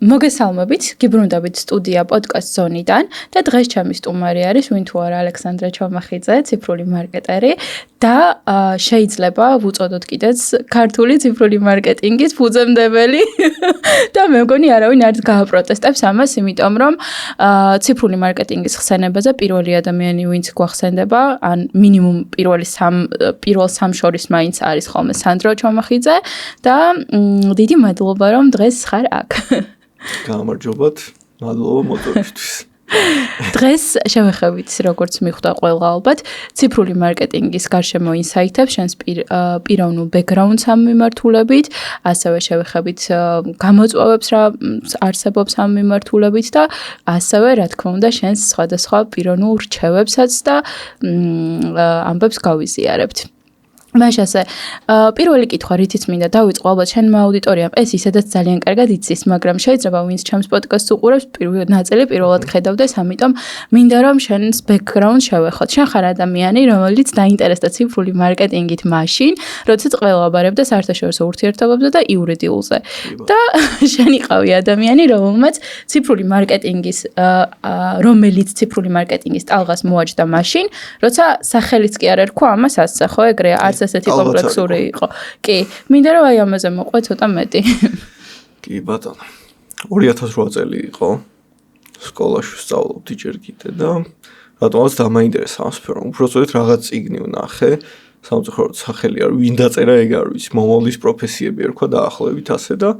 მოგესალმებით, გიბრუნდებით სტუდია პოდკასტ ზონიდან და დღეს ჩემი სტუმარი არის ვინ თუ არა ალექსანდრე ჩომახიძე, ციფრული მარკეტერი და შეიძლება ვუწოდოთ კიდეც ქართული ციფრული მარკეტინგის ფუძემდებელი და მე მგონი არავინ არ გააპროტესტებს ამას, იმიტომ რომ ციფრული მარკეტინგის ხსენებაზე პირველი ადამიანი ვინც გვახსენდება, ან მინიმუმ პირველ სამ შორის მაინც არის ხოლმე სანდრო ჩომახიძე და დიდი მადლობა რომ დღეს ხარ აქ. გამარჯობათ, მადლობა მოწვევისთვის. დღეს შევეხებით, როგორც მიხვდა ყველა ალბათ, ციფრული მარკეტინგის გარშემო ინსაიტებს, შენს პიროვნულ ბექგრაუნდს ამ მიმართულებით, ასევე შევეხებით გამოწვევებს, რა არსებობს ამ მიმართულებით და ასევე, რა თქმა უნდა, შენს სხვადასხვა პიროვნულ რჩევებსაც და ამბებს გავიზიარებთ. მაშასე პირველი კითხვა რითიც მინდა დავიწყო ალბათ შენმა აუდიტორიამ ეს ისედაც ძალიან კარგად იცის, მაგრამ შეიძლება ვინც ჩემს პოდკასტს უყურებს ნაწილი პირველად ხედავდეს, ამიტომ მინდა რომ შენს ბექგრაუნდს შევეხოთ. შენ ხარ ადამიანი, რომელიც დაინტერესდა ციფრული მარკეტინგით მაშინ, როდესაც ყველაბარებდა საერთაშორისო ურთიერთობებზე და იურიდიულზე. და შენ იყავი ადამიანი, რომელიც ციფრული მარკეტინგის ტალღას მოაჯდა მაშინ, როცა სახელიც კი არ ერქვა ამას ასე, ხო, ეგრეა ასეთი კომპლექსური იყო. კი, მინდა რომ აი ამაზე მოყვე ცოტა მეტი. კი ბატონო. 2008 წელი იყო. სკოლაში ვსწავლობდი ჯერ კიდე და რატომაც დამაინტერესა ამ სფერომ. უბრალოდ რაღაც წიგნი ვნახე, სამწუხაროდ სახელი არ ვინ დაწერა ეგ არ ვიცი, მომავლის პროფესიები ერქვა დაახლოებით ასე და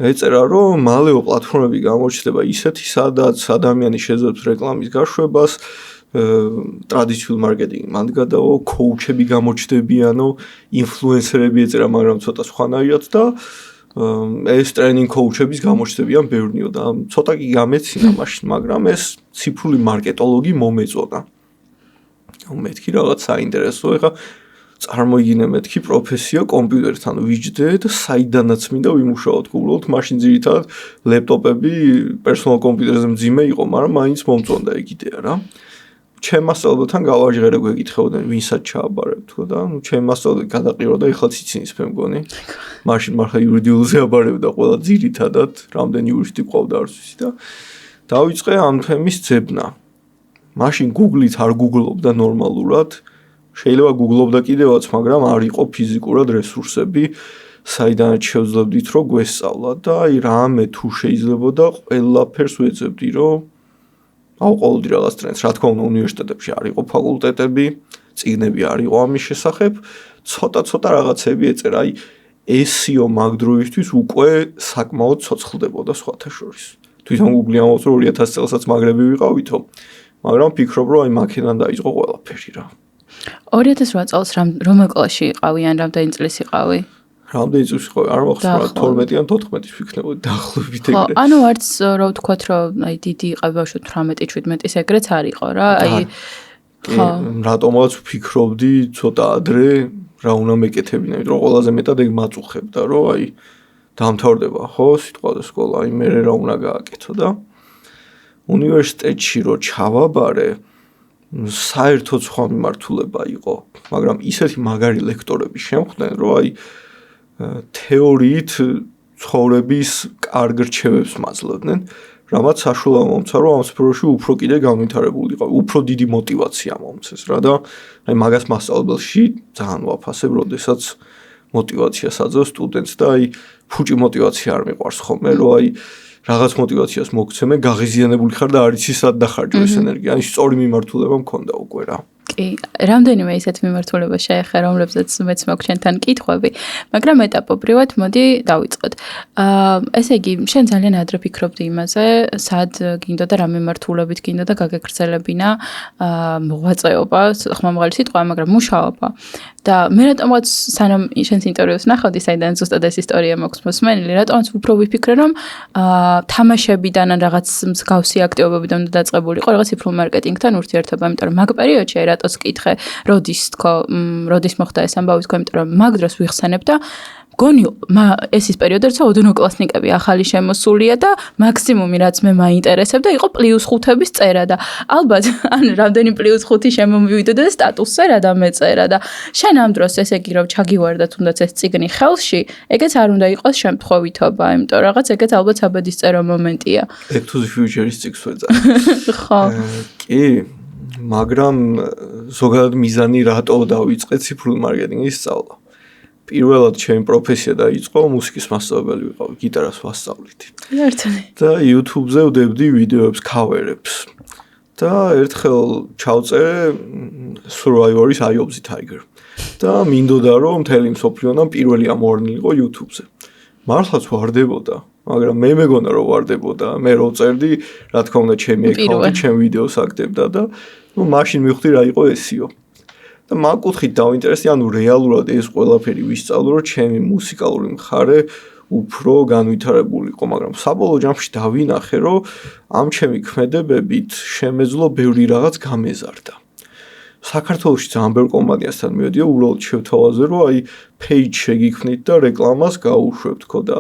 ეწერა რომ მალეო პლატფორმები გამოჩნდება ისეთი, სადაც ადამიანი შეძლებს რეკლამის გაშვებას, ტრადიციულ მარკეტინგ მანდ გადაო, კოუჩები გამოჩნდებიანო, ინფლუენსერები ეწერა, მაგრამ ცოტა სხვანაირად და ეს ტრენინგ კოუჩების გამოჩნდებიან ბევრნიო და ცოტა კი გამეცინა მაშინ, მაგრამ ეს ციფრული მარკეტოლოგი მომეწონა. მეთქი რაღაც საინტერესო, ეხა წარმოიგინე მეთქი პროფესია კომპიუტერთან ვიჯდე და საიდანაც მინდა ვიმუშაოთ, უბრალოდ მაშინ ძირითადად ლეპტოპები პერსონალ კომპიუტერზე მძიმე იყო, მაგრამ მაინც მომწონდა ეგ იდეა რა. ჩემ მასწავლებელთან გავაჟღერე გვეკითხებოდნენ ვინსაც ჩააბარებ თქო და ჩემ მასწავლებელი გადაყირავდა ეხლაც იცინს მე მგონი. მაშინ მართლა იურიდიულზე აბარებდა ყველა ძირითადად, რამდენი იურისტი ყავდა არც ვიცი და დავიწყე ამ თემის ძებნა. მაშინ Google-ით არ გუგლობდა ნორმალურად. შეიძლება გუგლობდა კიდევაც, მაგრამ არ იყო ფიზიკურად რესურსები, საიდანაც შევძლებდით რომ გვესწავლათ და აი რამე თუ შეიძლებოდა ყველაფერს ვეძებდი რომ ავყოლოდი რაღაც ტრენდს. რა თქმა უნდა, უნივერსიტეტებში არ იყო ფაკულტეტები, წიგნები არ იყო ამის შესახებ, ცოტა რაღაცები ეწერა. აი SEO მაგ დროისთვის უკვე საკმაოდ ცოცხლდებოდა სხვათა შორის. თვითონ Google-ი ამბობს რომ 2000 წელსაც მაგრები ვიყავითო, მაგრამ ფიქრობ რომ აი მაქედან დაიწყო ყველაფერი რა. 2008 წელს რომელ კლასში იყავი ან რამდენი წლის იყავი? რამდენი წუთი იყო? არ მოხსნა 12 ან 14-ის ვიქნებოდი დაახლოებით ეგრე. ანუ არც რა ვთქვათ რომ აი დიდი იყავი ბავშვი 18-17-ის ეგრეც არ იყო რა. აი ხო, რატომაც ვფიქრობდი ცოტა ადრე რა უნდა მეკეთებინა, იმიტომ რომ ყველაზე მეტად ეგ მაწუხებდა რომ აი დამთავრდება ხო სიტყვაზე სკოლა, აი მე რა უნდა გააკეთო და უნივერსიტეტში რო ჩავაბარე საერთოდ სხვა მიმართულება იყო, მაგრამ ისეთი მაგარი ლექტორები შემხვდნენ რომ აი თეორიით ცხოვრების კარგ რჩევებს მაძლევდნენ, რამაც საშუალო მომცა რომ ამ სფეროში უფრო კიდე განვითარებულიყავი, უფრო დიდი мотиваცია მომცეს რა და აი მაგას მასწავლებელში ძალიან ვაფასებ, როდესაც мотиваციას აძლევს სტუდენტს და აი ფუჭი мотиваცია არ მიყვარს ხოლმე, რომ აი რაღაც мотиваციას მოგცემენ, გაღიზიანებული ხარ და არ იცი სად დახარჯო ეს ენერგია, აი სწორი მიმართულება მქონდა უკვე რა. კი, რამდენიმე ისეთ მიმართულება შეეხე, რომლებზეც მეც მაქვს შენთან კითხვები, მაგრამ ეტაპობრივად მოდი დავიწყოთ. ესე იგი, შენ ძალიან ადრე ფიქრობდი იმაზე, სად გინდოდა რა მიმართულებით გინდოდა გაგეკრძელებინა მოღვაწეობა, ხმამაღალი სიტყვა, მაგრამ მუშაობა. და მე რატომაც სანამ შენს ინტერვიუს ნახავდი, საიდან ზუსტად ეს ისტორია მაქვს მოსმენილი, რატომაც უფრო ვიფიქრე, რომ თამაშებიდან ან რაღაც მსგავსი აქტივობებიდან უნდა დაწყებულიყო რაღაც ციფრულ მარკეტინგთან ურთიერთობა, იმიტომ რომ მაგ პერიოდში რატოს კითხე, როდის მოხდა ეს ამბავი თქო, იმიტომ რომ მაგ დროს ვიხსენებ და გონი ეს ის პერიოდი, როცა ოდნოკლასნიკები ახალი შემოსულია და მაქსიმუმი რაც მე მაინტერესებდა იყო +5-ების წერა და ალბათ ან რამდენი +5 შემომივიდოდა და სტატუსზე რა და მეწერა და შენ ამ დროს ესე იგი რომ ჩაგივარდა თუნდაც ეს წიგნი ხელში, ეგეც არ უნდა იყოს შემთხვევითობა, იმიტომ რაღაც ეგეც ალბათ საბედისწერო მომენტია. Back to the Future-ის წიგნს ვეძახ. ხო. კი, მაგრამ ზოგადად მიზანი რატო დავიწყე ციფრული მარკეტინგის სწავლა. პირველად ჩემი პროფესია დაიწყო მუსიკის მასწავლებელი ვიყავი, გიტარას ვასწავლითი. ერთად. და YouTube-ზე ვდებდი ვიდეოებს, cover-ებს. და ერთხელ ჩავწერე Survivor-ის Eye of the Tiger. და მინდოდა რომ მთელი მსოფლიოდან პირველი ამოვარდნილიყო YouTube-ზე. მართლაც ვარდებოდა, მაგრამ მე მეგონა რომ ვარდებოდა. მე რო წერდი, რა თქმა უნდა, ჩემი აკაუნტი, ჩემ ვიდეოს აკეთებდა და მაშინ მივხვდი რა იყო SEO. და მაგ კუთხით დავინტერესდი, ანუ რეალურად ეს ყველაფერი ვისწავლო, რომ ჩემი მუსიკალური მხარე უფრო განვითარებული იყო, მაგრამ საბოლოო ჯამში დავინახე, რომ ამ ჩემი ქმედებებით შემეძლო ბევრი რაღაც გამეზარდა. საქართველოში ძალიან ბევრ კომპანიასთან მივედიო, უბრალოდ შევთავაზე, რომ აი page შეგიქმნით და რეკლამას გაუშვებთ, ხო და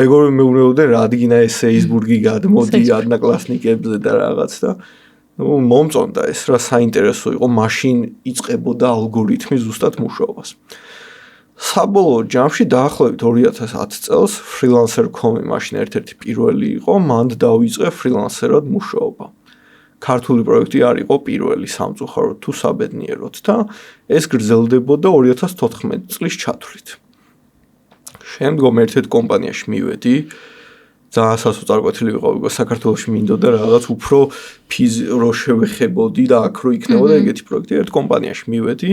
მეგობრები მეუბნებოდნენ, რადგინა ეს Facebook-ი გადმოდი ადნაკლასნიკებზე და რაღაც და მომწონდა ეს რა საინტერესო იყო, მაშინ იწყებოდა ალგორითმი ზუსტად მუშაობას. საბოლოო ჯამში დაახლოებით 2010 წელს freelancer.com-ი მაშინ ერთ-ერთი პირველი იყო, მანდ დავიწყე freelancer-ად მუშაობა. ქართული პროექტი არ იყო პირველი სამწუხაროდ თუ საბედნიეროდ და ეს გრძელდებოდა 2014 წლის ჩათვლით. შემდგომ ერთ-ერთ კომპანიაში მივედი, ძალიან სასოწარკვეთილი ვიყავი, საქართველოში მინდოდა რაღაც უფრო რო შევეხებოდი და აქ რო იქნებოდა ეგეთი პროექტი, ერთ კომპანიაში მივედი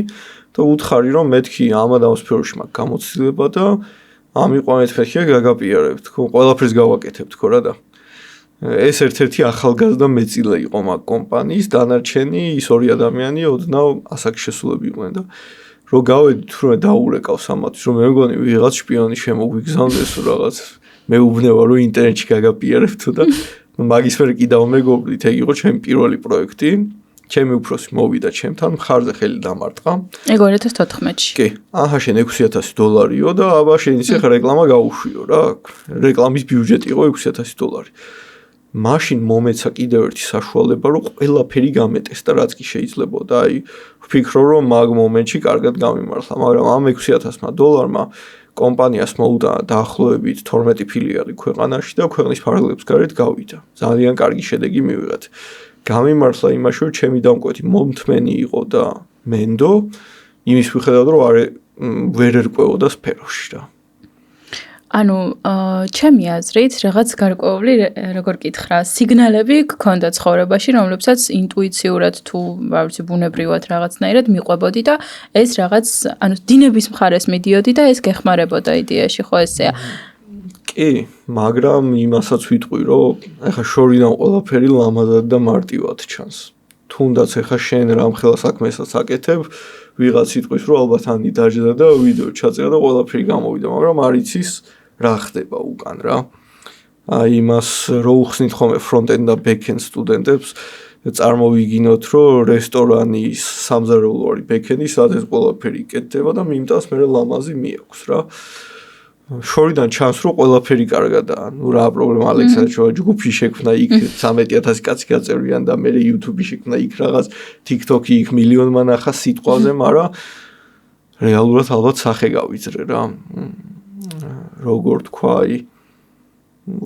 და უთხარი რომ მეთქი ამ ადამიანის სფეროში მაქვს გამოცდილება და ამიყვანეთ მეთქი გაგაპიარებთ, ხო, ყველაფერს გავაკეთებთ, ხო რა და ეს ერთ-ერთი ახალგაზრდა მეწილე იყო მაგ კომპანიის, დანარჩენი ის ორი ადამიანი ოდნავ ასაკი შესულები იყვნენ და რო გავედით რომ დაურეკავს ამათთვის, რომ მე მგონი ვიღაც შპიონი შემოგვიგზავნეს რაღაც მეუბნება რომ ინტერნეტში გაგაპიარებთო და მაგის მერე კიდევ მეგობრით ეგ იყო ჩემი პირველი პროექტი. ჩემი უფროსი მოვიდა ჩემთან, მხარზე ხელი დამარტყა. ეგ 2014-ში. კი, აჰა შენ $6,000-იო და აბა შენ ისე რეკლამა გაუშვიო რა. რეკლამის ბიუჯეტი იყო $6,000. მაშინ მომეცა კიდევ ერთი საშუალება, რომ ყველაფერი გამეტეს და რაც კი შეიძლებოდა. აი, ვფიქრო რომ მაგ მომენტში კარგად გამიმართლა, მაგრამ ამ $6,000-მა კომპანიას მოუტანა დაახლოებით 12 ფილიალი ქვეყანაში და ქვეყნის ფარგლებს გარეთ გავიდა. ძალიან კარგი შედეგი მივიღეთ. გამიმართლა იმაში, რომ ჩემი დამკვეთი მომთმენი იყო და მენდო, იმის მიხედავად რომ ვერ ერკვეოდა სფეროში რა. ანუ ჩემი აზრით რაღაც გარკვეული როგორ გითხრა, სიგნალები გქონდა ცხოვრებაში, რომლებსაც ინტუიციურად თუ რა ვიცი ბუნებრივად რაღაცნაირად მიყვებოდი და ეს რაღაც ანუ დინების მხარეს მიდიოდი და ეს გეხმარებოდა იდეაში, ხო ესეა. კი, მაგრამ იმასაც ვიტყვი, რომ ეხა შორიდან ყველაფერი ლამაზად და მარტივად ჩანს. თუნდაც ეხა შენ რამხელა საქმესაც აკეთებ, ვიღაც იტყვის, რომ ალბათ ანი დაждდა და ვიდეო ჩაწერა და ყველაფერი გამოვიდა, მაგრამ არ იცის რა ხდება უკან რა. აი იმას რო უხსნით ხოლმე front-end და back-end სტუდენტებს, წარმოვიგინოთ, რომ რესტორანის სამზარეულო არის back-end-ი, სადაც ყველაფერი იკეთდება და მიმტანს მე ლამაზი მიაქვს რა. შორიდან ჩანს რომ ყველაფერი კარგადაა. ნუ რა პრობლემა ალექსანდრე ჯგუფი შექმნა იქ 13,000 კაცი გაწევრიან და მე YouTube-ი შექმნა იქ რაღაც TikTok-ი იქ მილიონმა ნახა სიტყვაზე, მაგრამ რეალურად ალბათ სახე გავიძრე რა. როგორ თქვა,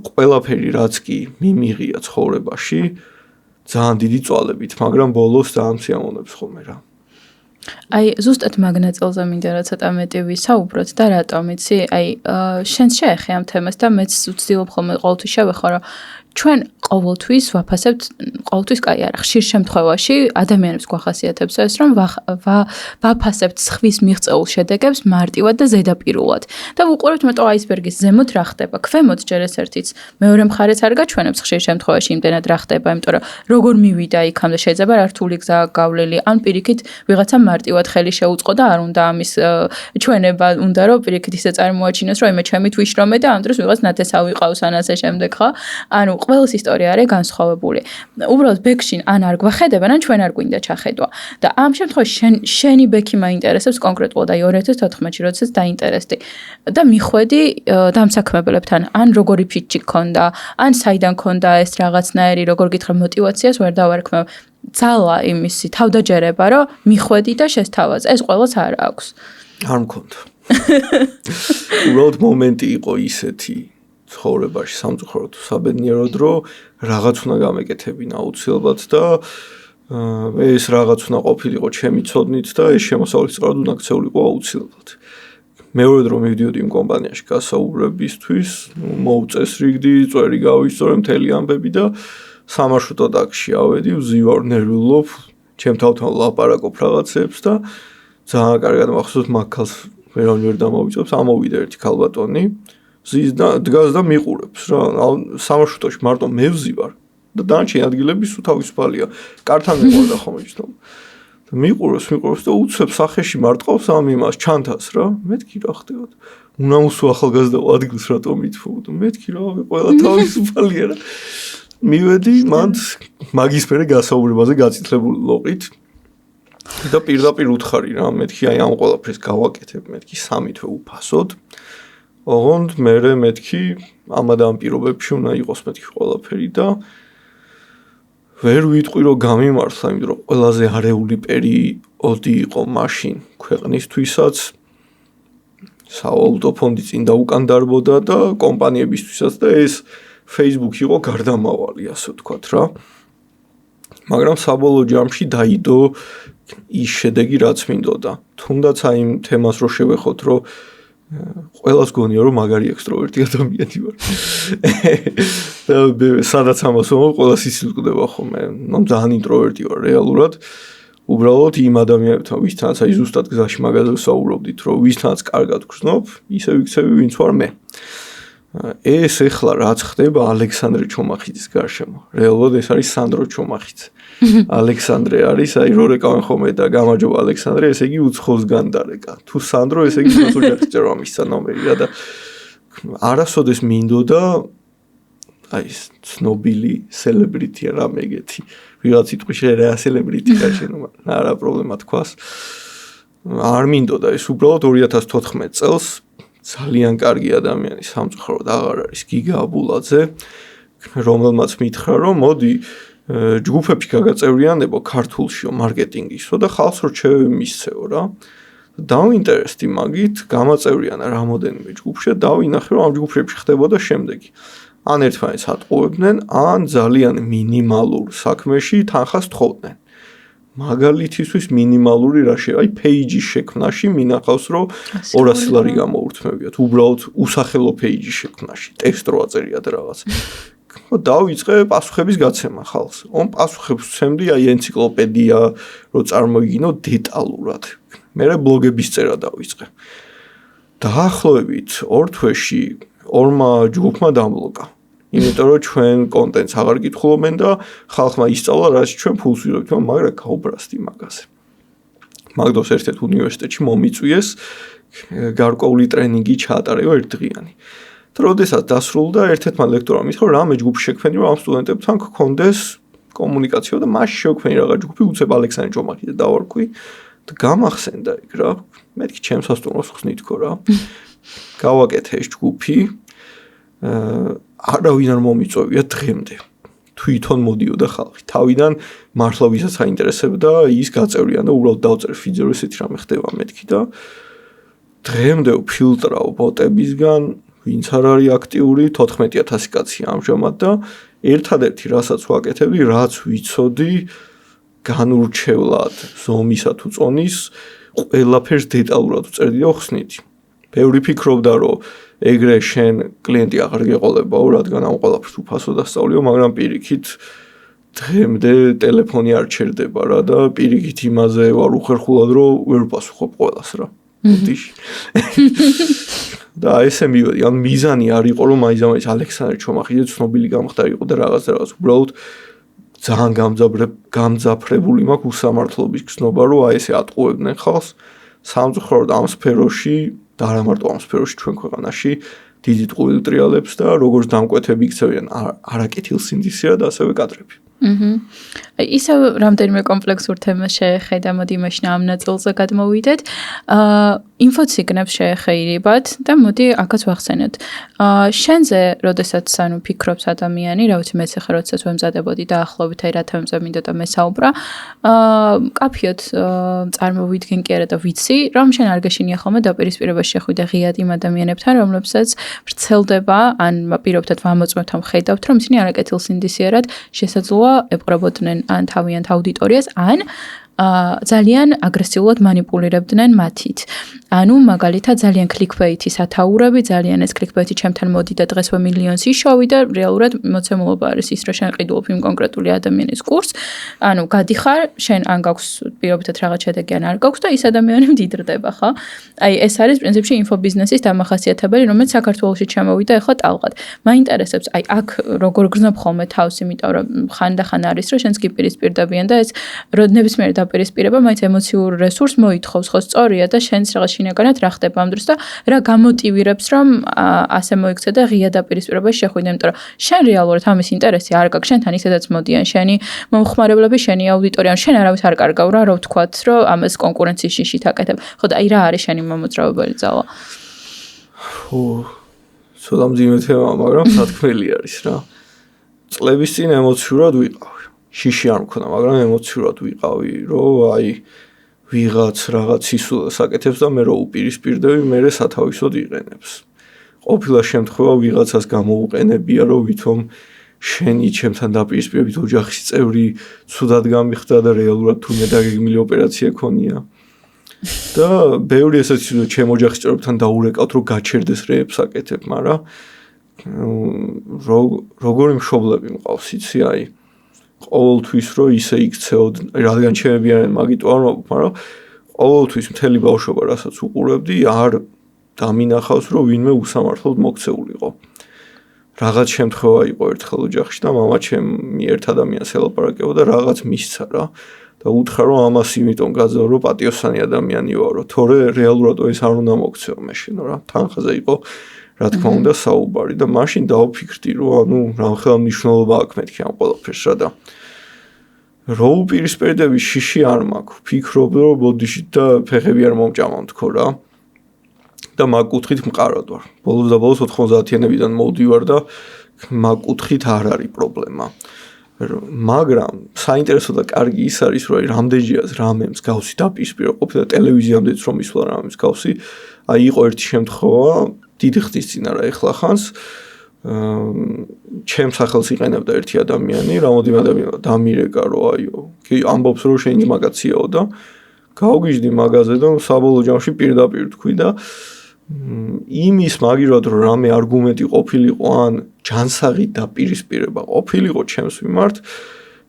ყველაფერი რაც კი მიმიღია ცხოვრებაში ძალიან დიდი წვალებით, მაგრამ ბოლოს ძალიან სიამოვნებს ხოლმე რა. აი ზუსტად მაგნაწილზე მინდა რა ცოტა მეტი ვისაუბროთ და რატომ იცი? აი შენ შეეხე ამ თემას და მეც ვცდილობ ხოლმე ყოველთვის შევეხო, რომ ჩვენ ყოველთვის ვაფასებთ, ყოველთვის კაი არა, ხშირ შემთხვევაში ადამიანებს გვახასიათებს ეს, რომ ვაფასებთ სხვის მიღწეულ შედეგებს მარტივად და ზედაპირულად. და ვუყურებთ მეტო აისბერგის ზემოთ რა ხდება, ქვემოთ ჯერ ეს ერთიც მეორე მხარეც არ გაჩვენებს ხშირ შემთხვევაში იმდენად რა ხდება, იმიტომ რომ როგორ მივიდა იქამდე შეიძლება რთული გზა გავლილი, ან პირიქით ვიღაცა მარტივად ხელი შეუწყო და არ უნდა ამის ჩვენება უნდა რომ პირიქით ისე წარმოაჩინოს, რომ იმე ჩემით ვიშრომე და ამ დროს ვიღაც ნათესავი ყავს ან ასე შემდეგ, ხო? ანუ ყველს ისტორია ფაქტორი არის განსხვავებული. უბრალოდ ბექში ან არ გვახედებენ, ან ჩვენ არ გვინდა ჩახედვა. და ამ შემთხვევაში შენი ბექი მაინტერესებს კონკრეტულად აი 2014-ში, როდესაც დაინტერესდი და მიხვედი დამსაქმებელებთან, ან როგორი ფიჩი გქონდა, ან საიდან გქონდა ეს რაღაცნაირი, როგორ გითხრა, мотиваციას ვერ დავარქმევ. ძალა იმისი თავდაჯერება, რომ მიხვედი და შესთავაზ. ეს ყველას არ აქვს. არ მქონდა. უბრალოდ მომენტი იყო ისეთი ცხოვრებაში სამწუხაროდ საბედნიეროდ, რომ რაღაც უნდა გამეკეთებინა აუცილებლად და ეს რაღაც უნდა ყოფილიყო ჩემი ცოდნით და ეს შემოსავლისწყაროდ უნდა ქცეულიყო აუცილებლად. მეორე დრო მივდიოდი იმ კომპანიაში გასაუბრებისთვის, მოუწესრიგდი, წვერი გავისწორე მთელი ამბები და სამარშრუტო ტაქსში ავედი, ვზივარ, ნერვიულობ, ჩემ თავთან ლაპარაკობ რაღაცებს და ძალიან კარგად მახსოვს მაგ ქალს ვერავინ ვერ დამოვიწყებს, ამოვიდა ერთი ქალბატონი, ზის და დგას და მიყურებს რა, სამარშრუტოში მარტო მე ვზივარ და დანარჩენი ადგილები სულ თავისუფალია. კართან მეყარდა ხომ იცნობ. და მიყურებს და უცებ სახეში მარტყავს ამ იმას ჩანთას რა. მეთქი რა ხდებოდ. უნდა უსო ახალგაზრდა ადგილს რატომ მithfud. მეთქი რა, ყველა თავისუფალია რა. მივედი მანდ მაგის მერე გასაუბრებაზე გაწითლებული ლოყით. და პირდაპირ უთხარი რა, მეთქი აი ამ ყველაფერს გავაკეთებ, მეთქი 3 თვე უფასოდ. ოღონდ მერე მეთქი ამადამ პირობებში უნდა იყოს მეთქი ყველაფერი და ვერ ვიტყვი რომ გამიმართლა, იმიტომ რომ ყველაზე არეული პერიოდი იყო მაშინ ქვეყნისთვისაც. სავალუტო ფონდი წინ დაუკანდარბოდა და კომპანიებისთვისაც და ეს Facebook იყო გარდამავალი, ასე ვთქვათ რა. მაგრამ საბოლოო ჯამში დაიდო ის შედეგი, რაც მინდოდა. თუნდაც აი იმ თემას რო შევეხოთ, რომ ყველას გონია რომ მაგარი ექსტროვერტი ადამიანი ვარ. და სადაც ამას ვამბობ, ყველას ისილკვდება ხოლმე. ნუ ძალიან ინტროვერტი ვარ რეალურად. უბრალოდ იმ ადამიანებთან, ვისთანაც აი ზუსტად გზაში მაგაზე ვსაუბრობდით, რომ ვისთანაც კარგად გრძნობ, ისე ვიქცევი, ვინც ვარ მე. ეს ეხლა რაც ხდება ალექსანდრე ჩომახიძის გარშემო. რეალურად ეს არის სანდრო ჩომახიძე. ალექსანდრე არის, აი რო რეკავენ ხოლმე და გამარჯობა ალექსანდრე, ესე იგი უცხოსგან დარეკა. თუ სანდრო, ესე იგი ოჯახის წერვა მისცა ნომერი რა და არასოდეს მინდოდა აი ცნობილი სელებრიტია რა მეგეთი. ვიღაც იტყვი რა სელებრიტია შენო, არა პრობლემა თქვას. არ მინდოდა ეს უბრალოდ 2014 წელს ძალიან კარგი ადამიანი სამწუხაროდ აღარ არის გიგა აბულაძე, რომელმაც მითხრა რომ მოდი ჯგუფებში გაგაწევრიანებო ქართულშიო მარკეტინგისო და ხალხს რჩევები მისცეო რა. დავინტერესდი მაგით, გამაწევრიანა რამოდენიმე ჯგუფში და დავინახე რომ ამ ჯგუფებში ხდებოდა შემდეგი. ან ერთმანეთს ატყუებდნენ, ან ძალიან მინიმალურ საქმეში თანხას თხოვდნენ. მაგალითისთვის მინიმალური რა აი პეიჯის შექმნაში მინახავს რომ 200 ლარი გამოურთმევიათ. უბრალოდ უსახელო პეიჯის შექმნაში, ტექსტ რო აწერიათ რაღაც. დავიწყე პასუხების გაცემა ხალხს. ამ პასუხებს ვცემდი აი ენციკლოპედია რო წარმოიგინო დეტალურად. მერე ბლოგების წერა დავიწყე. დაახლოებით 2 თვეში ორმა ჯგუფმა დამბლოკა. იმიტომ რომ ჩვენ კონტენტს აღარ გითხულობენ და ხალხმა ისწავლა რაც ჩვენ ფულს ვიღებთ, მაგრამ გაუბრასდი მაგაზე. მაგდოს ერთ-ერთ უნივერსიტეტში მომიწვიეს გარკვეული ტრენინგი ჩაატარეო ერთდღიანი. და როდესაც დასრულდა, ერთ-ერთმა ლექტორმა მითხრა, რამე ჯგუფი შექმნი, რომ ამ სტუდენტებთან გქონდეს კომუნიკაცია და მასში შევქმნი რაღაც ჯგუფი, უცებ ალექსანდრე ჩომახიძე დავარქვი და გამახსენდა იქ რა. მეთქი ჩემს სასტუმროს ხსნითქო რა. გავაკეთე ეს ჯგუფი. არავინ არ მომიწვევია დღემდე. თვითონ მოდიოდა ხალხი. თავიდან მართლა ვისაც აინტერესებდა ის გაწევრიანდა, უბრალოდ დავწერე ფიძერო ესეთი რამე ხდება მეთქი და დღემდე ვფილტრავ ბოტებისგან, ვინც არ არის აქტიური, 14000 კაცი ამჟამად და ერთადერთი რასაც ვაკეთებდი, რაც ვიცოდი განურჩევლად ზომისა თუ წონის, ყველაფერს დეტალურად ვწერდი და ხსნიდი. ბევრი ფიქრობდა, რომ ეგრე შენ კლიენტი აღარ გეყოლებაო, რადგან ამ ყველაფერს უფასოდ ასწავლიო, მაგრამ პირიქით დღემდე ტელეფონი არ ჩერდება რა და პირიქით იმაზე ვარ უხერხულად, რომ ვერ ვპასუხობ ყველას რა. უდიში. და ესე მივედი, ან მიზანი არ იყო, რომ მაინც ალექსანდრე ჩომახიძე ცნობილი გამხდარიყო და რაღაც უბრალოდ ძალიან გამძაფრებული მაქვს უსამართლობის გზნობა, რომ აი ესე ატყუებდნენ ხალხს სამწუხაროდ ამ სფეროში და არა მარტო ამ სფეროში ჩვენ ქვეყანაში დიდი ტყუილ ტრიალებს და როგორც დამკვეთები იქცევიან არაკეთილსინდისიერად ასევე კადრები. ისევ რამდენიმე კომპლექსურ თემას შეეხედა, მოდი მაშინ ამ ნაწილზე გადმოვიდეთ. ინფოციგნებს შეეხეირებათ და მოდი აქაც ვახსენოთ. შენზე, როდესაც ფიქრობს ადამიანი, რა ვიცი, მეც ახლა როდესაც ვემზადებოდი დაახლოებით აი რა თემებზე მინდოდა მესაუბრა, კაფიოდ წარმოვიდგენ კი არა და ვიცი, რომ შენ არ გეშინია ხოლმე დაპირისპირებაში შეხვიდე ღიად იმ ადამიანებთან, რომლებსაც ვრცელდება, ან პირობითად ვამოწმებთ, ხედავთ, რომ ისინი არაკეთილსინდისიერად შესაძლოა ეპყრობოდნენ ან თავიანთ აუდიტორიას, ან ძალიან აგრესიულად манипуლირებდნენ მათით. ანუ მაგალითად ძალიან clickbait-ი სათაურები, ძალიან ეს clickbait-ი ჩემთან მოდი და დღესვე მილიონს იშოვი და რეალურად მოცემულობა არის ის, რომ შენ ყიდულობ იმ კონკრეტული ადამიანის კურსს. ანუ გადიხარ, შენ ან გაქვს პირობითად რაღაც შედეგი ან არ გაქვს და ის ადამიანი მდიდრდება, ხო? აი ეს არის პრინციპში ინფობიზნესის დამახასიათებელი, რომელიც საქართველოში ჩამოვიდა ახლა ტალღად. მაინტერესებს, აი აქ როგორ გრძნობ ხოლმე თავს, იმიტომ რომ ხანდახან არის, რომ შენს კი პირისპირდებიან და ეს ნებისმიერ დაპირისპირება მაინც ემოციურ რესურსს მოითხოვს, ხო, სწორია და შენს რაღაც შინაგანად რა ხდება ამ დროს და რა გამოტივირებს, რომ ასე მოიქცე და ღია დაპირისპირებაში შეხვიდე, იმიტომ რომ შენ რეალურად ამის ინტერესი არ გაქვს, შენთან ისედაც მოდიან შენი მომხმარებლები, შენი აუდიტორია, შენ არავის არ კარგავ რა ვთქვათ, რომ ამას კონკურენციის შიშით აკეთებ. ხო და აი რა არის შენი მომოძრავებელი ძალა? ცოტა მძიმე თემა, მაგრამ სათქმელი არის რა. წლების წინ ემოციურად ვიყავი. შიში არ მქონდა, მაგრამ ემოციურად ვიყავი, რომ აი ვიღაც რაღაც ისულს აკეთებს და მე რო უპირისპირდები, მე სათავისოდ იყენებს. ყოფილა შემთხვევა ვიღაცას გამოუყენებია, რომ ვითომ შენი ჩემთან დაპირისპირებით ოჯახის წევრი ცუდად გამიხდა და რეალურად თურმე დაგეგმილი ოპერაცია ქონია. და ბევრი ესეც ჩემ ოჯახის წევრებთან დაურეკავთ, რომ გაჩერდეს რეებს აკეთებ, მაგრამ როგორი მშობლები მყავს, იცი, აი ყოველთვის რომ ისე იქცეოდ, რადგან ჩემები არიან მაგით ვარმობ, მაგრამ ყოველთვის მთელი ბავშვობა რასაც უყურებდი, არ დამინახავს, რომ ვინმე უსამართლოდ მოქცეულიყო. რაღაც შემთხვევა იყო ერთხელ ოჯახში და მამა ჩემი ერთ ადამიანს ელაპარაკებოდა და რაღაც მისცა რა და უთხრა რომ ამას იმიტომ გაძევ, რომ პატიოსანი ადამიანი ვარო, თორე რეალურად ეს არ უნდა მოქცეო მეშინო რა. თანხაზე იყო რა თქმა უნდა საუბარი და მაშინ დავფიქრდი, რომ ანუ რამხელა მნიშვნელობა აქვს მეთქი ამ ყველაფერს რა და რო უპირისპირდები შიში არ მაქვს. ფიქრობ, რომ ბოდიში და ფეხები არ მომჭამავ თქო რა. და მაგ კუთხით მყარად ვარ. ბოლოს და ბოლოს 90-იანებიდან მოვდივარ და მაგ კუთხით არ არის პრობლემა. მაგრამ საინტერესო და კარგი ის არის, რომ რამდენჯერაც რამე მსგავსი დაპირისპირება ყოფილა ტელევიზიამდეც რომ ისვლა რამე მსგავსი, აი იყო ერთი შემთხვევა, დიდი ხნის წინ არა ეხლა ხანს, ჩემს სახელს იყენებდა ერთი ადამიანი, რამოდენიმე ადამიანმა დამირეკა, რომ აიო, კი ამბობს, რომ შენი მაგაციაო და გავგიჟდი მაგაზე და საბოლოო ჯამში პირდაპირ თქვი და იმის მაგირად რომ რამე არგუმენტი ყოფილიყო ან ჯანსაღი დაპირისპირება ყოფილიყო ჩემს მიმართ,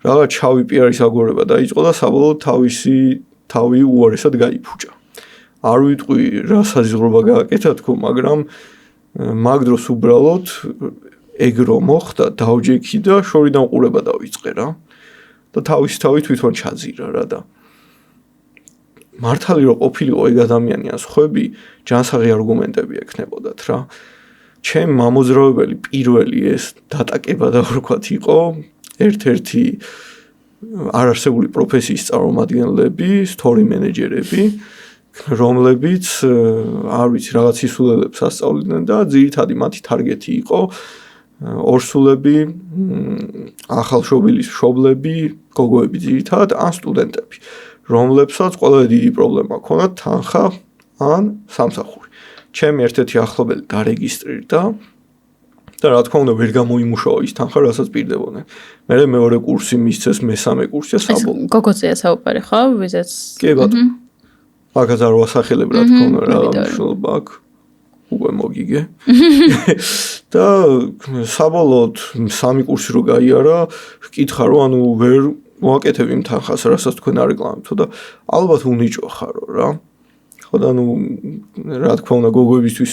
რაღაც ჩავი პიარის აგორება დაიწყო და საბოლოოდ თავი უარესად გაიფუჭა. არ ვიტყვი რა საზღვრობა გააკეთა თქო, მაგრამ მაგ დროს უბრალოდ ეგრო მოხდა, დავჯექი და შორიდან ყურება დავიწყე რა. და თავის თვითონ ჩაძირა რა და მართალი რომ ყოფილიყო ეგ ადამიანი ან სხვები, ჯანსაღი არგუმენტები ექნებოდათ რა. ჩემ მამოძრავებელი პირველი ეს დატაკება და ვთქვათ იყო ერთ-ერთი არარსებული პროფესიის წარმომადგენლები, story manager-ები, რომლებიც არ ვიცი რაღაც ისულელებს ასწავლიდნენ და ძირითადი მათი თარგეტი იყო ორსულები, ახალშობილის მშობლები, გოგოები ძირითადად ან სტუდენტები, რომლებსაც ყველა დიდი პრობლემა ჰქონდათ თანხა ან სამსახური. ჩემი ერთ-ერთი ახლობელი დარეგისტრირდა და რა თქმა უნდა ვერ გამოიმუშავა ის თანხა, რასაც პირდებოდნენ. მე მეორე კურსი მისცეს, მესამე კურსია საბოლოო. გოგოზეა საუბარი ხო? ვიზაც. კი ბატონო. მაგას არ ვასახელებ რა თქმა უნდა, რა მნიშვნელობა აქვს. უკვე მოგიგე. და საბოლოოდ სამი კურსი რო გაიარა, ვკითხა რომ ანუ ვერ მოაკეთებ იმ თანხას, რასაც თქვენ არეკლამებთ და ალბათ უნიჭო ხარო რა. ხო და ნუ რა თქმა უნდა გოგოებისთვის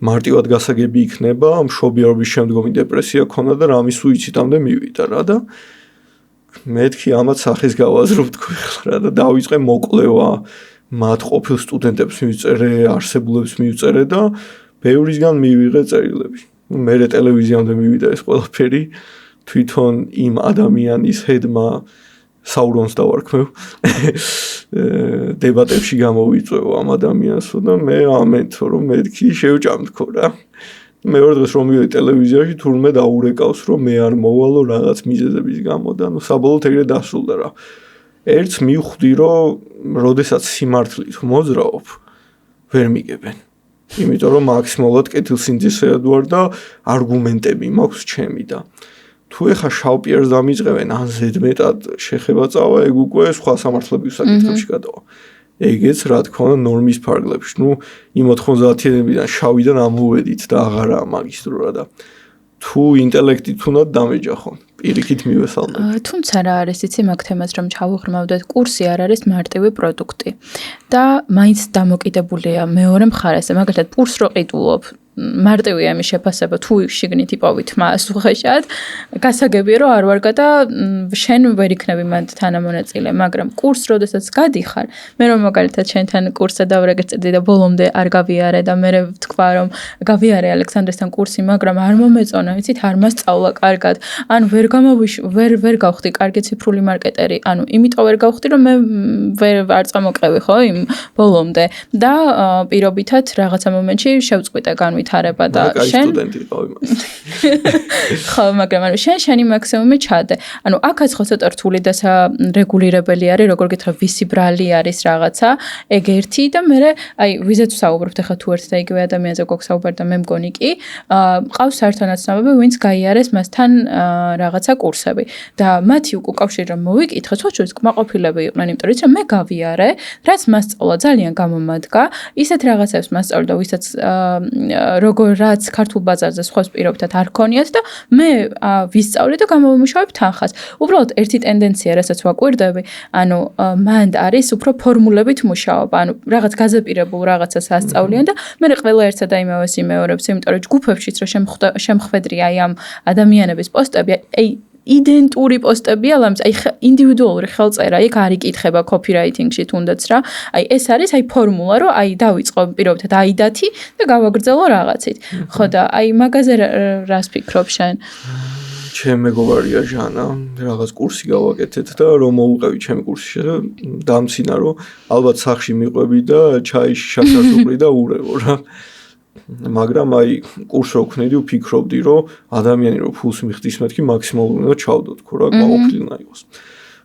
მარტივად გასაგები იქნება, მშობიარობის შემდგომი დეპრესია ქონდა და რამის სუიციდამდე მივიდა რა და მეთქი ამათ სახეს გავაზრობ თქვი რა და დავიწყე მოკვლევა მათ ყოფილ სტუდენტებს მივწერე, არსებულებს მივწერე და ბევრისგან მივიღე წერილები. მე ტელევიზიამდე მივიდა ეს ყველაფერი. თვითონ იმ ადამიანის ჰედმა საურონს დავარქმევ. დებატებში გამოვიწვევ ამ ადამიანსო და მე ამეთო რომ მეთქი შევჭამთქო რა. მეორე დღეს რომ მივედი ტელევიზიაში თურმე დაურეკავს რომ მე არ მოვალო რაღაც მიზეზების გამო და საბოლოოდ ეგრე დასრულდა რა. ერთს მივხვდი რომ როდესაც სიმართლით მოძრაობ ვერ მიგებენ. იმიტომ რომ მაქსიმალურად კეთილსინძისეად ვარ და არგუმენტები მაქვს ჩემი და თუ ეხა შავ პირს დამიწყებენ ან ზედმეტად შეხება წავა ეგ უკვე სხვა სამართლებრივ საკითხებში გადავა. ეგეც რა თქმა უნდა ნორმის ფარგლებში. ნუ იმ 90-იანებიდან შავიდან ამოვედით და აღარაა მაგისტრურა და თუ ინტელექტით უნდა დამეჯახონ. პირიქით მივესალმებ. თუმცა რა არის იცი მაგ თემას რომ ჩავუღრმავდეთ კურსი არ არის მარტივი პროდუქტი და მაინც დამოკიდებულია მეორე მხარეზე მაგალითად პურს რო ყიდულობ მარტივია იმის შეფასება თუ შიგნით იპოვით მას უხეშად გასაგებია რომ არ ვარ და შენ ვერ იქნები მანდ თანამონაწილე მაგრამ კურს როდესაც გადიხარ მე რომ მაგალითად შენთან კურსზე დავრეგეწედი და ბოლომდე არ გავიარე და მე ვთქვა რომ გავიარე ალექსანდრესთან კურსი მაგრამ არ მომეწონა იცით არ მასწავლა კარგად ან ვერ გავხდი კარგი ციფრული მარკეტერი ანუ იმიტომ ვერ გავხდი რომ მე ვერ წამოყევი ხო იმ ბოლომდე და პირობითად რაღაცა მომენტში შევწყვიტე განვითარება და შენ სტუდენტი ყავი მას ხო მაგრამ ანუ შენი მაქსიმუმი ჩადე ანუ აქაც ხო ცოტა რთული და რეგულირებელი არის როგორ გითხრა ვისი ბრალი არის რაღაცა ეგ ერთი და მე აი ვიზეთ ვსაუბრობთ ახლა თუ ერთ და იგივე ადამიანზე გვაქვს საუბარი და მე მგონი კი ყავს საერთო-ნაცნობები ვინც გაიარეს მასთან რაღაცა კურსები და მათი უკავშირი რომ მოვიკითხე ცოტა კმაყოფილები იყვნენ იმიტომ რომ მე გავიარე რაც მასწავლა ძალიან გამომადგა ისეთ რაღაცებს მასწავლდა ვისაც როგორც ქართულ ბაზარზე სხვა პირობითად არ ქონიათ და მე ვისწავლე და გამოვიმუშავებ თანხას. უბრალოდ ერთი ტენდენცია, რასაც ვაკვირდები, ანუ მანდ არის უფრო ფორმულებით მუშაობა, ანუ რაღაც გაზაპირებულ რაღაცას ასწავლიან და მე ყველა ერთსა და იმავეს იმეორებს, იმიტომ რომ ჯგუფებშიც რომ შემხვედრია აი ამ ადამიანების პოსტები, აი იდენტური პოსტებია, ლამს აი ინდივიდუალური ხელწერა იქ არ იკითხება copywriting-ში თუნდაც რა. აი ეს არის აი ფორმულა, რომ აი დავიწყო პირობითად აი დათი და გავაგრძელო რაღაცით. ხო და აი მაგაზე რას ფიქრობ შენ? ჩემ მეგობარია ჟანა, რაღაც კურსი გავაკეთეთ და რომ მოუყევი ჩემი კურსში და დამცინა რომ ალბათ სახში მიყვები და ჩაიში შაქარს უყრი და ურევო რა. მაგრამ აი კურს რო ვქნიდი ვფიქრობდი რომ ადამიანი რო ფულს მიხდის მეთქი მაქსიმალურად უნდა ჩავდოთ ხო რა გაყოფილი უნდა იყოს.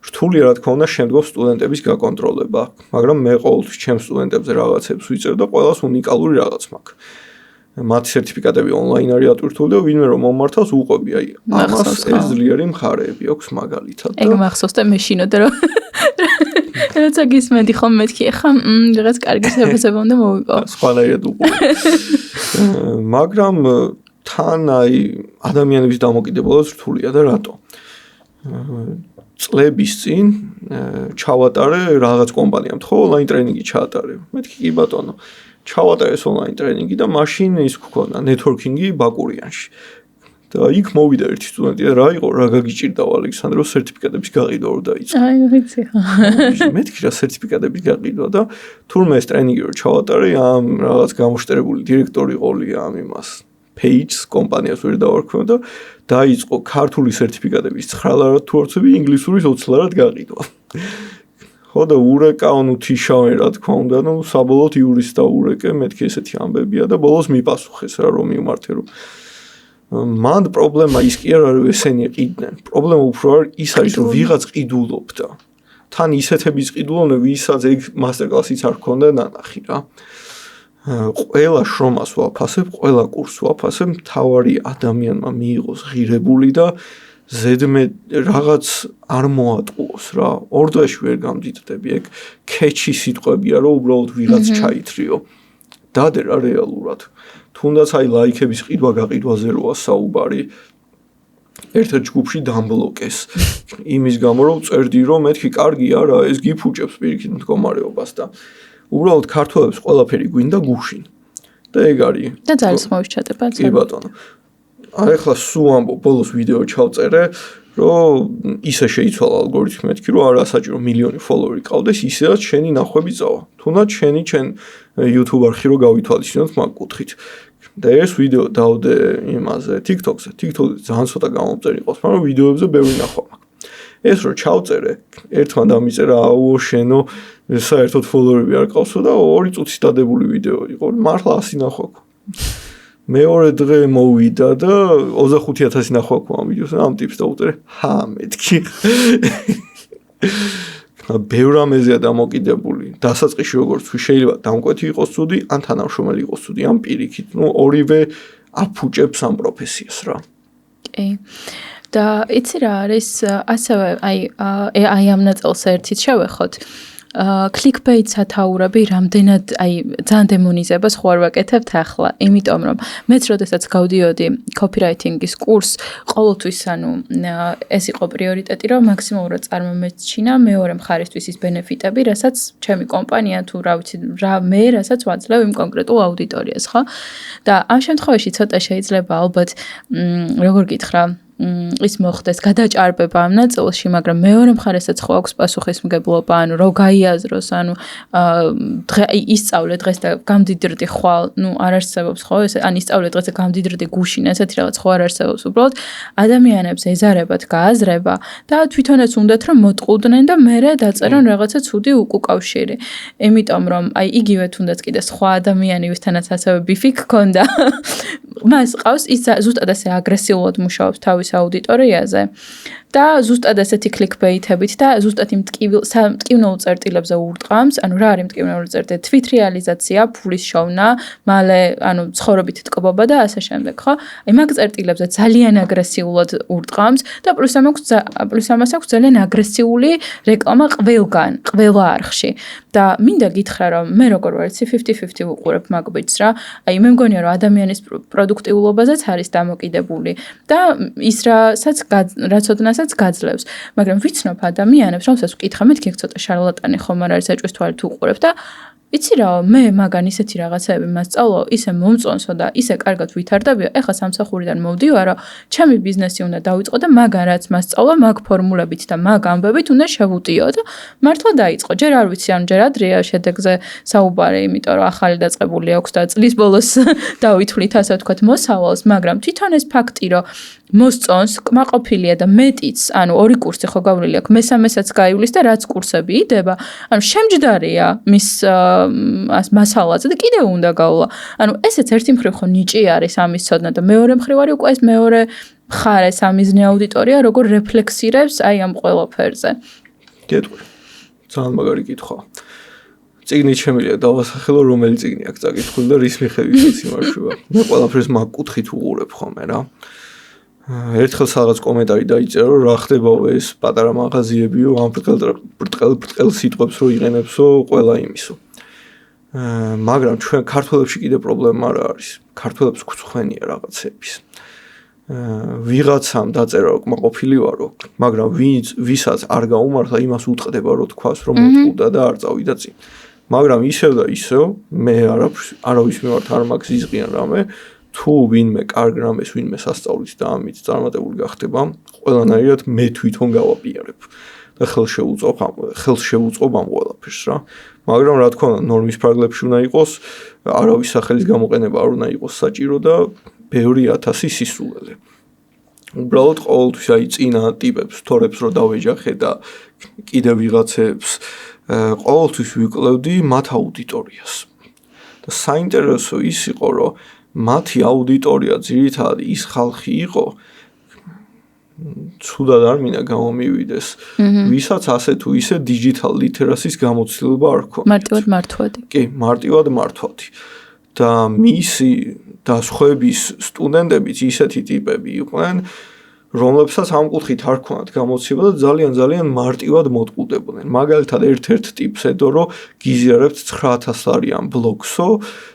რთული რა თქმა უნდა შემდგომ სტუდენტების გაკონტროლება, მაგრამ მე ყოველთვის ჩემ სტუდენტებზე რაღაცებს ვიწევ და ყველას უნიკალური რაღაც მაქვს. მათი სერტიფიკატები ონლაინ არის ატვირთული და ვინმე რომ მომართავს უყვები აი ამას ეს ძლიერი მხარეები აქვს მაგალითად და ეგ მახსოვს და მეშინოდა რომ როცა გისმენდი ხომ მეთქი ხა რაღაც კარგი შეფასება უნდა მოვიყო სხვანაირად უყვები მაგრამ თან აი ადამიანების დამოკიდებულებას რთულია და რატო წლების წინ ჩავატარე რაღაც კომპანიამ ხო ონლაინ ტრენინგი ჩაატარე მეთქი კი ბატონო ჩავატარე ეს ონლაინ ტრენინგი და მაშინ ის გქონდა ნეტვორკინგი ბაკურიანში და იქ მოვიდა ერთი სტუდენტი და რა იყო რა გაგიჭირდა ალექსანდროს სერტიფიკატების გაყიდვა რომ დაიწყო აი ვიცი ხო მეთქი რა სერტიფიკატების გაყიდვა და თურმე ეს ტრენინგი რომ ჩავატარე ამ რაღაც გამოშტერებული დირექტორი ყოლია ამ იმას page კომპანიას ვერ დავარქვევ და დაიწყო ქართული სერტიფიკატების 9 ლარად თუ არცები ინგლისურის 20 ლარად გაყიდვა ხო და ურეკა ანუ თიშავენ რა თქმა უნდა ნუ საბოლოოდ იურის დაურეკე მეთქი ესეთი ამბებია და ბოლოს მიპასუხეს რა რომ მიმართე რომ მანდ პრობლემა ის კი არ არის ესენი ყიდნენ პრობლემა უფრო ის არის რომ ვიღაც ყიდულობდა თან ისეთების ყიდულობენ ვისაც ეგ მასტერკლასიც არ ქონდა ნანახი რა ყველა შრომას ვაფასებ ყველა კურსს ვაფასებ მთავარი ადამიანმა მიიღოს ღირებული და ზედმე რაღაც არ მოატყუოს რა ორ დღეში ვერ გამდიდრდები ეგ catchy სიტყვებია რომ უბრალოდ ვიღაც ჩაითრიო დადე რა რეალურად თუნდაც აი ლაიქების ყიდვა გაყიდვაზე როა საუბარი ერთ-ერთ ჯგუფში დამბლოკეს იმის გამო რომ წერდი რომ მეთქი კარგია რა ეს გიფუჭებს პირიქით მდგომარეობას და უბრალოდ ქართველებს ყველაფერი გვინდა გუშინ და ეგ არის და ძალს მოვიჩადება კი ბატონო აი ახლა სულ ამბობ ბოლოს ვიდეო ჩავწერე რომ ისე შეიცვალა ალგორითმი მეთქი რომ არა საჭირო მილიონი ფოლოვერი ყავდეს ისედაც შენი ნახვები წავა თუნდაც შენ YouTube არხი რო გავითვალისწინოთ მაგ კუთხით და ეს ვიდეო დავდე იმაზე TikTok-ზე. TikTok-ზე ძალიან ცოტა გამომწერი იყოს, მაგრამ ვიდეოებზე ბევრი ნახვა მაქვს. ეს რო ჩავწერე, ერთმა დამიწერა, აუ შენო საერთოდ ფოლოვერები არ ყავსო და 2 წუთის დადებული ვიდეო იყო. მართლა 100 ნახვა აქვს. მეორე დღე მოვიდა და 25000 ნახვა აქვს ამ ვიდეოს. ამ ტიპს დავუწერე. მეთქი. ბევრ ამეზეა დამოკიდებული. დასაწყისში როგორც შეიძლება დამკვეთი იყოს ცუდი, ან თანამშრომელი იყოს ცუდი, ან პირიქით. ორივე აფუჭებს ამ პროფესიას რა. კი. და იცი რა არის ასევე აი ამ ნაწილს ერთით შევეხოთ. clickbait სათაურები რამდენად ძალიან დემონიზებას ხო არ ვაკეთებთ ახლა, იმიტომ რომ მეც როდესაც გავდიოდი copywriting-ის კურსს, ყოველთვის ეს იყო პრიორიტეტი, რომ მაქსიმალურად წარმომეჩინა მეორე მხარისთვის ის ბენეფიტები, რასაც ჩემი კომპანია თუ რა ვიცი, რასაც ვაძლევ იმ კონკრეტულ აუდიტორიას, ხო? და ამ შემთხვევაში ცოტა შეიძლება ალბათ როგორ გითხრა ის მოხდეს გადაჭარბება ამ ნაწილში, მაგრამ მეორე მხარესაც ხო აქვს პასუხისმგებლობა, რო გაიაზროს, ისწავლე დღეს და გამდიდრდი ხვალ, არ არსებობს ხო ეს, ისწავლე დღეს და გამდიდრდი გუშინ, ესეთი რაღაც ხო არ არსებობს, უბრალოდ ადამიანებს ეზარებათ გააზრება და თვითონაც უნდათ რომ მოტყუდნენ და მერე დაწერონ რაღაცა ცუდი უკავშირი. იმიტომ რომ იგივე თუნდაც კიდე სხვა ადამიანი ვისთანაც ასევე ბიფი გქონდა, მას ყავს ის ზუსტად ასე აგრესიულად მუშაობს თავის აუდიტორიაზე და ზუსტად ასეთი clickbait-ებით და ზუსტად იმ მტკივნეულ წერტილებზე ურტყამს, რა არის მტკივნეული წერტილი? თვით რეალიზაცია, ფულის შოვნა, მალე ცხოვრობით ტკბობა და ასე შემდეგ, ხო? მაგ წერტილებზე ძალიან აგრესიულად ურტყამს და პლუს ამას აქვს ძალიან აგრესიული რეკლამა ყველა არხში. და მინდა გითხრა, რომ მე როგორ ვარ, 50-50 ვუყურებ მაგ ბიჭს რა. მე მგონია, რომ ადამიანის პროდუქტიულობაზეც არის დამოკიდებული და ის რაც ოდნასაც გაძლევს. მაგრამ ვიცნობ ადამიანებს, რომელსაც ვკითხა, მეთქი ცოტა შარლატანი ხომ არ არის საჭვის თვალით უყურებ და იცი რა, მე მაგან ისეთი რაღაცეები მასწავლო, ისე მომწონსო და ისე კარგად ვითარდებიო, ეხლა სამსახურიდან მოვდივარო, ჩემი ბიზნესი უნდა დავიწყო და მაგან რაც მასწავლა, მაგ ფორმულებით და მაგ ამბებით უნდა შევუტიო და მართლა დაიწყო. ჯერ არ ვიცი, ჯერ ადრეა შედეგზე საუბარი, იმიტომ რომ ახალი დაწყებული აქვს და წლის ბოლოს დავითვლით, ასე ვთქვათ, მოსავალს, მაგრამ თვითონ ეს ფაქტი, რომ მოსწონს, კმაყოფილია და მეტიც, 2 კურსი ხო გავლილი აქვს, მესამესაც გაივლის და რაც კურსები იდება, შემჯდარია მის მასალაზე და კიდევ უნდა გავლა. ესეც ერთი მხრივ ხო ნიჭი არის ამის ცოდნა და მეორე მხრივ არის უკვე ეს მეორე მხარე სამიზნე აუდიტორია, როგორ რეფლექსირებს ამ ყველაფერზე. გეტყვი. ძალიან მაგარი კითხვა. წიგნით შემიძლია დავასახელო, რომელი წიგნი აქვს წაკითხული და რის მიხედვითაც იმარშვა. მე ყველაფერს მაგ კუთხით უყურებ ხოლმე რა. ერთხელ რაღაც კომენტარი დაიწერო, რა ხდებაო ეს პატარა მაღაზიებიო, ამ ბრტყელ სიტყვებს რო იღენებსო, ყველა იმისო. მაგრამ ჩვენ ქართველებში კიდე პრობლემა რა არის? ქართველებს გწხვენია რაღაცების. ვიღაცამ დაწერა რომ კმაყოფილი ვარო, მაგრამ ვისაც არ გაუმართლა, იმას უტყდება რომ თქვას რომ მოტყუდა და არ წავიდა წინ. მაგრამ ისევ და ისევ მე არავის მიმართ არ მაქვს იზღიან რამე, თუ ვინმე კარგ რამეს ვინმე სასწაულის და ამით წარმატებული გახდება, ყველანაირად მე თვითონ გავაპიარებ და ხელს შევუწყობ ამ ყველაფერს რა. მაგრამ რა თქმა უნდა, ნორმის ფარგლებში უნდა იყოს, არავის სახელის გამოყენება არ უნდა იყოს საჭირო და ბევრი 1000 სისულელე. უბრალოდ ყოველთვის წინა ტიპებს, თორებს რო დავეჯახე და კიდევ ვიღაცებს ყოველთვის ვიკლევდი მათ აუდიტორიას. და საინტერესო ის იყო, რომ მათი აუდიტორია ძირითადად ის ხალხი იყო, ცუდად არ მინდა გამომივიდეს, ვისაც ასე თუ ისე digital literacy-ის გამოცდილება არ ჰქონდა. მარტივად მართვადი. კი, მარტივად მართვადი. და მისი და სხვების სტუდენტებიც ისეთი ტიპები იყვნენ, რომლებსაც ამ კუთხით არ ჰქონდათ გამოცდილება და ძალიან მარტივად მოტყუდებდნენ. მაგალითად, ერთ-ერთ ტიპს ედო, რომ გიზიარებთ 9000 ლარიან ბლოგსო,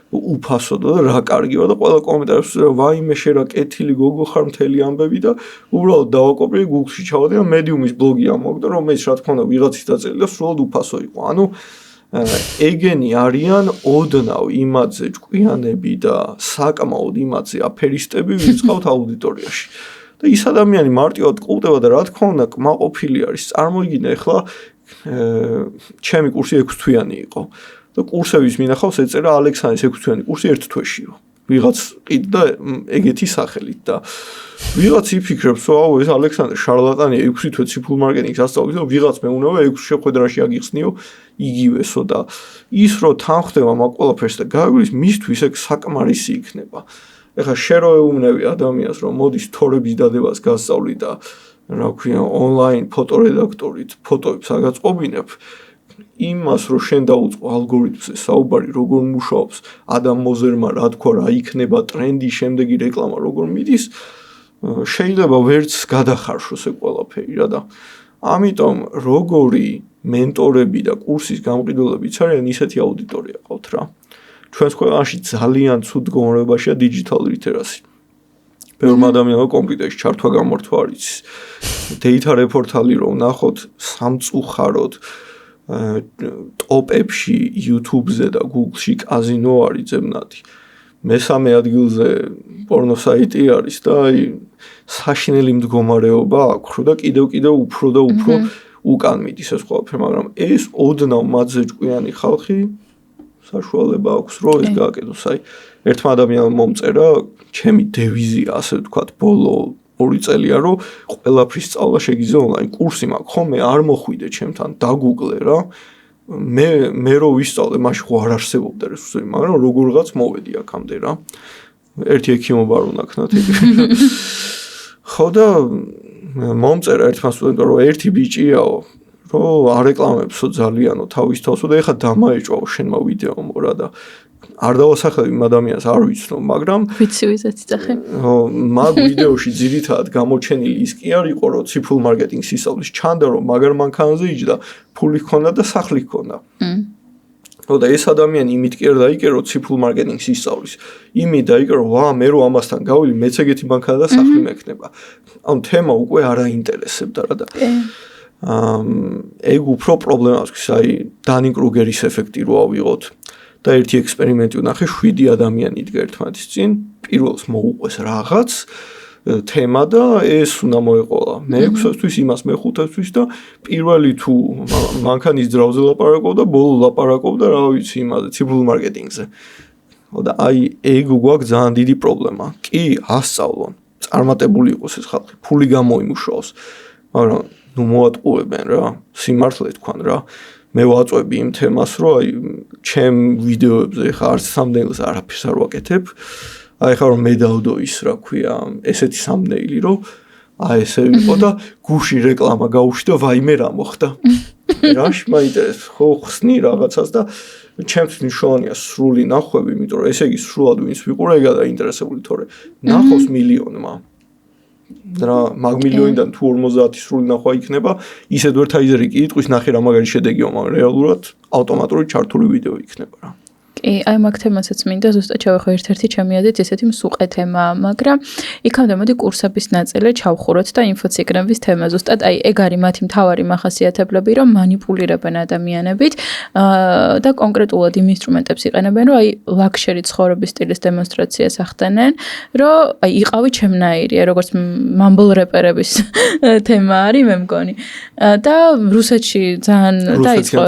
უფასო და რა კარგია და ყველა კომენტარებს ვაიმე შე რა კეთილი გოგო ხარ მთელი ამბები და უბრალოდ დავაკოპიე Google-ში ჩავდი და Medium-ის ბლოგი ამოვაგდა, რომელიც რა თქმა უნდა ვიღაცის დაწერილი და სრულად უფასო იყო. ეგენი არიან ოდნავ იმაძე ჭკვიანები და საკმაოდ იმაძე აფერისტები, ვინც ყავთ აუდიტორიაში. და ის ადამიანი მარტივად ყუდება და რა თქმა უნდა კმაყოფილი არის. წარმოიდგინე ახლა ჩემი კურსი 6 თვიანი იყო. და კურსების მინახავს ეწერა ალექსანდრის 6 თვიანი კურსი 1 თვეშიო. ვიღაც ყიდდა ეგეთი სახელით და ვიღაც იფიქრებს, აუ ეს ალექსანდრე შარლატანია, 6 თვე ციფრულ მარკეტინგს ასწავლის და ვიღაც მეუნება 6 შეხვედრაში აგიხსნიო იგივესო და ის რო თანხდება მაგ ყველაფერს და გაგვრის მისთვის ეგ საკმარისი იქნება. ეხლა შენ რო ეუბნები ადამიანს რომ მოდის თორების დადებას გასწავლი და რა ქვია ონლაინ ფოტორედაქტორით ფოტოებს აგაწყობინებ იმას რომ შენ დაუწყო ალგორითმზე საუბარი როგორ მუშაობს ადამ მოზერმა რა თქვა რა იქნება ტრენდი შემდეგი რეკლამა როგორ მიდის შეიძლება ვერც გადახარშოს ეგ ყველაფერი რა და ამიტომ როგორი მენტორები და კურსის გამყიდველებიც არიან ისეთი აუდიტორია ყავთ რა ჩვენს ქვეყანაში ძალიან ცუდ მდგომარეობაშია digital literacy ბევრ ადამიანმა კომპიუტერში ჩართვა გამართვა არის data reportali რომ ნახოთ სამწუხაროდ ტოპებში YouTube-ზე და Google-ში კაზინო არის ძებნადი. მესამე ადგილზე პორნო საიტი არის და აი საშინელი მდგომარეობა აქვს და კიდევ უფრო და უფრო უკან მიდის ეს ყველაფერი, მაგრამ ეს ოდნავ მათზე ჭკვიანი ხალხი საშუალება აქვს რომ ეს გააკეთოს. აი ერთმა ადამიანმა მომწერა ჩემი დევიზია ასე ვთქვათ ბოლო 2 წელია რომ ყველაფრის სწავლა შეგიძლია ონლაინ კურსი მაქვს ხომ მე არ მოხვიდე ჩემთან დაგუგლე რა მე რო ვისწავლე მაშინ ხო არ არსებობდა რესურსები მაგრამ როგორღაც მოვედი აქამდე რა ერთი ექიმობა არ უნდა ქნათ ხო და მომწერა ერთმა სტუდენტმა რომ ერთი ბიჭიაო რომ არეკლამებსო ძალიანო თავის თავს და ეხლა დამაეჭვაო შენმა ვიდეომ რა და არ დავასახელებ იმ ადამიანს არ ვიცნო, მაგრამ ვიცი ვიზეთ იცახე. მაგ ვიდეოში ძირითადად გამოჩენილი ის კი არ იყო, რომ ციფრულ მარკეტინგს ისწავლის, ჩანდა რომ მაგარ მანქანაზე იჯდა, ფული ჰქონდა და სახლი ჰქონდა. და ეს ადამიანი იმით კი არ დაიკერო, რომ ციფრულ მარკეტინგს ისწავლის. იმით დაიკერო, ვა, მე რო ამასთან გავილი, მეც ეგეთი მანქანა და სახლი მექნება. ანუ თემა უკვე არ აინტერესებდა რა და ეგ უფრო პრობლემას გვაქვს, აი დანი კრუგერის ეფექტი რო ავიღოთ. და ერთი ექსპერიმენტი ვნახე 7 ადამიანი იდგა ერთმანეთის წინ პირველს მოუყვეს რაღაც თემა და ეს უნდა მოეყოლა მე-6-თვის იმას მე-5-თვის და პირველი თუ მანქანის ძრავზე ლაპარაკობდა ბოლო ლაპარაკობდა რა ვიცი იმაზე ციფრულ მარკეტინგზე და აი ეგ გვაქვს ძალიან დიდი პრობლემა კი ასწავლონ წარმატებული იყოს ეს ხალხი ფული გამოიმუშაოს მაგრამ ნუ მოატყუებენ რა სიმართლე თქვან რა მე ვაწვევი იმ თემას, რომ აი ჩემ ვიდეოებზე ხა არც thumbnails არაფერს არ ვაკეთებ. აი ხა რომ მე დავდო ის, რა ქვია, ესეთი thumbnail-ი, რომ აი ესე იყო და გუში რეკლამა გაუშვი და ვაიმე რა მოხდა. რაში მაინტერესებს, ხო ხსნი რაღაცას და ჩემთვის მნიშვნელოვანია სრული ნახვები, იმიტომ რომ ესე იგი სრულად ვინც ვიყურე, ეგა დაინტერესებული თორე ნახოს მილიონმა. რა მაგ მილიონიდან თუ 50 სრული ნახვა იქნება ის advertiser-ი კი იტყვის ნახე რა მაგარი შედეგია მაგრამ რეალურად ავტომატური ჩართული ვიდეო იქნება რა კი აი მაგ თემასაც მინდა ზუსტად ჩავეხო ერთ-ერთი ჩემი აზრით ესეთი მსუყე თემა მაგრამ იქამდე მოდი კურსების ნაწილი ჩავხუროთ და ინფოციგრების თემა ზუსტად აი ეგ არის მათი მთავარი მახასიათებლები რომ манипуლირებენ ადამიანებით და კონკრეტულად იმ ინსტრუმენტებს იყენებენ რომ აი ლაქშერი ცხოვრების სტილის დემონსტრაციას ახდენენ რომ აი იყავი ჩემნაირია როგორც მამბლ რეპერების თემა არის მე მგონი და რუსეთში ძალიან დაიწყო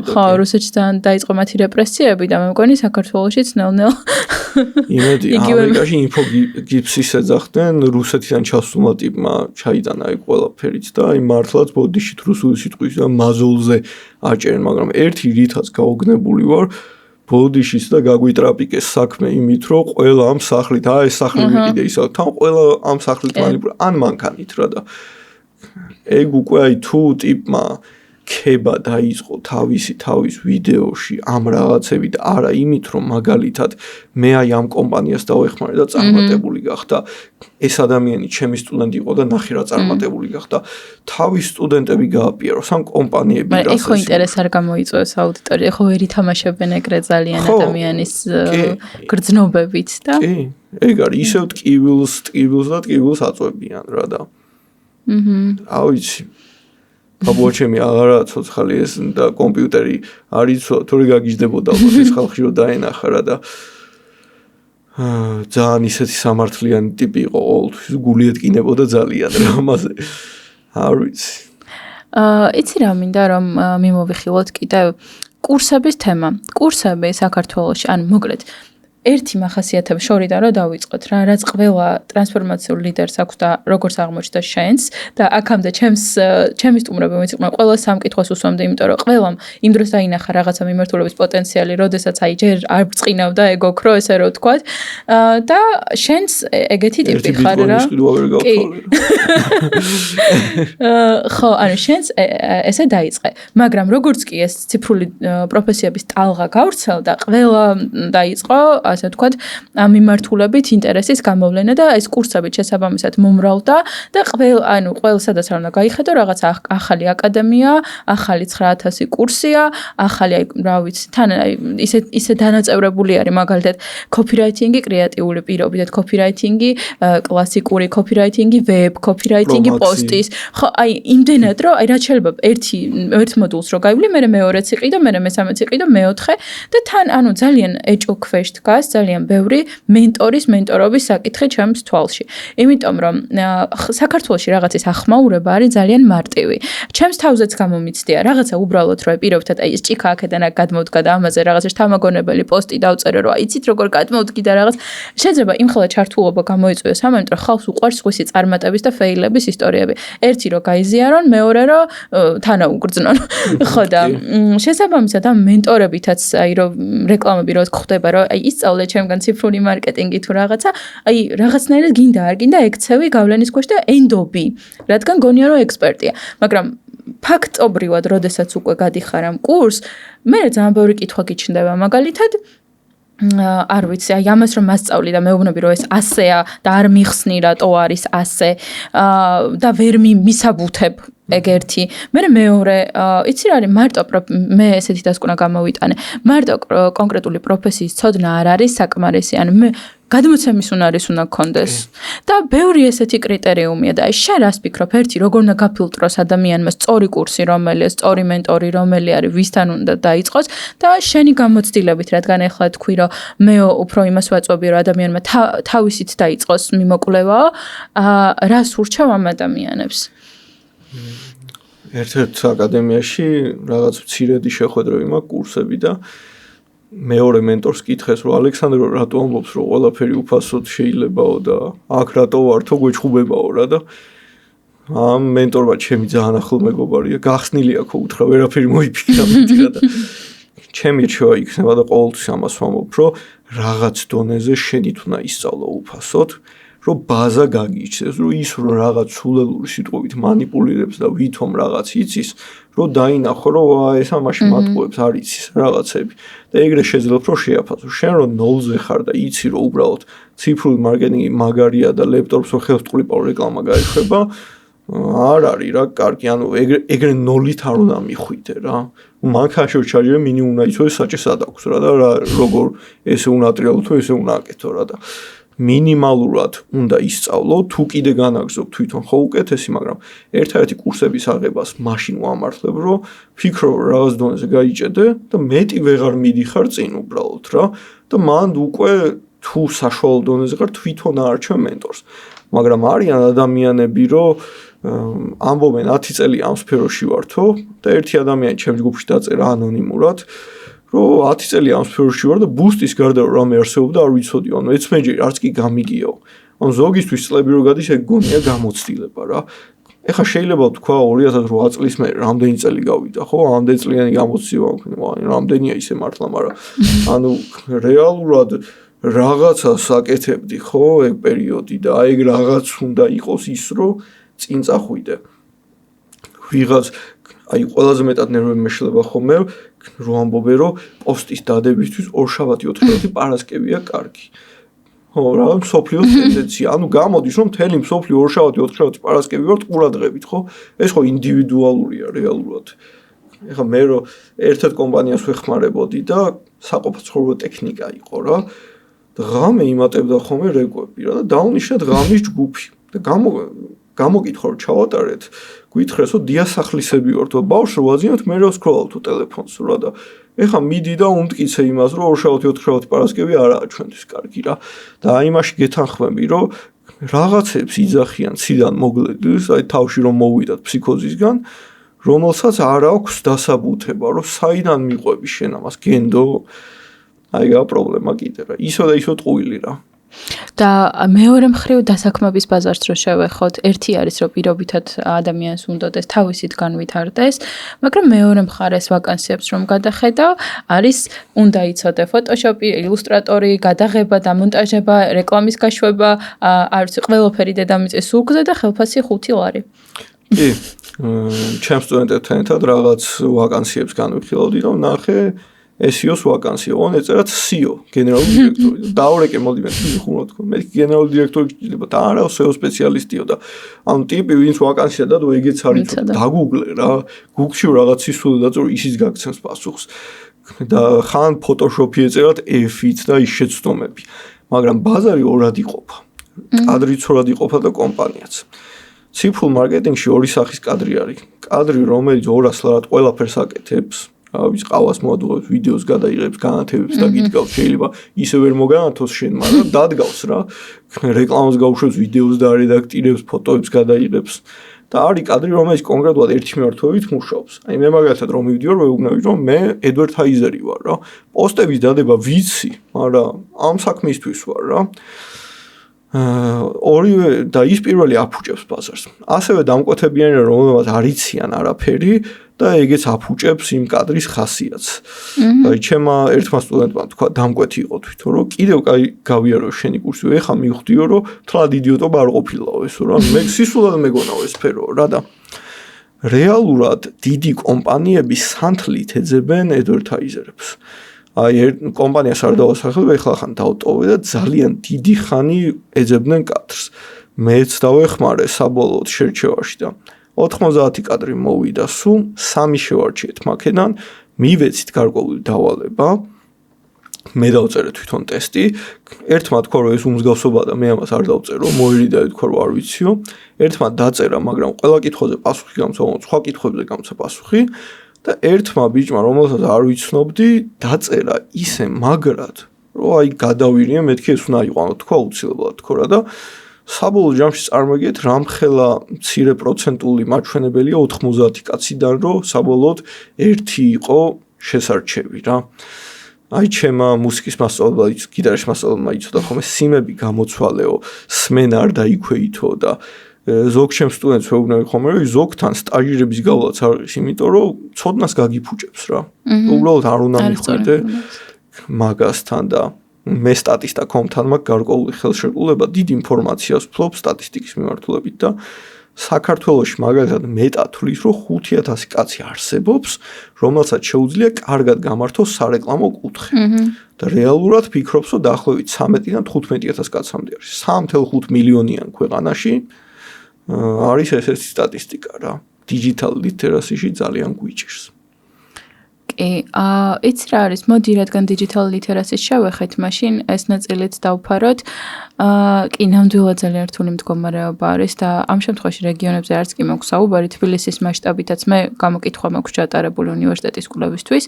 ხო რუსეთში ძალიან დაიწყო მათი რეპრესიები და მე მგონი საქართველოშიც ნელ-ნელ იმედი ამერიკაში ინფოგიფსის ეძახდნენ რუსეთიდან ჩასულმა ტიპმა ჩაიტანა აი ყველაფერიც და აი მართლაც ბოდიში რუსული სიტყვის და მაზოლზე აჭერენ მაგრამ ერთი რითაც გაოგნებული ვარ ბოდიშის და გაგვიტრაპიკეს საქმე იმით რომ ყველა ამ სახლით აი ეს სახლი ვიყიდე ისა თან ყველა ამ სახლით ან მანქანით რა და ეგ უკვე აი თუ ტიპმა ქება დაიწყო თავის ვიდეოში ამ რაღაცები და არა იმით რომ მაგალითად მე აი ამ კომპანიას დავეხმარე და წარმატებული გახდა ეს ადამიანი ჩემი სტუდენტი იყო და ნახე რა წარმატებული გახდა თავის სტუდენტები გააპიაროს ამ კომპანიები რასაც ეხო ინტერესს არ გამოიწვევს აუდიტორია ეხო ვერ ითამაშებენ ეგრე ძალიან ადამიანის გრძნობებით და კი ეგ არის ისევ ტკივილს აწვევიან რა და ავიცი აბუაჩემი აღარა ცოცხალი ეს და კომპიუტერი არის თორე გაგიჟდებოდა ალბათ ეს ხალხი რომ დაენახა რა და ძალიან ისეთი სამართლიანი ტიპი იყო ყოველთვის გული ეთკინებოდა ძალიან რა ამაზე არ ვიცი იცი რა მინდა რომ მიმოვიხილოთ კიდევ კურსების თემა კურსები საქართველოში ან მოკლედ ერთი მახასიათებელი შორიდან რომ დავიწყოთ რა, რაც ყველა ტრანსფორმაციულ ლიდერს აქვს და როგორც აღმოჩნდა შენს და აქამდე ჩემი სტუმრები მეცხრა ყველა სამკითხვას უსვამდა, იმიტომ რომ ყველამ იმ დროს დაინახა რაღაცა მიმართულების პოტენციალი, როდესაც აი ჯერ არ ბრწყინავდა ეგოქრო, ესე რომ ვთქვათ. და შენს ეგეთი ტიპი ხარ რა. ხო, ანუ შენს ესე დაიწყე. მაგრამ როგორც კი ეს ციფრული პროფესიების ტალღა გავრცელდა, ყველა დაიწყო ასე ვთქვათ, ამ მიმართულებით ინტერესის გამოვლენა და ეს კურსები შესაბამისად მომრავლდა და ყველა სადაც არ უნდა გაიხედო, რაღაცა ახალი აკადემია, ახალი 9000 კურსია, ახალი რა ვიცი, თან ისე დანაწევრებული არის მაგალითად copywriting-ი, კრეატიული პირობითად copywriting-ი, კლასიკური copywriting-ი, web copywriting-ი, პოსტის. ხო, აი იმდენად რომ აი რაც შეიძლება ერთ მოდულს რო გაივლი, მე მეორეც იყიდო, მე მესამეც იყიდო, მეოთხე და თან ანუ ძალიან ეჭო ქვეშ დგას ძალიან ბევრი მენტორობის საკითხი ჩემს თვალში. იმიტომ რომ საქართველოში რაღაცის ახმაურება არის ძალიან მარტივი. ჩემს თავზეც გამომიცდია რაღაცა უბრალოდ რომ პირობითად აი ეს ჭიქა აქედან აქ გადმოვდგა და ამაზე რაღაცა შთამაგონებელი პოსტი დავწერე რომ აი იცით როგორ გადმოვდგი და რაღაც შეიძლება იმხელა ჩართულობა გამოიწვიოს ამიტომ რომ ხალხს უყვარს სხვისი წარმატების და ფეილების ისტორიები. ერთი რომ გაიზიარონ, მეორე რომ თანაუგრძნონ. ხო და შესაბამისად ამ მენტორებითაც აი რომ რეკლამები რო ხდება რომ აი ისწავლე ჩემგან ციფრული მარკეტინგი თუ რაღაცა, აი რაღაცნაირად გინდა არ გინდა ექცევი გავლენის ქვეშ და ენდობი, რადგან გონია რომ ექსპერტია. მაგრამ ფაქტობრივად, როდესაც უკვე გადიხარ ამ კურსს, მე ძალიან ბევრი კითხვა გიჩნდება, მაგალითად არ ვიცი, აი ამას რომ მასწავლი და მეუბნები რომ ეს ასეა და არ მიხსნი რატო არის ასე და ვერ მისაბუთებ ეგ ერთი. მე მეორე, იცი რა არის მარტო მე ესეთი დასკვნა გამოვიტანე. მარტო კონკრეტული პროფესიის ცოდნა არ არის საკმარისი, ანუ მე გადმოცემის უნარის უნდა გქონდეს. და ბევრი ესეთი კრიტერიუმია და აი შენ რას ფიქრობ, ერთი როგორ უნდა გაფილტროს ადამიანმა სწორი კურსი რომელია, სწორი მენტორი რომელი არის, ვისთან უნდა დაიწყოს და შენი გამოცდილებით, რადგან ახლა თქვი რომ მე უფრო იმას ვაწვევი რომ ადამიანმა თავისით დაიწყოს მიმოკვლევა, რას ურჩევ ამ ადამიანებს? ერთ-ერთ აკადემიაში რაღაც მცირედი შეხვედრები მაქვს კურსები და მეორე მენტორს კითხეს რომ ალექსანდრო რატო ამბობს რომ ყველაფერი უფასოდ შეიძლებაო და აქ რატო ვართო გვეჩხუბებაო რა და ამ მენტორმა ჩემი ძალიან ახლო მეგობარია გახსნილი აქ უთხრა ვერაფერი მოიფიქრა მეტი რა და ჩემი რჩევა იქნება და ყოველთვის ამას ვამბობ რომ რაღაც დონეზე შენით უნდა ისწავლო უფასოდ რომ ბაზა გაგიჩნდეს, რომ ის რომ რაღაც სულელური სიტყვებით манипуლირებს და ვითომ რაღაც იცის, რომ დაინახო, რომ ეს ამაში მატყუებს არ იცის რაღაცები. და ეგრე შეძლებ რომ შეაფასო. შენ რომ ნოლზე ხარ და იცი რომ უბრალოდ ციფრული მარკეტინგი მაგარია და ლეპტოპს ხელს ტყლიპავ რეკლამა გაიშვება, არ არის რა, კარგი, ანუ ეგრე ნოლით არ უნდა მიხვიდე რა. მანქანაში ჩარჯერ მინიმუმ უნდა იცოდეს საჭესად აქვს რა და როგორ ესე უნდა ტრიალო თუ ესე უნდა აკეთო რა და მინიმალურად უნდა ისწავლო, თუ კიდე განაგზობ თვითონ ხო უკეთესი, მაგრამ ერთ-ერთი კურსების აღებას მაშინ ვამართლებ, რომ ფიქრობ რაღაც დონეზე გაიჭედე და მეტი ვეღარ მიდიხარ წინ უბრალოდ რა და მანდ უკვე თუ საშუალო დონეზე ხარ თვითონ აარჩევ მენტორს. მაგრამ არიან ადამიანები, რომ ამბობენ 10 წელი ამ სფეროში ვართო და ერთი ადამიანი ჩემს ჯგუფში დაწერა ანონიმურად რომ 10 წელი ამ სფეროში ვარ და ბუსტის გარდა რომ რამე არსებობდა არ ვიცოდიო, ანუ ეცმეჯი არც კი გამიგიაო. ანუ ზოგისთვის წლები რო გადის ეგ გონია გამოცდილება რა. ეხლა შეიძლება თქვა 2008 წლის მე რამდენი წელი გავიდა, ხო? ამდენი წლიანი გამოცდილება მქონდა, რამდენია ისე მართლა, მაგრამ ანუ რეალურად რაღაცას აკეთებდი, ხო, ეგ პერიოდი და აი ეგ რაღაც უნდა იყოს ის, რომ წინ წახვიდე. ვიღაც აი ყველაზე მეტად ნერვები მეშლება ხოლმე რომ ამბობენ რომ პოსტის დადებისთვის ორშაბათი 4 პარასკევია კარგი. ხო რა, მსოფლიოს ტენდენცია. ანუ გამოდის რომ მთელი მსოფლიო ორშაბათი 4 პარასკევი ვარ ყურადღებით, ხო? ეს ხო ინდივიდუალურია რეალურად. ეხლა მე რომ ერთ-ერთ კომპანიას ვეხმარებოდი და საყოფაცხოვრებო ტექნიკა იყო რა. და ღამე იმატებდა ხოლმე რეკვები რა და დაუნიშნა ღამის ჯგუფი. და გამოგითხო რომ ჩავატარეთ გითხრეს რომ დიასახლისები ვართ და ბავშვს რო ვაზიანოთ მე რო სკროლავ თუ ტელეფონს რა და ეხა მიდი და უმტკიცე იმას რომ ორშაბათი 4 პარასკევი არაა ჩვენთვის კარგი რა და აი მაშინ გეთანხმები რომ რაღაცებს იძახიან ციდან მოგლედეს აი თავში რომ მოვიდათ ფსიქოზისგან რომელსაც არ აქვს დასაბუთება რომ საიდან მიყვები შენ ამას გენდო აიგა პრობლემა კიდე რა. ისო და ისო ტყუილი რა. და მეორე მხრივ დასაქმების ბაზარს რო შევეხოთ, ერთი არის რომ პირობითად ადამიანს უნდადეს თავისით განვითარდეს, მაგრამ მეორე მხარეს ვაკანსიებს რომ გადახედავ, არის უნდა იცოდე ფოტოშოპი, ილუსტრატორი, გადაღება, დამონტაჟება, რეკლამის გაშვება, არ ვიცი, ყველაფერი დედამიწის ზურგზე და ხელფასი 5 ლარი. კი, ჩემს სტუდენტებთან ერთად რაღაც ვაკანსიებს განვიხილავდი, რომ ნახე SEO-ს ვაკანსია, ოღონდ ეწერათ CEO, გენერალური დირექტორი. დავრეკე მოდი მე ხუმრობ თქო. მე გენერალური დირექტორი გჭირდება და არა SEO სპეციალისტიო და ანუ ტიპი ვინც ვაკანსია და ეგეც არის დაგუგლე რა. Google-ში რაღაც სისულე დაწორი ისიც გაგცემს პასუხს. და ხან Photoshop-ი ეწერათ F-ით და ის შეცდომები. მაგრამ ბაზარი ორად იყოფა. კადრიც ორად იყოფა და კომპანიაც. ციფრულ მარკეტინგში ორი სახის კადრი არის. კადრი, რომელიც 200 ლარად ყველაფერს აკეთებს. Ვის ყავას მოადუღებს, ვიდეოს გადაიღებს, განათებებს და გიდგავს, შეიძლება ისე ვერ მოგანათოს შენ, მაგრამ დადგავს რა. რეკლამას გაუშვებს, ვიდეოს დაარედაქტირებს, ფოტოებს გადაიღებს. და არის კადრი, რომელიც კონკრეტულად ერთი მიმართულებით მუშაობს. აი მე მაგალითად რომ მივდივარ, ვეუბნები, რომ მე advertiser-ი ვარ რა. პოსტების დადება ვიცი, მაგრამ ამ საქმისთვის ვარ რა. ორივე და ის პირველი აფუჭებს ბაზარს. ასევე დამკვეთებიანი რომელმაც არ იციან არაფერი და ეგეც აფუჭებს იმ კადრის ხასიათს. აი ჩემმა ერთმა სტუდენტმა თქვა დამკვეთი იყო თვითონ რომ კიდევ კაი გავიარო შენი კურსი, ეხა მივხვდიო რომ თლად იდიოტობა არ ყოფილაო ეს რა. მე სისულად მეგონაო ეს სფერო რა და რეალურად დიდი კომპანიები სანთლით ეძებენ advertiser-ებს. აი კომპანიას არ დავასახელებ, ეხლა ხან დავტოვე და ძალიან დიდი ხანი ეძებდნენ კადრს. მეც დავეხმარე საბოლოოდ შერჩევაში და 90 კადრი მოვიდა სულ 3 შევარჩიეთ მაქედან, მივეცით გარკვეული დავალება. მე დავწერე თვითონ ტესტი. ერთმა თქვა რომ ეს უმსგავსობაა და მე ამას არ დავწერო, მოერიდა თქვა რომ არ ვიციო. ერთმა დაწერა, მაგრამ ყველა კითხვაზე პასუხი გამცა, სხვა კითხვებზე გამცა პასუხი. და ერთმა ბიჭმა, რომელსაც არ ვიცნობდი, დაწერა ისე მაგრად, რომ აი გადავირიე, მეთქი ეს უნდა იყვანო, თქვა უცილებლად თქო რა და საბოლოო ჯამში წარმოგიდგეთ, რამხელა მცირე პროცენტული მაჩვენებელია 90 კაციდან, რომ საბოლოოდ ერთი იყო შესარჩევი რა. აი ჩემმა მუსიკის მასწავლებელმა, გიტარის მასწავლებელმა იცოდა ხოლმე სიმები გამოცვალეო, სმენა არ დაიქვეითო და ზოგ ჩემს სტუდენტს ვეუბნები ხოლმე რომ ზოგთან სტაჟირების გავლაც არის, იმიტომ რომ ცოდნას გაგიფუჭებს რა. უბრალოდ არ უნდა მიხვიდე მაგასთან და მე სტატისტიკა.com-თან მაქვს გარკვეული ხელშეკრულება, დიდ ინფორმაციას ვფლობ სტატისტიკის მიმართულებით და საქართველოში მაგალითად მეტად თulis რომ 5000 კაცი არსებობს, რომელსაც შეუძლია კარგად გამართოს სარეკლამო კუთხე. და რეალურად ფიქრობს რომ დაახლოებით 13-დან 15000 კაცამდე არის. 3.5 მილიონიან ქვეყანაში არის ესეთი სტატისტიკა რა. Digital literacy-ში ძალიან გვიჭირს. კი, იცი რა არის, მოდი რადგან digital literacy-ს შევეხეთ, მაშინ ეს ნაწილიც დავფაროთ. კი, ნამდვილად ძალიან რთული მდგომარეობა არის და ამ შემთხვევაში რეგიონებზე არც კი მაქვს საუბარი, თბილისის მასშტაბითაც მე გამოკითხვა მაქვს ჩატარებული უნივერსიტეტის კვლევისთვის,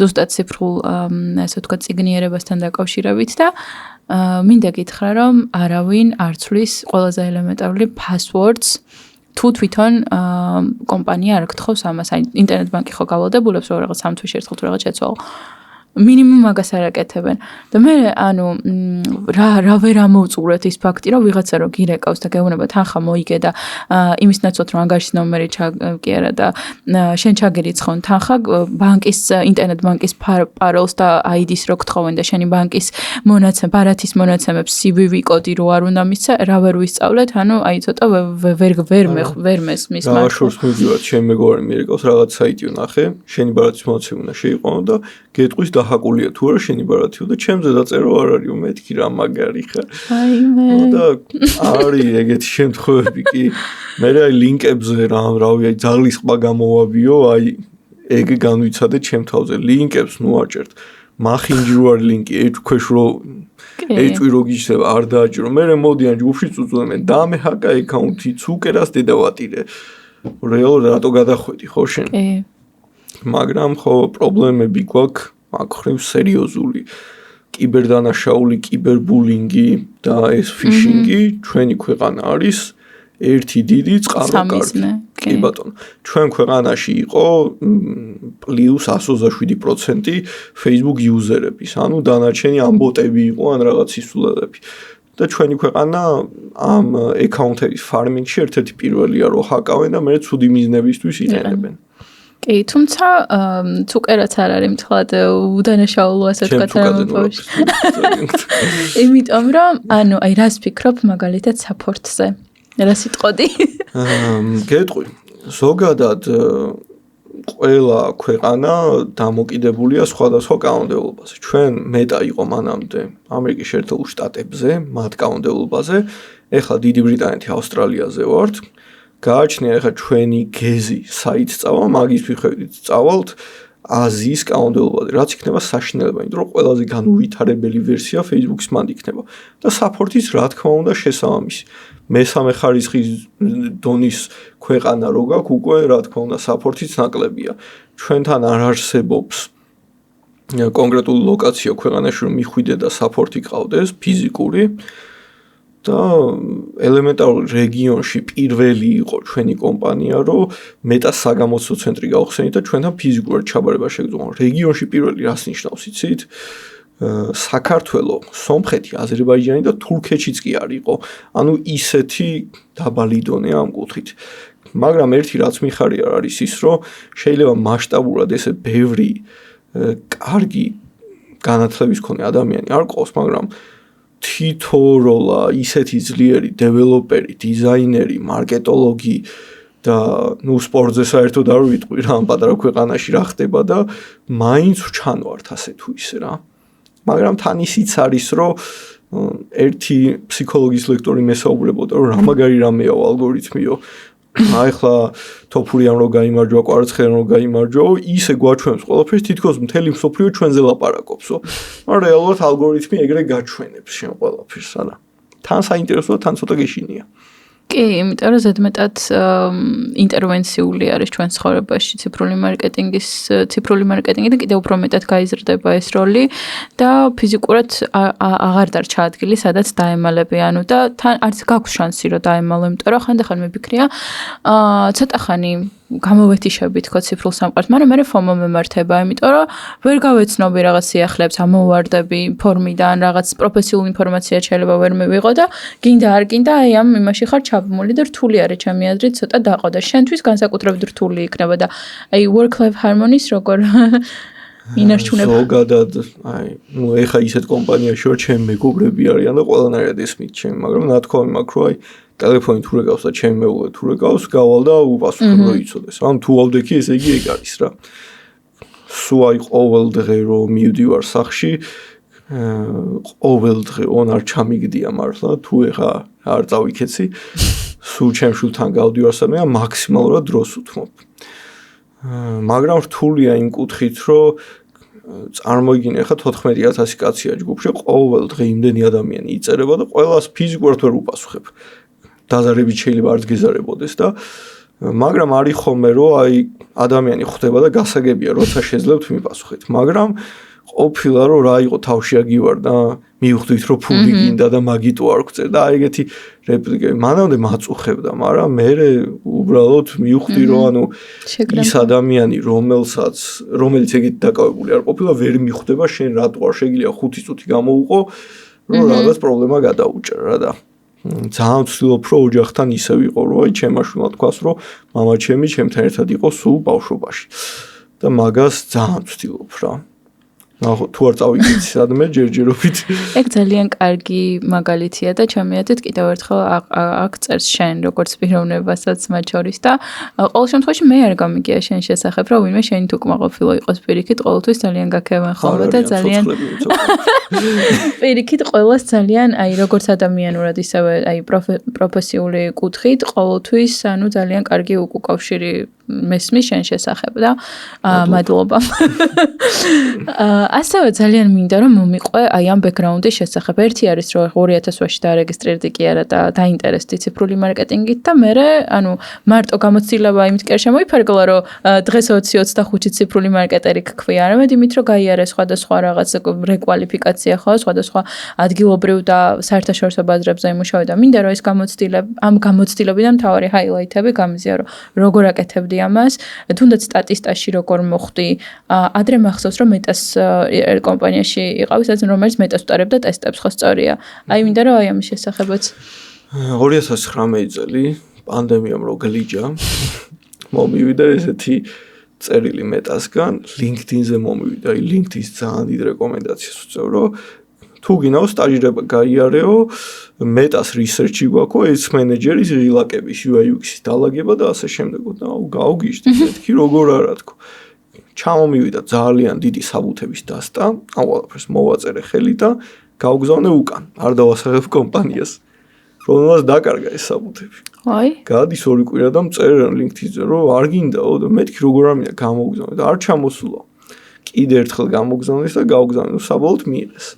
ზუსტად ციფრულ, ასე ვთქვათ, წიგნიერებასთან დაკავშირებით და მინდა გითხრა, რომ არავინ არ ცვლის ყველაზე ელემენტარული passwords თუ თვითონ კომპანია არ გთხოვს ამას, აი ინტერნეტ ბანკი ხო გავალდებულებს რომ რაღაც 3 თვეში ერთხელ თუ რაღაც შეცვალო. მინიმუმ მაგას არ აკეთებენ. და მე ანუ რა ვერ ამოვწურეთ ის ფაქტი, რომ ვიღაცა რო გირეკავს და გეუბნება თანხა მოიგე და იმის ნაცვლად რომ ანგარიშის ნომერი კი არა და შენ ჩაგერიცხონ თანხა ბანკის ინტერნეტ ბანკის პაროლს და ID-ს რო გთხოვენ და შენი ბანკის ბარათის მონაცემებს CVV კოდი რო არ უნდა მისცა, რა ვერ ვისწავლეთ, ანუ აი ცოტა ვერ მესმის მაგ. შორს მივიდივარ, ჩემ მეგობარი მიერეკავს რაღაც საიტი ვნახე, შენი ბარათის მონაცემები უნდა შეიყვანო და გეტყვის დახაკულია თუ არა შენი ბარათიო და ჩემზე დაწერო არ არისო, მეთქი რა მაგარი ხარ. აი მე. და არის ეგეთი შემთხვევები კი. მე აი ლინკებზე რავი, აი ძალის ყბა გამოვაბიო, აი ეგ განვიცადე ჩემ თავზე. ლინკებს ნუ აჭერთ. მახინჯი რო არის ლინკი, ეჭქვეშ რო ეჭვი რო გიჩნდება, არ დააჭირო. მე მოდიან ჯგუფში წუწუნებენ, დამეჰაკა აკაუნთი, ცუკერას დედავატირე. რეალურად რატო გადახვედი ხო შენ? მაგრამ ხო პრობლემები გვაქვს მაგ ხრივ სერიოზული კიბერდანაშაული, კიბერბულინგი და ეს ფიშინგი ჩვენი ქვეყანა არის ერთი დიდი წყაროკარგი. კი ბატონო. ჩვენ ქვეყანაში იყო პლუს 127% Facebook იუზერების, ანუ დანარჩენი ამ ბოტები იყო ან რაღაც ისულელები. და ჩვენი ქვეყანა ამ აკაუნტების ფარმინგში ერთ-ერთი პირველია, რომ ჰაკავენ და მე ცუდი მიზნებისთვის იყენებენ. კი, თუმცა თუ კერაც არ არის მთლად უდანაშაულო ასე ვთქვათ რამბოში. იმიტომ რომ ანუ აი რას ფიქრობ მაგალითად support-ზე? რა სიტყვოდი? გეტყვი. ზოგადად ყველა ქვეყანა დამოკიდებულია სხვადასხვა კანონმდებლობაზე. ჩვენ მეტა იყო მანამდე ამერიკის შეერთებულ შტატებზე, მათ კანონმდებლობაზე, ეხლა დიდი ბრიტანეთი ავსტრალიაზე ვართ. გააჩნია ეხლა ჩვენი გეზი საით წავა, მაგის მიხედვით წავალთ აზიის კანონმდებლობაზე, რაც იქნება საშინელება, იმიტომ რომ ყველაზე განუვითარებელი ვერსია Facebook-ის მანდ იქნება და support-ის რა თქმა უნდა შესაბამისი. მესამე ხარისხის დონის ქვეყანა რო გაქვს, უკვე რა თქმა უნდა support-იც ნაკლებია. ჩვენთან არ არსებობს კონკრეტული ლოკაცია ქვეყანაში რომ მიხვიდე და support-ი ყავდეს ფიზიკური და ელემენტარულ რეგიონში პირველი იყო ჩვენი კომპანია, რომ მეტას საგამოცდო ცენტრი გავხსენით და ჩვენთან ფიზიკურად ჩაბარება შეგრძნო. რეგიონში პირველი რას ნიშნავს იცით? საქართველო, სომხეთი, აზერბაიჯანი და თურქეთშიც კი არისო. ანუ ისეთი დაბალი დონეა ამ კუთხით. მაგრამ ერთი რაც მიხარია არის ის, რომ შეიძლება მასშტაბურად ესე ბევრი კარგი განათლების მქონე ადამიანი არ ყავს, მაგრამ თითო როლა ისეთი ძლიერი დეველოპერი, დიზაინერი, მარკეტოლოგი და ნუ სპორტზე საერთოდ არ ვიტყვი რა ამ პატარა ქვეყანაში რა ხდება და მაინც ჩანვართ ასე თუ ისე რა. მაგრამ თან ისიც არის, რომ ერთი ფსიქოლოგიის ლექტორი მესაუბრებოდა, რომ რა მაგარი რამეა ალგორითმიო. ახლა თოფურიან რო გაიმარჯვა, კვარცხლიან რო გაიმარჯვა, ისე გვაჩვენებს ყველაფერს, თითქოს მთელი მსოფლიო ჩვენზე ლაპარაკობსო. მაგრამ რეალურად ალგორითმი ეგრე გაჩვენებს შენ ყველაფერს, ანა. თან საინტერესოა, თან ცოტა გეშინია. კი, იმიტომ რომ ზედმეტად ინტერვენციული არის ჩვენ ცხოვრებაში ციფრული მარკეტინგი და კიდევ უფრო მეტად გაიზრდება ეს როლი და ფიზიკურად აღარ დარჩა ადგილი, სადაც დაემალები, ანუ და თან არც გაქვს შანსი რომ დაემალო, იმიტომ რომ ხანდახან მიფიქრია ცოტა ხანი გამოვეთიშები თქო ციფრულ სამყაროს, მაგრამ მე FOMO მემართება, იმიტომ რომ ვერ გავეცნობი რაღაც სიახლეებს, ამოვარდები ფორმიდან, რაღაც პროფესიულ ინფორმაცია შეიძლება ვერ მივიღო და გინდა არ გინდა, აი ამ იმაში ხარ ჩაბმული და რთული არის ჩემი აზრით, ცოტა დაყო და შენთვის განსაკუთრებით რთული იქნება და აი work life harmony-ს როგორ ინარჩუნება. ზოგადად, აი, ნუ ეხა ისეთ კომპანიაში ვარ, ჩემი მეგობრები არიან და ყველანაირად ესმით ჩემი, მაგრამ ნათქვამი მაქვს, რომ აი ტელეფონი თუ რეგავს და ჩემი მეუღლე თუ რეგავს, გავალ და უპასუხო რომ იცოდეს. ან თუ ავდექი, ესე იგი ეგ არის რა. სულ აი ყოველ დღე რომ მივდივარ სახლში, ყოველ დღე არ ჩამიგდია მართლა, თუ ეხა არ წავიქეცი, სულ ჩემ შულთან გავდივარ სადმე და მაქსიმალურად დროს უთმობ. მაგრამ რთულია იმ კუთხით, რომ წარმოიდგინე ხა 14000 კაცია ჯგუფში, ყოველ დღე იმდენი ადამიანი იწერება და ყველას ფიზიკურად ვერ უპასუხებ. დაზარებით შეიძლება არც გეზარებოდეს და მაგრამ არის ხოლმე რომ აი ადამიანი ხვდება და გასაგებია როცა შეძლებთ მიპასუხეთ. მაგრამ ყოფილა რომ რა იყო თავში აგივარ და მივხვდით რომ ფული გინდა და მაგიტო არ გწერ და აი ეგეთი რეპლიკები მანამდე მაწუხებდა, მაგრამ მე უბრალოდ მივხვდი რომ ანუ ის ადამიანი რომელიც ეგეთი დაკავებული არ ყოფილა ვერ მიხვდება შენ რატო არ შეგიძლია 5 წუთი გამოვუყო რომ რაღაც პრობლემა გადაუჭერ რა და ძალიან ვცდილობ რომ ოჯახთან ისე ვიყო რომ აი ჩემმა შვილმა თქვას რომ მამა ჩემი ჩემთან ერთად იყო სულ ბავშვობაში და მაგას ძალიან ვცდილობ რა ნახო თუ არ წავიკეცი სადმე ჯერჯერობით ეგ ძალიან კარგი მაგალითია და ჩემი აზრით კიდევ ერთხელ აქ წერს შენ როგორც პიროვნებასაც მათ შორის და ყოველ შემთხვევაში მე არ გამიგია შენ შესახებ რომ ვინმე შენი თუ კმაყოფილო იყოს პირიქით ყოველთვის ძალიან გაქევენ ხოლმე და ძალიან პირიქით ყოველას ძალიან აი როგორც ადამიანურად ისევე აი პროფესიული კუთხით ყოველთვის ანუ ძალიან კარგი უკავშირი მესმის შენ შესახებ და მადლობა. ასევე ძალიან მინდა რომ მომიყვე აი ამ ბექგრაუნდის შესახებ. ერთი არის რომ 2000-ში დარეგისტრირდი კი არა და დაინტერესდი ციფრული მარკეტინგით და მე ანუ მარტო გამოცდილება იმით კი არ შემოიფარგლა რომ დღეს 20-25 ციფრული მარკეტერი გქვია, არამედ იმით რომ გაიარე სხვადასხვა რაღაც რეკვალიფიკაცია ხო, სხვადასხვა ადგილობრივ და საერთაშორისო ბაზრებზე იმუშავე და მინდა რომ ეს ამ გამოცდილებიდან მთავარი ჰაილაითები გამიზიარო. როგორ აკეთებდი ამას, თუნდაც სტატისტაში როგორ მოხვდი. ადრე მახსოვს რომ მეტას კომპანიაში იყავი, სადაც რომელიც მეტას უტარებდა ტესტებს, ხო სწორია. აი მინდა რომ აი ამის შესახებაც 2019 წელი პანდემიამ რო გლიჯა მომივიდა ესეთი წერილი მეტასგან, LinkedIn-ზე მომივიდა, LinkedIn-ის ძალიან დიდ რეკომენდაციას უწევ, რომ თუ გინაო სტაჟირება გაიარეო, მეტას რისერჩი გვაქვს, ეს მენეჯერის ღილაკების UI UX-ის დალაგება და ასე შემდეგ. და გავგიჟდი, მეთქი როგორ არა თქო. ჩამომივიდა ძალიან დიდი საბუთების დასტა, ამ ყველაფერს მოვაწერე ხელი და გავგზავნე უკან. არ დავასახებ კომპანიას, რომელსაც დაკარგა ეს საბუთები. აი, გადის 2 კვირა და მწერენ LinkedIn-ზე, რომ არ გინდაო და მეთქი როგორ არ მინდა გამოგზავნე და არ ჩამოსულა. კიდე ერთხელ გამოგზავნეს და გავგზავნე, საბოლოოდ მიიღეს.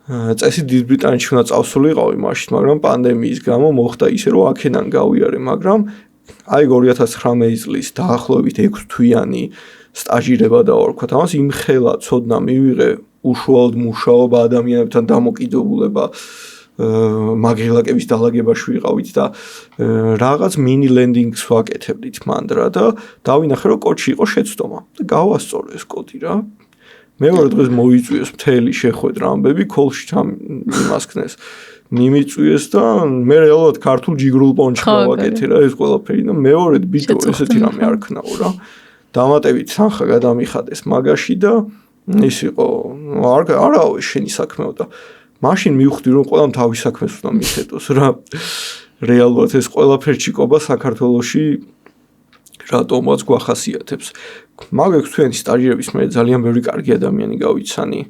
წესი დიდ ბრიტანეთში უნდა წავსულიყავი მაშინ, მაგრამ პანდემიის გამო მოხდა ისე, რომ აქედან გავიარე, მაგრამ აი 2019 წლის დაახლოებით 6 თვიანი სტაჟირება დავარქვა. ამას იმხელა ცოდნა მივიღე უშუალოდ მუშაობა ადამიანებთან დამოკიდებულება მაგილაკების დალაგებაში ვიყავით და რაღაც მინი ლენდინგს ვაკეთებდით მანდრა და დავინახე რომ კოდში იყო შეცდომა და გავასწორე ეს კოდი რა. მეორე დღეს მოიწვიეს მთელი შეხვედრა ამბები call-ში იმასქნეს მიმიწვიეს და მე რეალურად ქართულ ჯიგრულ პონჩი გავაკეთე რა ეს ყველაფერი და მეორედ ბიჭო ესეთი რამე არ ქნაო რა. დამატებით თანხა გადამიხადეს მაგაში და ის იყო არაო შენი საქმეო და მაშინ მივხვდი რომ ყველამ თავის საქმეს უნდა მიხედოს რა. რეალურად ეს ყველაფერჩიკობა საქართველოში რატომაც გვახასიათებს. მაგექვს თქვენი სტაჟირების მე ძალიან ბევრი კარგი ადამიანი გავიცანი.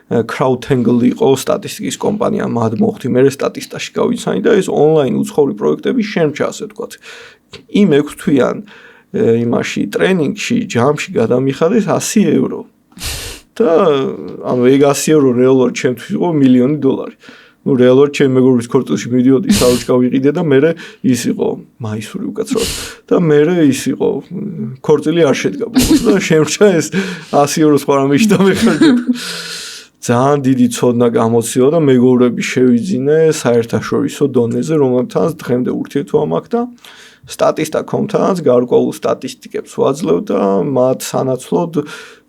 CrowdTangle იყო სტატისტიკის კომპანია, მათ მოხდი მე სტატისტაში გავიცანი და ეს ონლაინ უცხოური პროექტები შემჭა ასე ვთქვათ. იმ 6 თვიან იმაში ტრენინგში ჯამში გადამიხადეს 100 евро. და ანუ ეგ 100 евро რეალურად ჩემთვის იყო $1,000,000. ну რეალურად ჩემ მეგობრის ქორწილში მიდიოდი საუჭკა ვიყიდე და მე ის იყო მაისური უკაცრავად და მე ის იყო ქორწილი არ შედგა და შემრჩა ეს 100 евро სხვა რამეში დამეხარჯე. ძალიან დიდი ცოდნა გამოცდილა და მეგობრები შევიძინე საერთაშორისო დონეზე, რომელთანაც დღემდე ურთიერთობა მაქვს და სტატისტიკა.com-თანაც გარკვეულ სტატისტიკებს ვაძლევ და მათ სანაცვლოდ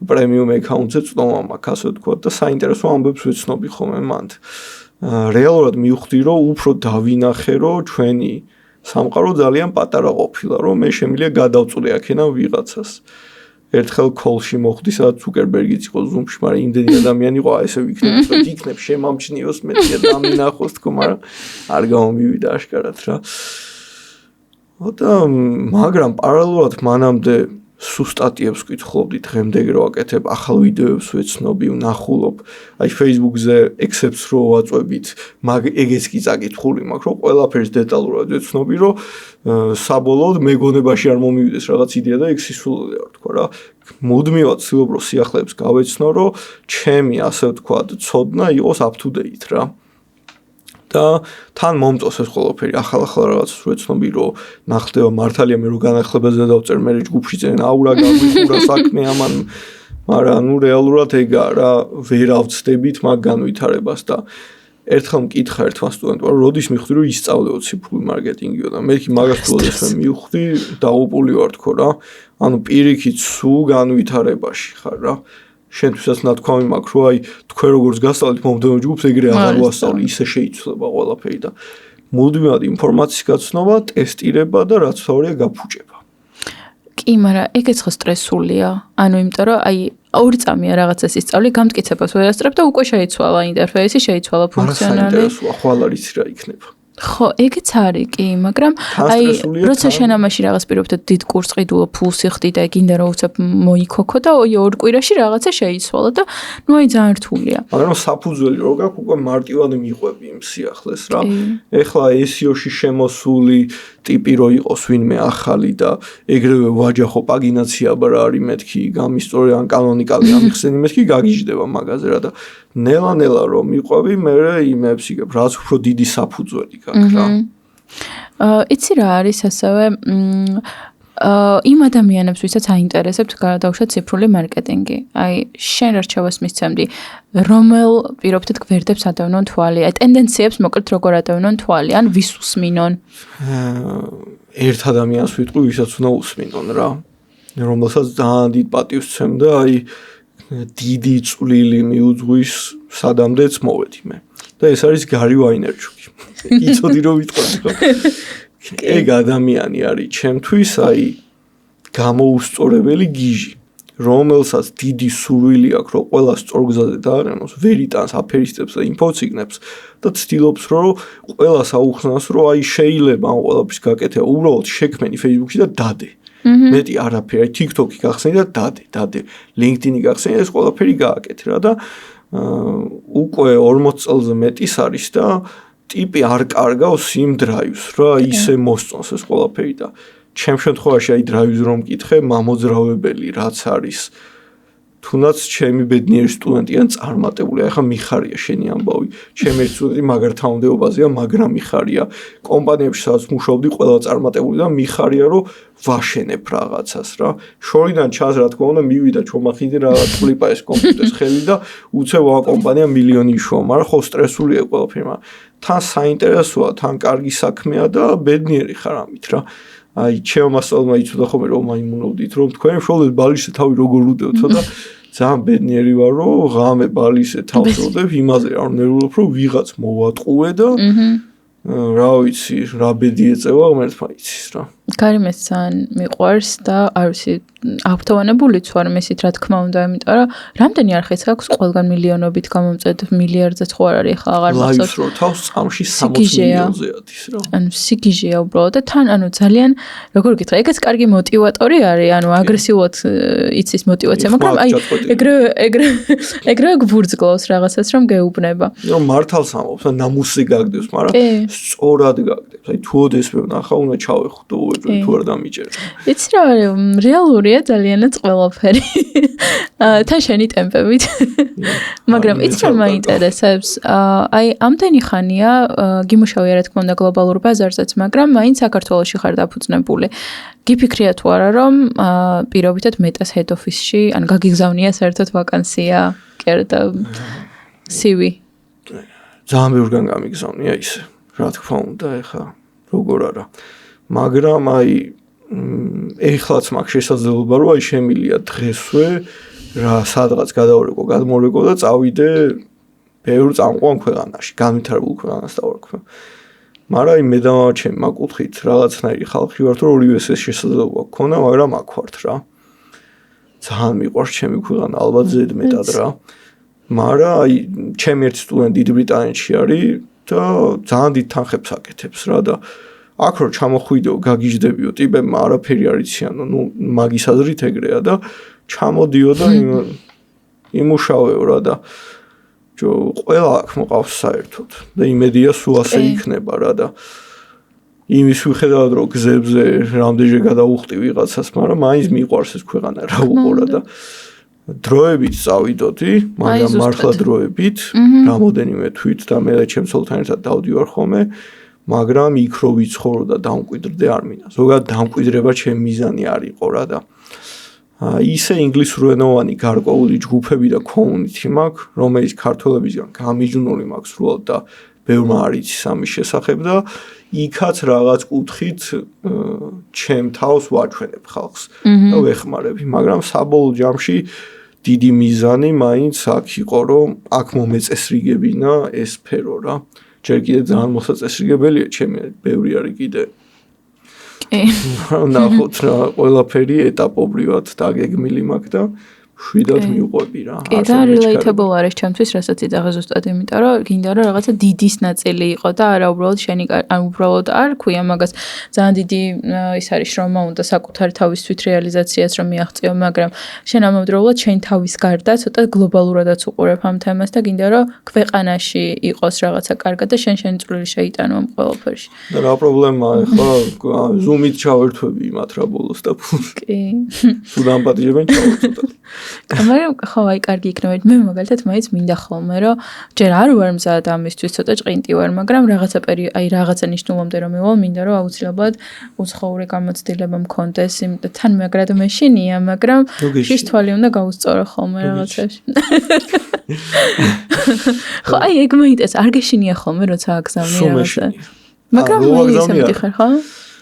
პრემიუმ აკაუნტზე წვდომა მაქვს, ასე ვთქვათ და საინტერესო ამბებს ვეცნობი ხოლმე მანდ. რეალურად მივხვდი რომ უფრო დავინახე რომ ჩვენი სამყარო ძალიან პატარა ყოფილა, რომ მე შემიძლია გადავწყვეტე აქედან ვიღაცას. ერთხელ call-ში მოხვდი, სადაც ზუკერბერგიც იყო Zoom-ში, მაგრამ იმდენი ადამიანი იყო, ესე ვიქნები, რომ იქნებ შემამჩნიოს მეტია დამინახოს თქო, მაგრამ არ გამომივიდა აშკარად რა. მაგრამ პარალელურად მანამდე სულ სტატიებს ვკითხულობდი, დღემდე რო ვაკეთებ, ახალ ვიდეოებს ვეცნობი, ვნახულობ, აი Facebook-ზე ექსებს რო ვაწვევით, ეგეც კი წაკითხული მაქვს, რომ ყველაფერს დეტალურად ვეცნობი, რომ საბოლოოდ მეგონებაში არ მომივიდეს რაღაც იდეა და ეგ სისულელე არ თქვა რა. მუდმივად ვცდილობ რომ სიახლეებს გავეცნო, რომ ჩემი ასე ვთქვათ, ცოდნა იყოს up to date რა. და თან მომწონს ეს ყველაფერი, ახალ რაღაცას ვეცნობი, რომ ნახდება მართალია მე რო განახლებაზე დავწერ, მე ჯგუფში წერენ აურა გაგვიხურა საქმე ამან, მაგრამ ნუ რეალურად ეგა რა, ვერ ავწდებით მაგ განვითარებას და ერთხელ მკითხა ერთმა სტუდენტმა, რომ როდის მიხვდი რომ ისწავლეო ციფრული მარკეტინგიო და მე მაგას თუადასვე მივხვდი, დაუპული ვარ თქო რა. ანუ პირიქით სულ განვითარებაში ხარ რა. შენთვისაც ნათქვამი მაქვს, რომ აი თქვენ როგორც გასწავლეთ მომდევნო ჯგუფს, ეგრე აღარ ვასწავლი, ისე შეიცვლება ყველაფერი და მუდმივად ინფორმაციის გაცნობა, ტესტირება და რაც თავია გაფუჭება. კი, მაგრამ ეგეც ხო სტრესულია. ანუ იმიტომ რომ აი 2 წამია რაღაცას ისწავლი, გამტკიცებას ვერ ასწრებ და უკვე შეიცვალა ინტერფეისი, შეიცვალა ფუნქციონალი. არა, საინტერესოა, ხვალ არის რა იქნება. ხო, ეგეც არის კი, მაგრამ აი როცა შენ ამაში რაღაც პირობთ დიდ კურსს ყიდულო ფულს იხდი და გინდა რომ უცებ მოიქოქო და ორ კვირაში რაღაცა შეიცვალა და ნუ აი ძალიან რთულია. მაგრამ საფუძველი რო გაქვს უკვე მარტივად მიყვები იმ სიახლეს რა. ეხლა SEO-ში შემოსული ტიპი რო იყოს ვინმე ახალი და ეგრევე ვაჯახო პაგინაცია ბრა არის მეთქი გამისწორე ან კანონიკალი ამიხსენი მეთქი გაგიჟდება მაგაზე რა და ნელა რომ მიყვები მე იმებს იგებ რაც უფრო დიდი საფუძველი გაქვს რა. იცი რა არის ასევე იმ ადამიანებს ვისაც აინტერესებთ გადავშოთ ციფრული მარკეტინგი. აი შენ რჩევას მისცემდი რომელ პირობითად გვერდებს ადევნონ თვალი, აი ტენდენციებს მოკლედ როგორ ადევნონ თვალი, ან ვის უსმინონ? ერთ ადამიანს ვიტყვი, ვისაც უნდა უსმინონ რა. რომელსაც ძალიან დიდ პატივს ვცემ და აი დიდი წვლილი მიუძღვის სადამდეც მოვედი მე. და ეს არის გარი ვაინერჩუკი. იცოდი რომ ვიტყვი ხო? ეგ ადამიანი არის ჩემთვის აი გამოუსწორებელი გიჟი, რომელსაც დიდი სურვილი აქვს რომ ყველა სწორგზაზე დაარემოს, ვერ იტანს აფერისტებს და ინფოციგნებს და ცდილობს რომ ყველას აუხსნას რომ აი შეიძლება ამ ყველაფრის გაკეთება უბრალოდ შექმენი Facebook-ში და დადე. მეტი არაფერი, TikTok-ი გახსენი და დადე. LinkedIn-ი გახსენი ეს ყველაფერი გააკეთე რა და უკვე 40 წელზე მეტის არის და ტიპი არ კარგავს იმ დრაივს რა ისე მოსწონს ეს ყველაფერი და ჩემ შემთხვევაში აი დრაივს რომ მკითხე მამოძრავებელი რაც არის თუნდაც ჩემი ბედნიერი სტუდენტიან წარმატებული ახლა მიხარია შენი ამბავი ჩემი სტუდენტი მაგართავმდებობაზეა მაგრამ მიხარია კომპანიებში სადაც მუშაობდი ყველა წარმატებული და მიხარია რომ ვაშენებ რაღაცას რა შორიდან ჩანს რა თქმა უნდა მივიდა ჩომახიდი რაღაც კლიპა ეს კომპიუტერის ხელი და უცებ ვა კომპანია მილიონი იშოვა მაგრამ ხო სტრესულია ყველაფერი მაგრამ თან საინტერესოა თან კარგი საქმეა და ბედნიერი ხარ ამით რა აი ჩემმა მასწავლებელმა იცოდა ხოლმე რომ მაიმუნობდით რომ თქვენ შოლეთ ბალიშზე თავი როგორ უდევთო და ძალიან ბედნიერი ვარ რომ ღამე ბალიშზე თავს უდევ იმაზე არ ნერვულობ რომ ვიღაც მოვატყუე და რა ვიცი რა ბედი ეწევა ღმერთმა იცის რა გარემეს ძალიან მიყვარს და არ ვიცი ავტოვანებულიც ვარ მისით რა თქმა უნდა იმიტომ რომ რამდენი არხიც აქვს ყველგან მილიონობით გამომწედ მილიარდზეც ხო არ არის ახლა აღარ მახსოვს ლაივს რო თავს წამში 60 მილიონზე ადის რა ანუ სიგიჟეა უბრალოდ და თან ანუ ძალიან როგორ გითხრა ეგეც კარგი მოტივატორი არის ანუ აგრესიულად იცის მოტივაცია მაგრამ აი ეგრე გვურძგლავს რაღაცას რომ გეუბნება რომ მართალს ამბობს და ნამუსი გაგდებს მაგრამ სწორად გაგდებს აი თუ ოდეს მე ვნახა უნდა ჩავეხუტო თუ არ დამიჭერა. იცი რა რეალურია ძალიანაც ყველაფერი. თან შენი ტემპებით. მაგრამ იცი რა მაინტერესებს? აი ამდენი ხანია გიმუშავე რა თქმა უნდა გლობალურ ბაზარზეც, მაგრამ მაინც საქართველოში ხარ დაფუძნებული. გიფიქრია თუ არა რომ პირობითად მეტას head office-ში ან გაგიგზავნია საერთოდ ვაკანსია, კერდა CV. ძალიან ბევრგან გამიგზავნია ისე. რა თქმა უნდა, ეხა როგორ არა. მაგრამ აი ეხლაც მაქვს შესაძლებლობა რომ აი შემილია დღესვე რა სადღაც გადავარეკო გადმოვარეკო და წავიდე ბევრ წამყვან ქვეყანაში განვითარებულ ქვეყანას დავარქვე მაგრამ აი მე და ჩემი მაკუთხით რაღაცნაირი ხალხი ვართ რომ ორივეს ეს შესაძლებლობა გქონა მაგრამ აქ ვართ რა ძალიან მიყვარს ჩემი ქვეყანა ალბათ ზედმეტად რა მაგრამ აი ჩემი ერთი სტუდენტი დიდ ბრიტანეთში არის და ძალიან დიდ თანხებს აკეთებს რა და აქ რო ჩამოხვიდეო გაგიჟდებიო ტიპებმა არაფერი არ იციანო ნუ მაგის აზრით ეგრეა და ჩამოდიო და იმუშავეო რა და ყველა აქ მოყავს საერთოდ და იმედია სულ ასე იქნება რა და იმის მიხედავად რომ გზებზე რამდენჯერ გადავუხტი ვიღაცას მაგრამ მაინც მიყვარს ეს ქვეყანა რა უყურა და დროებით წავიდოდი მაგრამ მართლა დროებით რამოდენიმე თვით და მე და ჩემ სოლთან ერთად დავდივარ ხოლმე მაგრამ იქ რო ვიცხოვრო და დამკვიდრდე არ მინდა. ზოგადად დამკვიდრება ჩემი მიზანი არ იყო რა და ისე ინგლისურენოვანი გარკვეული ჯგუფები და community მაქვს, რომელიც ქართველებისგან გამიჯნული მაქვს სრულად და ბევრმა არ იცის ამის შესახებ და იქაც რაღაც კუთხით ჩემ თავს ვაჩვენებ ხალხს და ვეხმარები, მაგრამ საბოლოო ჯამში დიდი მიზანი მაინც აქ იყო რომ აქ მომეწესრიგებინა ეს სფერო რა. ჯერ კიდე ძალიან მოსაწესრიგებელია ჩემი ბევრი არის კიდე ნახოთ რა ყველაფერი ეტაპობრივად დაგეგმილი მაქვს და შვიდად მივყვები რა. კი და relatable არის ჩემთვის, რასაც იცახე ზუსტად, იმიტომ რომ გინდა რომ რაღაცა დიდის ნაწილი იყო და არა უბრალოდ შენი უბრალოდ არ ქვია მაგას ძალიან დიდი ის არის რომ უნდა საკუთარი თავისთვის რეალიზაციას რომ მიაღწიო, მაგრამ შენ ამავდროულად შენ თავის გარდა ცოტა გლობალურადაც უყურებ ამ თემას და გინდა რომ ქვეყანაში იყოს რაღაცა კარგად და შენი წვლილი შეიტანო ამ ყველაფერში. და რა პრობლემაა ახლა Zoom-ით ჩავერთვები იმათ რა ბოლოს და კი. სულ ამპატიჟებენ ჩავერთვოთ. მაგრამ ხო აი კარგი იქნება მე მაგალითად მაინც მინდა ხოლმე რომ ჯერ არ ვარ მზად ამისთვის ცოტა ჭყინტი ვარ მაგრამ რაღაცა ნიშნულამდე რომ მივალ მინდა რომ აუცილებლად უცხოური გამოცდილება მქონდეს იმიტომ თან მაგრად მეშინია მაგრამ შიშ თვალი უნდა გაუსწორო ხოლმე რაღაცაში ხო აი ეგ მეინტერესებს არ გეშინია ხოლმე როცა აგზავნი რაღაცა მაგრამ მე ისე მიდიხარ ხო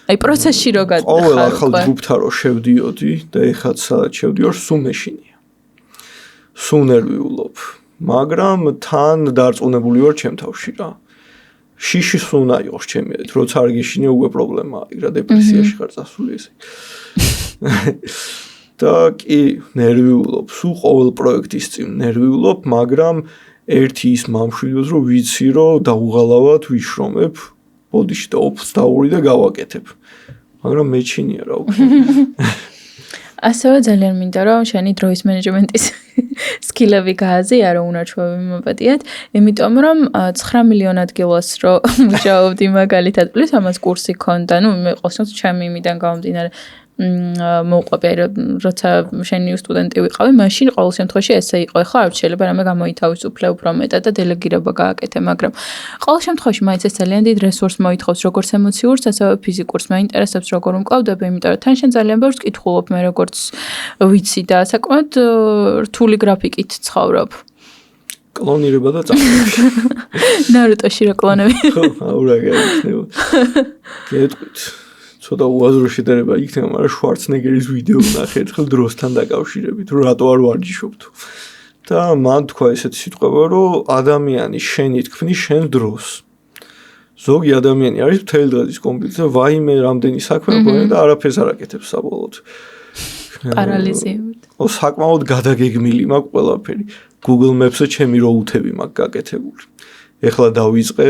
აი პროცესში რო გადახარ ყოველ ახალ ჯგუფთან რო შევდიოდი და ეხლა სადაც შევდიოდი სულ მეშინია სულ ნერვიულობ მაგრამ თან დარწმუნებული ვარ ჩემ თავში რა შიში სულ უნდა იყოს ჩემი როცა არ გეშინია უკვე პრობლემაა იქ რა დეპრესიაში ხარ წასული ესე და კი ნერვიულობ სულ ყოველ პროექტის წინ ნერვიულობ მაგრამ ერთი ის მამშვიდობს რომ ვიცი რომ დაუღალავად ვიშრომებ ბოდიში და ოფს დაური და გავაკეთებ მაგრამ მეჩინია რა უკვე ასევე ძალიან მინდა რომ შენი დროის მენეჯმენტის სკილები გააზიარო უნარჩვევები მომაპატიეთ იმიტომ რომ 9 მილიონ ადგილას რო მუშაობდი მაგალითად პლუს ამას კურსი ქონდა ნუ მე ყოველთვის ჩემი იმიდან გამომდინარე მოუყვები როცა შენი სტუდენტი ვიყავი მაშინ ყოველ შემთხვევაში ესე იყო ხო არ შეიძლება რამე გამოითავისუფლე უფრო მეტად და დელეგირება გააკეთე მაგრამ ყოველ შემთხვევაში მაინც ეს ძალიან დიდ რესურს მოითხოვს როგორც ემოციურს ასევე ფიზიკურს მაინტერესებს როგორ უმკლავდები იმიტომ რომ თან შენ ძალიან ბევრს კითხულობ მე როგორც ვიცი და საკმაოდ რთული გრაფიკით ცხოვრობ კლონირება და წამოებში ნარუტოში რა კლონები ხო აურა გაიქნება გეტყვით ცოტა უაზრო შედარება იქნება, მაგრამ შვარცნეგერის ვიდეო ვნახე ერთხელ დროსთან დაკავშირებით, რომ რატო არ ვარჯიშობთ. და მან თქვა ესეთი სიტყვა, რომ ადამიანი შენი თქმის შენ დროს. ზოგი ადამიანი არის მთელი დღის კომპიუტერზე, ვაიმე რამდენი საქმე აქვს და არაფერს არ აკეთებს საბოლოოდ. პარალიზიურად. საკმაოდ გადაგეგმილი მაქვს ყველაფერი. Google Maps-ზე ჩემი როუთები მაქვს გაკეთებული. ეხლა დავიწყე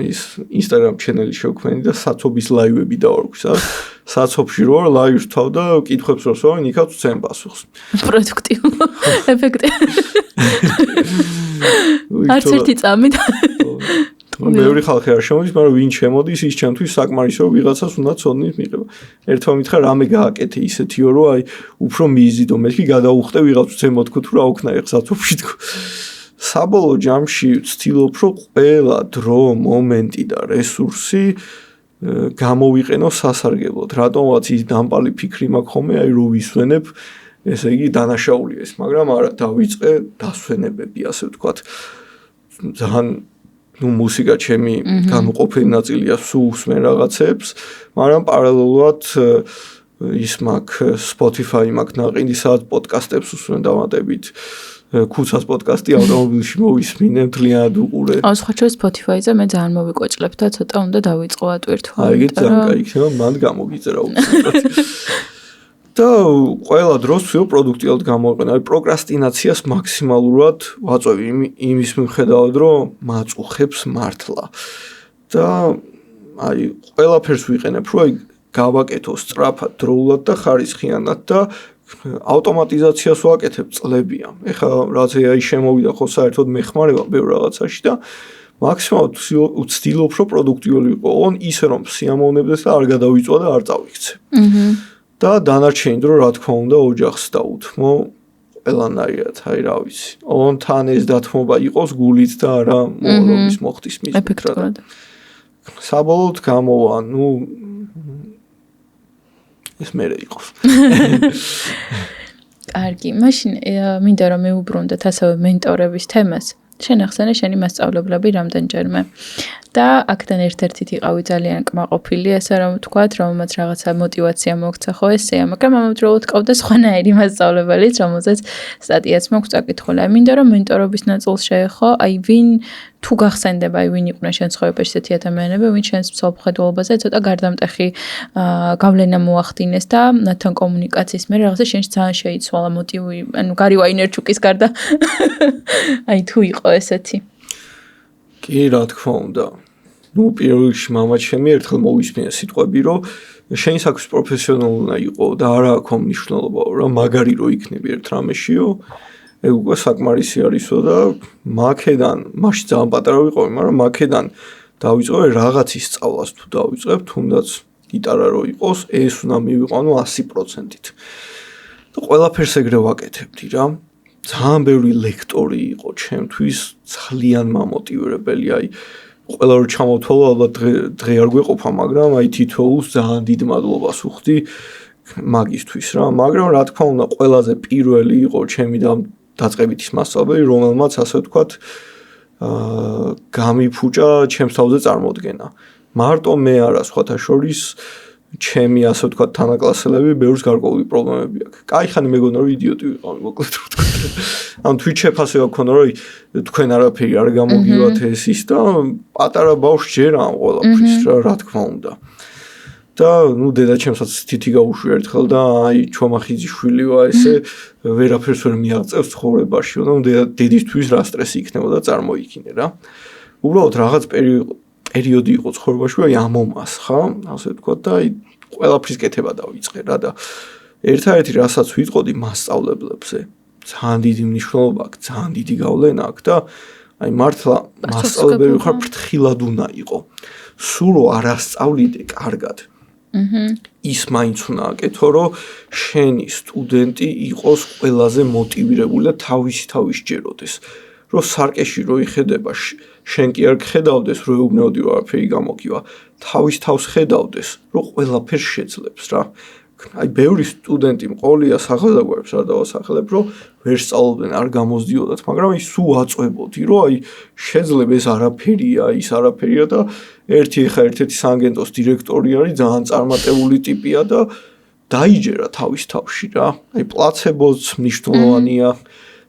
ის Instagram channel-ი შევქმნი და საცობის ლაივები დავარქვი, საცობში რო ვარ ლაივს ვთავ და კითხვებს რო ვსვამ, იქაც ვცემ პასუხს. პროდუქტიული ეფექტი. არც ერთი წამი და ბევრი ხალხი არ შემოდის, მაგრამ ვინ შემოდის, ის ჩემთვის საკმარისო ვიღაცას უნდა ცოდნით მიღება. ერთმა მითხრა რამე გააკეთე ისეთიო, რომ აი უფრო მიიზიდო, მეთქი გადაუხტე ვიღაც ვცემოთ თუ რა ოქნა ეხ საცობში თქო. საბოლოო ჯამში ვცდილობ რომ ყველა დრო, მომენტი და რესურსი გამოვიყენო სასარგებლოდ. რატომაც ის დამპალი ფიქრი მაქვს ხოლმე, აი რო ვისვენებ, ესე იგი დანაშაულია ეს, მაგრამ არა დავიწყე დასვენებები, ასე ვთქვათ. ძალიან ნუ მუსიკა ჩემი განუყოფელი ნაწილია, სულ უსმენ რაღაცებს, მაგრამ პარალელურად ის მაქვს Spotify მაქვს ნაყინი, სადაც პოდკასტებს უსმენ დამატებით. ქუცას პოდკასტი ავტომობილში მოვისმინე, მთლიანად უყურე. აუ სხვა ჩვენ Spotify-ზე მე ძალიან მოვიკვეჭლებ და ცოტა უნდა დავიწყო ატვირთვა. აი ეგ ძალიან კაი იქნება, მან გამოგიწერა უბრალოდ. და ყველა დროს ვცდილობ პროდუქტიულად გამოვიყენო. აი პროკრასტინაციას მაქსიმალურად ვაწვევი იმის მიხედავად, რომ მაწუხებს მართლა. და აი ყველაფერს ვიყენებ, რომ აი გავაკეთო სწრაფად, დროულად და ხარისხიანად და ავტომატიზაციას ვაკეთებ წლებია. ეხლა რაც AI შემოვიდა ხო საერთოდ მეხმარება ბევრ რაღაცაში და მაქსიმალურად ვცდილობ რომ პროდუქტიული ვიყო, ისე რომ სიამოვნებდეს და არ გადავიწვა და არ წავიქცე. და დანარჩენი დრო რა თქმა უნდა ოჯახს დავუთმო ყველანაირად, აი რა ვიცი. თან ეს დათმობა იყოს გულით და არა მოულობის მოხდის მიზნით. ეფექტურად. საბოლოოდ გამოვა, ნუ ეს მერე იყოს. კარგი, მაშინ მინდა რომ მივუბრუნდეთ ასევე მენტორების თემას. შენ ახსენე შენი მასწავლებლები რამდენჯერმე. და აქედან ერთ-ერთით იყავი ძალიან კმაყოფილი, ასე რომ ვთქვათ, რომელმაც რაღაცა мотиваცია მოგცა ხო ესეა, მაგრამ ამავდროულად ყავდა სხვანაირი მასწავლებელიც, რომელზეც სტატიაც მაქვს წაკითხული. მინდა რომ მენტორობის ნაწილს შეეხო, აი ვინ თუ გახსენდება ვინ იყვნენ შენ ცხოვრებაში ესეთი ადამიანები, ვინ შენს მსოფლმხედველობაზე ცოტა გარდამტეხი გავლენა მოახდინეს და მათთან კომუნიკაციის მერე რაღაცა შენში ძალიან შეიცვალა მოტივი, ანუ გარი ვაინერჩუკის გარდა. აი თუ იყო ესეთი. კი, რა თქმა უნდა. ნუ პირველ რიგში მამა ჩემი ერთხელ მოვისმინა სიტყვები, რომ შენი საქმის პროფესიონალი უნდა იყო და არა აქვს მნიშვნელობა, რომ მაგარი რო იქნები ერთ რამეშიო, ეგ უკვე საკმარისი არისო და მაქედან, მაშინ ძალიან პატარა ვიყავი, მაგრამ მაქედან დავიწყე რაღაცის სწავლას თუ დავიწყებ, თუნდაც გიტარა რო იყოს, ეს უნდა მივიყვანო 100%-ით. და ყველაფერს ეგრე ვაკეთებდი რა. ძალიან ბევრი ლექტორი იყო ჩემთვის, ძალიან მამოტივირებელი, აი ყველა რო ჩამოვთვალო, ალბათ დღე არ გვეყოფა, მაგრამ აი თითოეულს ძალიან დიდ მადლობას ვუხდი მაგისთვის რა, მაგრამ რა თქმა უნდა, ყველაზე პირველი იყო ჩემი დაწყებითი მასწავლებელი, რომელმაც ასე ვთქვათ, გამიფუჭა ჩემს თავზე წარმოდგენა. მარტო მე არა, სხვათა შორის ჩემი ასე ვთქვათ თანაკლასელები ბევრს გარკვეული პრობლემები აქვს. კაიხანი მეგონა რომ იდიოტი ვიყავი, მოკლედ რო ვთქვათ. ან Twitch შეფასება გქონდა რომ თქვენ არაფერი არ გამოგივათ ეს ის და პატარა ბავშვი ჯერა ამ ყველაფრის რა თქმა უნდა. და ნუ დედაჩემსაც თითი გაუშვი ერთხელ და აი ჩომახიძის შვილი ვარ ესე ვერაფერს ვერ მიაღწევს ცხოვრებაში და დედისთვის რა სტრესი იქნებოდა წარმოიქინე რა. უბრალოდ რაღაც პერიოდი იყო ცხოვრებაში, აი ამომასხა, ასე ვთქვათ და აი ყველაფრის კეთება დავიწყე რა და ერთადერთი რასაც ვიტყოდი მასწავლებლებზე ძალიან დიდი მნიშვნელობა აქვს, ძალიან დიდი გავლენა აქვს და აი მართლა მასწავლებელი ხარ ფრთხილად უნდა იყო. სულ რო არ ასწავლიდე კარგად. ის მაინც უნდა აკეთო, რომ შენი სტუდენტი იყოს ყველაზე მოტივირებული და თავის ჯეროდეს. რომ სარკეში რო იხედება, შენ კი არ გხედავდეს, რომ ეუბნეოდი რომ არაფერი გამოგივა, თავის თავს ხედავდეს, რომ ყველაფერს შეძლებს რა. აი ბევრი სტუდენტი მყოლია სახელმწიფოებს რა დავასახელებ, რომ ვერ სწავლობდნენ, არ გამოსდიოდათ, მაგრამ ის სულ აწვებოდი, რომ აი შეძლებ ეს არაფერია, ის არაფერია და ერთ-ერთი სანგენტოს დირექტორი არის, ძალიან წარმატებული ტიპია და დაიჯერა თავის თავში რა. აი პლაცებოც მნიშვნელოვანია.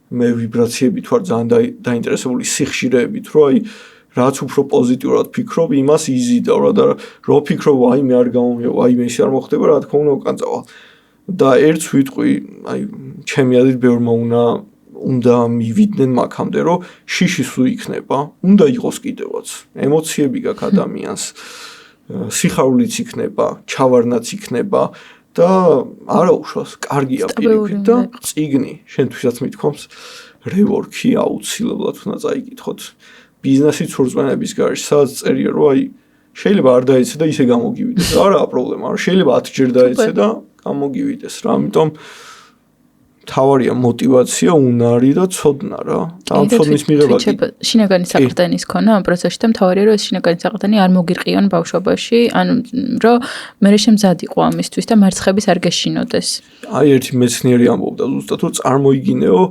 მე ვიბრაციებით ვარ ძალიან დაინტერესებული სიხშირეებით, რომ აი რაც უფრო პოზიტიურად ფიქრობ, იმას იზიდავ რა და რო ფიქრობ, აი მე არ გამომივა, აი მე ისე არ მოხდება, რა თქმა უნდა უკანწავალ. და ერთს ვიტყვი, აი ჩემი აზრით ბევრმა უნდა მივიდნენ მაგამდე, რომ შიში სულ იქნება, უნდა იყოს კიდევაც. ემოციები გაქვს ადამიანს, სიხარულიც იქნება, ჩავარდნაც იქნება. და არა უშავს, კარგია პირიქით და წიგნი, შენთვისაც მithkoms რევორკი აუცილებლად უნდა წაიკითხოთ. ბიზნესი ცურწმენების გარშე, სადაც წერია, რომ აი შეიძლება არ დაეცე და ისე გამოგივიდეს. არაა პრობლემა, შეიძლება 10 ჯერ დაეცე და გამოგივიდეს რა. ამიტომ თავარია мотивация, უნარი და ცოდნა რა. ამ ცოდნის მიღება კი შინაგანი საყრდენის ქონა ამ პროცესში და თავარია რომ ეს შინაგანი საყრდენი არ მოგირყიონ ბავშვობაში, ანუ რომ მე შემზად იყო ამისთვის და მარცხების არ გეშინოდეს. აი ერთი მეცნიერი ამბობდა ზუსტად რომ წარმოიგინეო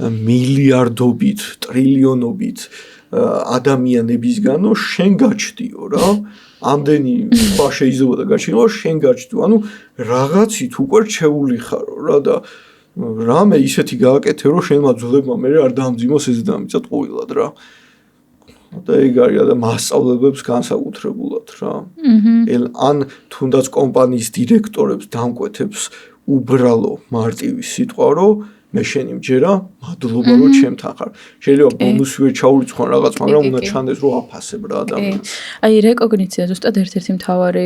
მილიარდობით, ტრილიონობით ადამიანებისგანო შენ გაჩდიო რა. ამდენი სხვა შეიძლება და გაჩინო შენ გაჩდიო. ანუ რაღაცით უკვე რჩეული ხარო რა და რამე ისეთი გააკეთე რომ შენმა ძვლებმა მე არ დაამძიმოს ეს დამიწა ტყუილად რა. და ეგ არის და მასწავლებელებს განსაკუთრებულად რა. ან თუნდაც კომპანიის დირექტორებს დამკვეთებს უბრალო მარტივი სიტყვა რომ მე შენი მჯერა, მადლობა რომ ჩემთან ხარ. შეიძლება ბონუსი ვერ ჩაურიცხონ რაღაც, მაგრამ უნდა ჩანდეს რომ აფასებ რა ადამიანს. აი რეკოგნიცია ზუსტად ერთ-ერთი მთავარი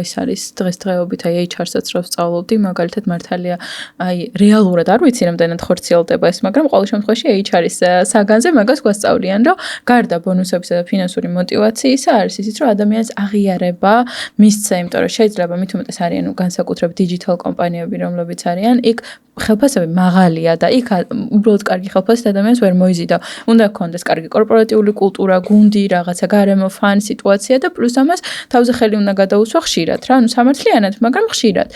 ის არის დღესდღეობით აი HR-საც რო ვსწავლობდი, მაგალითად მართალია აი რეალურად არ ვიცი რამდენად ხორციელდება ეს, მაგრამ ყოველ შემთხვევაში HR-ის საგანზე მაგას გვასწავლიან, რომ გარდა ბონუსებისა და ფინანსური мотиваციისა არის ისიც, რომ ადამიანს აღიარება მისცა, იმიტომ რომ შეიძლება მით უმეტეს არიან განსაკუთრებით დიჯიტალ კომპანიები, რომლებიც არიან, იქ ხელფასები მაღალია და იქ უბრალოდ კარგი ხელფასით ადამიანს ვერ მოიზიდა. უნდა გქონდეს კარგი კორპორატიული კულტურა, გუნდი, რაღაცა გარემო, ფან სიტუაცია და პლუს ამას თავზე ხელი უნდა გადაუსვა ხშირად რა, ანუ სამართლიანად, მაგრამ ხშირად.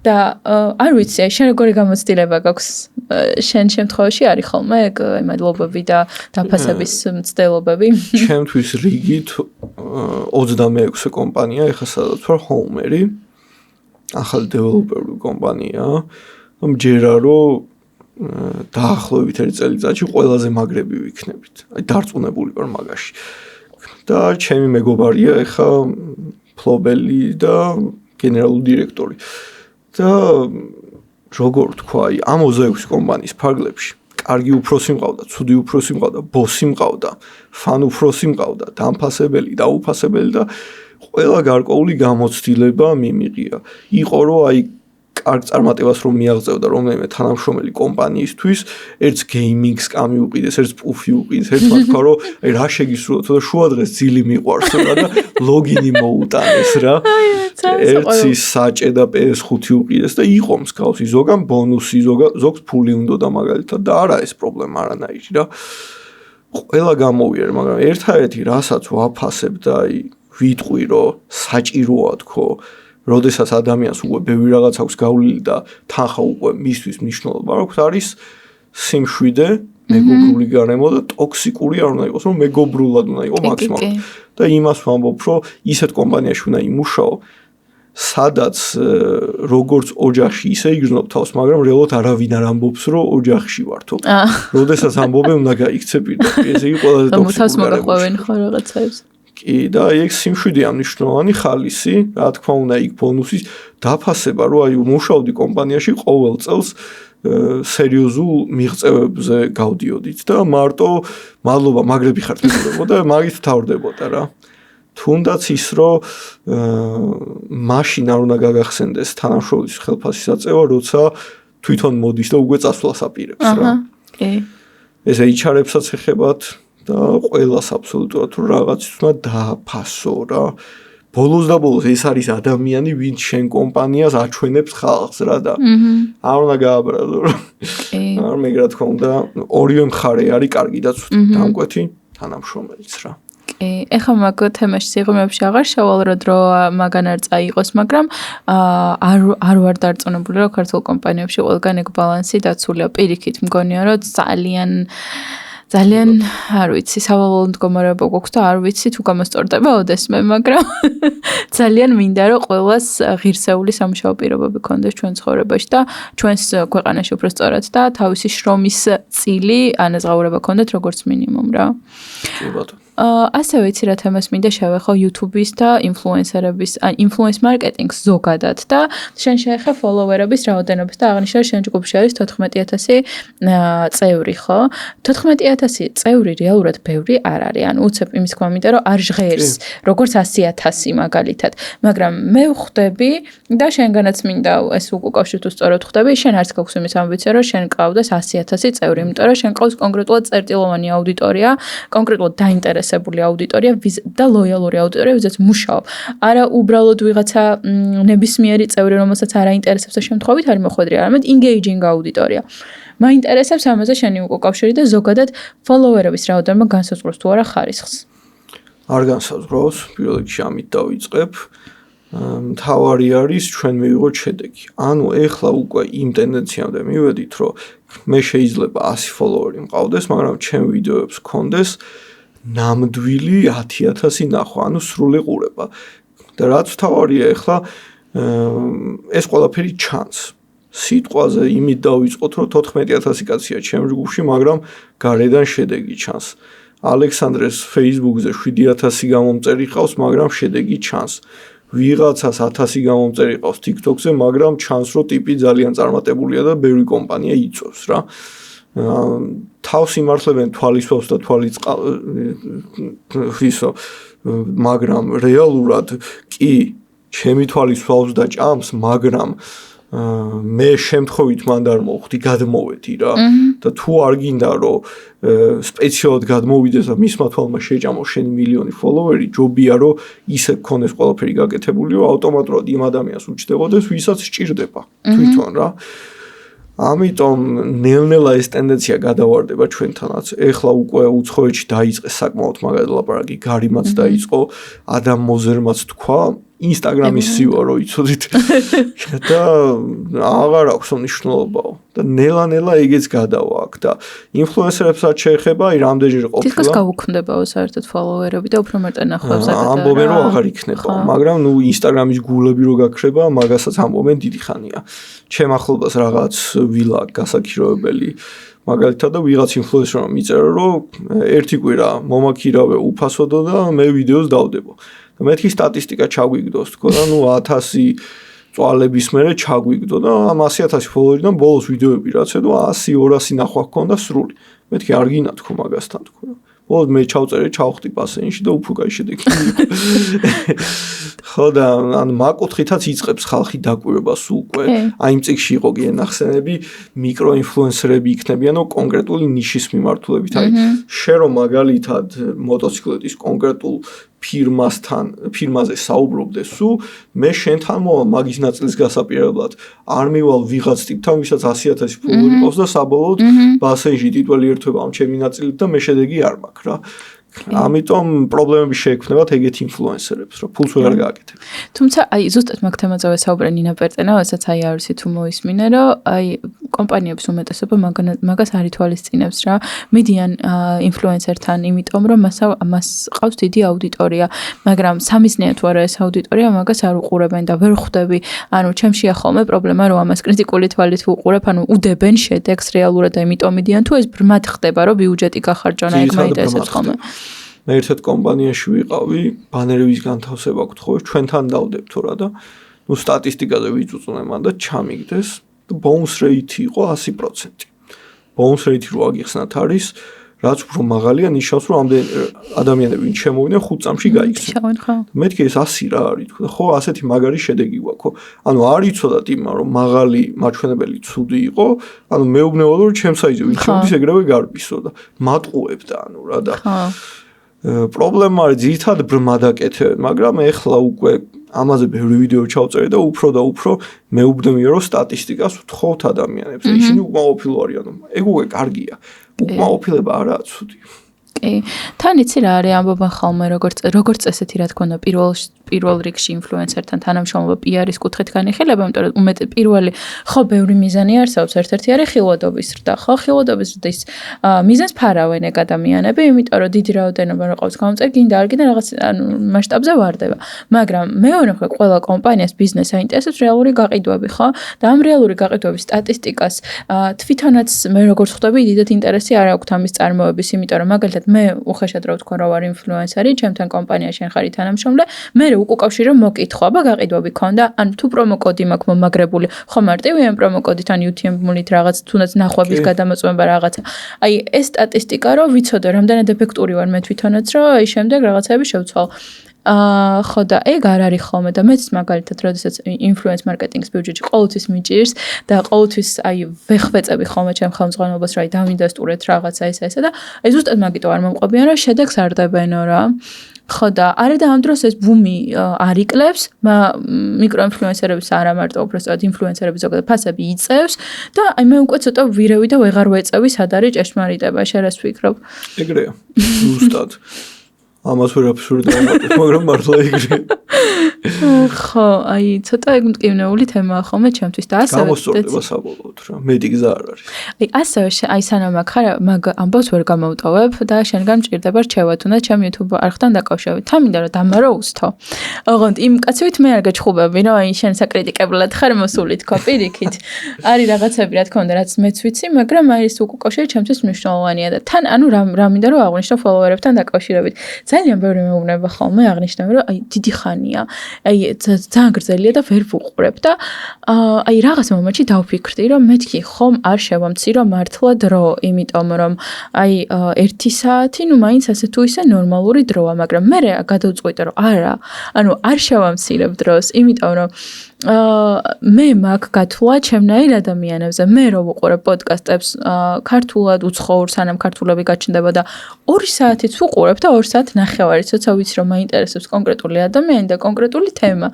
და არ ვიცი, შენ როგორი გამოცდილება გაქვს შენ შემთხვევაში არის ხოლმე ეგ მადლობები და დაფასების მცდელობები? ჩემთვის რიგით 26 კომპანია, ეხლა სადაც ვარ ჰოუმერი, ახალი დეველოპერული კომპანია. მჯერა რომ დაახლოებით 1 წელიწადში ყველაზე მაგრები ვიქნებით. აი დარწმუნებული ვარ მაგაში. და ჩემი მეგობარია ეხა ფლობელი და გენერალური დირექტორი. და როგორ თქვა, აი ამ 26 კომპანიის ფარგლებში კარგი უფროსი მყავდა, ცუდი უფროსი მყავდა, ბოსი მყავდა, ფან უფროსი მყავდა, დამფასებელი, დაუფასებელი და ყველა გარკვეული გამოცდილება მიმიღია. იყო რომ აი კარგ წარმატებას რომ მიაღწევდა რომელიმე თანამშრომელი კომპანიისთვის, ერთს გეიმინგს კამიუყიდეს, ერთს პუფი უყიდეს, ერთმა თქვა რომ აი რა შეგისურვოთ და შუადღეს ძილი მიყვარს და ლოგინი მოუტანეს რა. ერთს საჭე და PS5 უყიდეს და იყო მსგავსი, ზოგან ბონუსი, ზოგს ფული უნდა და მაგალითად და არა ეს პრობლემა არანაირი რა. ყველა გამოვიარე, მაგრამ ერთადერთი რასაც ვაფასებ და აი ვიტყვი რომ საჭიროა თქო როდესაც ადამიანს უკვე ბევრი რაღაც აქვს გავლილი და თანხა უკვე მისთვის მნიშვნელობა აქვს არის სიმშვიდე, მეგობრული გარემო და ტოქსიკური არ უნდა იყოს, რომ მეგობრულად უნდა იყოს მაქსიმალურად. და იმას ვამბობ, რომ ისეთ კომპანიაში უნდა იმუშაო, სადაც როგორც ოჯახში ისე იგრძნობ თავს, მაგრამ რეალურად არავინ არ ამბობს, რომ ოჯახში ვართო. როდესაც ამბობენ, უნდა გაიქცე პირდაპირ. ესე იგი ყველაზე ტოქსიკური მოგაყვევენ ხო რაღაცებს. კი და ეგ სიმშვიდეა მნიშვნელოვანი ხალისი, რა თქმა უნდა, იქ ბონუსის დაფასება, რომ აი მუშაობდი კომპანიაში ყოველ წელს სერიოზულ მიღწევებზე გავდიოდით და მარტო მადლობა მაგრები ხართ მეგობრებო და მაგით თავრდებოდა რა. თუნდაც ის რომ მაშინ არ უნდა გაგახსენდეს თანამშრომლის ხელფასის აწევა, როცა თვითონ მოდის და უკვე წასვლას აპირებს რა. კი. ეს HR-ებსაც ეხებათ და ყველას აბსოლუტურად თუ რაღაც უნდა დააფასო რა. ბოლოს და ბოლოს ეს არის ადამიანი, ვინც შენ კომპანიას აჩვენებს ხალხს რა და არ უნდა გააბრაზო რა. არ მეგრა თქმა უნდა, ორივე მხარე არის კარგი და ცუდი, დამკვეთი თანამშრომელიც რა. კი, ეხლა მაგ თემაში სიღრმეებში აღარ შევალროდ რომ მაგან არ წაიყოს, მაგრამ არ ვარ დარწმუნებული რომ ქართულ კომპანიებში ყველგან ეგ ბალანსი დაცულია. პირიქით მგონია რომ ძალიან არ ვიცი, სავალალო მდგომარეობა გვაქვს და არ ვიცი თუ გამოსწორდება ოდესმე, მაგრამ ძალიან მინდა რომ ყველას ღირსეული სამუშაო პირობები ქონდეს ჩვენ ცხოვრებაში და ჩვენს ქვეყანაში უფრო სწორად და თავისი შრომის წილი ანაზღაურება ქონდეთ როგორც მინიმუმ რა. კი ბატონო. ასევე იცი რა თემას მინდა შევეხო YouTube-ის და ინფლუენსერების, ინფლუენს მარკეტინგს ზოგადად და შენ შეეხე ფოლოვერების რაოდენობას და აღნიშნე შენ ჯგუფში არის 14000 წევრი, ხო? 14000 წევრი რეალურად ბევრი არ არის. ანუ უცებ იმის თქმა მინდა რომ არ ჟღერს როგორც 100000 მაგალითად, მაგრამ მე ვხვდები და შენგანაც მინდა ეს უკავშირ თუ სწორად ხვდები, შენ არც გაქვს იმის ამბიცია რომ შენ ყავდეს 100000 წევრი, იმიტომ რომ შენ ყავს კონკრეტულად წერტილოვანი აუდიტორია, კონკრეტულად დაინტერესებული აუდიტორია და ლოიალური აუდიტორია, ვიზაც მუშაობ. არა უბრალოდ ვიღაცა ნებისმიერი წევრი, რომელსაც არ აინტერესებს და შემთხვევით არ მოხვედრია, არამედ engaging აუდიტორია. მაინტერესებს ამაზე შენი უკავშირი და ზოგადად ფოლოვერების რაოდენობა განსაზღვროს თუ არა ხარისხს. არ განსაზღვროს, პირველ რიგში ამით დავიწყებ. მთავარი არის ჩვენ მივიღოთ შედეგი. ანუ ეხლა უკვე იმ ტენდენციამდე მივედით, რომ მე შეიძლება 100 ფოლოვერი მყავდეს, მაგრამ ჩემ ვიდეოებს გქონდეს ნამდვილი 10000 ნახვა, ანუ სრული ყურება. და რაც თავარია ეხლა ეს ყველაფერი ჩანს. სიტყვაზე იმით დავიწყოთ, რომ 14000 კაცია ჩემ ჯგუფში, მაგრამ გარედან შედეგი ჩანს. ალექსანდრეს Facebook-ზე 7000 გამომწერი ყავს, მაგრამ შედეგი ჩანს. ვიღაცას 1000 გამომწერი ყავს TikTok-ზე, მაგრამ ჩანს, რომ ტიპი ძალიან წარმატებულია და ბევრი კომპანია იწვევს რა. თავს იმართლებენ თვალისფრავს და თვალისისო, მაგრამ რეალურად კი ჩემი თვალისფრავს და ჭამს, მაგრამ მე შემთხვევით მანდ არ მოვხდი, გადმოვედი რა და თუ არ გინდა რომ სპეციალურად გადმოვიდეს და მისმა თვალმა შეჭამოს შენი მილიონი ფოლოვერი, ჯობია რომ ისე გქონდეს ყველაფერი გაკეთებული, რომ ავტომატურად იმ ადამიანს უჩნდებოდეს, ვისაც სჭირდება თვითონ რა. ამიტომ ნელ-ნელა ეს ტენდენცია გადავარდება ჩვენთანაც. ეხლა უკვე უცხოეთში დაიწყეს საკმაოდ მაგარი ლაპარაკი, გარიმაც დაიწყო, ადამ მოზერმაც თქვა, Instagram-ის სივა რო იცოდით და აღარ აქვს მნიშვნელობაო და ნელა-ნელა ეგეც გადავა აქ და ინფლუენსერებსაც შეეხება აი რამდენჯერ ყოფილა თითქოს გავუქმდებაო საერთოდ ფოლოვერები და უფრო მეტად ნახვებს აკეთებ ამბობენ რომ აღარ იქნება მაგრამ ნუ Instagram-ის გულები რო გაქრება მაგასაც ამბობენ დიდი ხანია ჩემ ახლობას რაღაც ვილა გასაქირავებელი მაგალითად და ვიღაც ინფლუენსერმა მიწერა რომ ერთი კვირა მომაქირავე უფასოდო და მე ვიდეოს დავდებო და მეთქი სტატისტიკა ჩაგვიგდოს თქო და ნუ 1000 წვალების მერე ჩაგვიგდო და ამ 100,000 ფოლოვერიდან ბოლოს ვიდეოები რაც ედო 100-200 ნახვა ჰქონდა სრული მეთქი არ გინა თქო მაგასთან თქო ბოლოს მე ჩავწერე ჩავხტი პასენში და უფრო კაი შედეგი ხო და ან მაკუთხითაც იწყებს ხალხი დაკვირვებას უკვე აი იმ წიგში იყო კი ნახსენები მიკროინფლუენსერები იქნებიანო კონკრეტული ნიშის მიმართულებით აი შე რომ მაგალითად მოტოციკლეტის კონკრეტულ ფირმაზე საუბრობდე სულ მე შენთან მოვა მაგის ნაწილის გასაპირებად არ მივალ ვიღაც ტიპთან ვისაც 100,000 ფოლოვერი ყავს და საბოლოოდ ბასენში ტიტველი ერთვება ამ ჩემი ნაწილით და მე შედეგი არ მაქვს რა ამიტომ პრობლემები შეექმნებათ ეგეთი ინფლუენსერებს რომ ფულს ვეღარ გააკეთებ თუმცა აი ზუსტად მაგ თემაზე ვესაუბრე ნინა პერტენა რასაც აი არის თუ მოისმინე რომ აი კომპანიების უმეტესობა მაგას არ ითვალისწინებს რა მიდიან ინფლუენსერთან იმიტომ რომ მას ყავს დიდი აუდიტორია მაგრამ სამიზნეა თუ არა ეს აუდიტორია მაგას არ უყურებენ და ვერ ხვდები ანუ ჩემშია ხოლმე პრობლემა რომ ამას კრიტიკული თვალით ვუყურებ ანუ უდებენ შედეგს რეალურად და იმიტომ მიდიან თუ ეს ბრმად ხდება რომ ბიუჯეტი გახარჯონა ეგ მაინტერესებს ხოლმე მე ერთ კომპანიაში ვიყავი ბანერების განთავსება გთხოვე ჩვენთან დავდებთ რა და ნუ სტატისტიკაზე ვიწუწუნე მან და ჩამიგდეს და bounce rate იყო 100%. bounce rate რო აგიხსნათ არის რაც უფრო მაღალია ნიშნავს რომ ამდენ ადამიანები ვინ შემოვიდნენ 5 წამში გაიქცნენ. მეთქი ეს 100 რა არის თქო და ხო ასეთი მაგარი შედეგი გვაქვს. ანუ არ იცოდათ იმან რომ მაღალი მაჩვენებელი ცუდი იყო, ანუ მეუბნებოდა რომ ჩემ საიზე ვინ შემოდის ეგრევე გარბისო და მატყუებდა ანუ რა და პრობლემა არის ძირითადად ბრმადაკეთებენ, მაგრამ ეხლა უკვე ამაზე ბევრი ვიდეო ჩავწერე და უფრო მეუბნებია რომ სტატისტიკას ვთხოვთ ადამიანებს. ისინი უკმაყოფილო არიან. ეგ უკვე კარგია. უკმაყოფილება არაა ცუდი. კი. თან იცი რა არის ამბობენ ხოლმე როგორც ესეთი რა თქმა უნდა პირველ რიგში ინფლუენსერთან თანამშრომლობა PR-ის კუთხით განიხილება, იმიტომ რომ უმეტე პირველი ხო ბევრი მიზანი არსებობს, ერთ-ერთი არის ხილვადობის ზრდა. ხო ხილვადობის ზრდის მიზანს ფარავენ ეგ ადამიანები, იმიტომ რომ დიდი რაოდენობა რო ყავს გამომწერი, გინდა არ გინდა რაღაც ანუ მასშტაბზე ვარდება. მაგრამ მეორე მხრივ ყველა კომპანიას ბიზნეს აინტერესებს რეალური გაყიდვები, ხო? და ამ რეალური გაყიდვების სტატისტიკას თვითონაც მე როგორც ხვდები, დიდად ინტერესი არ აქვს ამის წარმოების, იმიტომ რომ მაგალითად მე უხეშად რა ვთქვა რა ვარ ინფლუენსერი, ჩემთან კომპანიაში შენ ხარი თანამშრომლე, მე უკავშირო მოკითხვა, გაყიდვები ქონდა, ან თუ პრომოკოდი მაქვს მომაგრებული, ხო მარტივი ამ პრომოკოდით ან UTM-მულით რაღაც თუნდაც ნახვების გადამოწმება რაღაცა. აი ეს სტატისტიკა რომ ვიცოდე, რამდენად ეფექტური ვარ მე თვითონაც, რომ აი შემდეგ რაღაცები შევცვალ. ხო და ეგ არ არის ხოლმე და მეც მაგალითად როდესაც ინფლუენს მარკეტინგის ბიუჯეტი ყოველთვის მიჭირს და ყოველთვის აი ვეხვეწები ხოლმე ჩემ ხელმძღვანელობას რომ აი დავინვესტურეთ რაღაცა ესა და აი ზუსტად მაგიტო არ მომყვებიან რომ შედეგს არ დებენო რა ხო და არა და ამ დროს ეს ბუმი არ იკლებს მიკროინფლუენსერების არა მარტო უბრალოდ ინფლუენსერების ზოგადად ფასები იწევს და აი მე უკვე ცოტა ვირევი და ვეღარ ვეწევი სად არის ჭეშმარიტება შენ რას ვფიქრობ ეგრეა ზუსტად ამას ვერაფერს ვერ დავამატებ, მაგრამ მართლა ეგრეა. ხო, აი, ცოტა ეგ მტკივნეული თემაა ხოლმე ჩემთვის და ასევე გამოსწორდება საბოლოოდ რა, მეტი გზა არ არის. აი, ასევე აი სანამ მაგ ამბავს ვერ გამოვტოვებ და შენგან მჭირდება რჩევა, თუნდაც ჩემ YouTube არხთან დაკავშირებით. თან მინდა რომ დამარო უსთო. ოღონდ იმ კაცივით მე არ გაჩხუბები, რომ აი შენ საკრიტიკებლად ხარ მოსული თქო პირიქით. არის რაღაცები რა თქმა უნდა, რაც მეც ვიცი, მაგრამ აი ეს უკავშირი ჩემთვის მნიშვნელოვანია და თან ანუ რა მინდა რომ აღვნიშნო ფოლოვერებთან დაკავშირებით. ძალიან ბევრი მეუბნება ხოლმე აღნიშნავენ რომ აი დიდი ხანია აი ძალიან გრძელია და ვერ ვუყურებ და აი რაღაც მომენტში დავფიქრდი რომ მეთქი ხომ არ შევამცირო მართლა დრო იმიტომ რომ აი 1 საათი ნუ მაინც ასე თუ ისე ნორმალური დროა მაგრამ მე გადავწყვიტე რომ არა ანუ არ შევამცირებ დროს იმიტომ რომ მე მაგ გათვლა ჩემნაირ ადამიანებზე მე რო ვუყურებ პოდკასტებს ქართულად უცხოურ სანამ ქართულები გაჩნდება და 2 საათიც ვუყურებ და 2 საათი ნახევარი ცოტა ვიცი რომ მაინტერესებს კონკრეტული ადამიანი და კონკრეტული თემა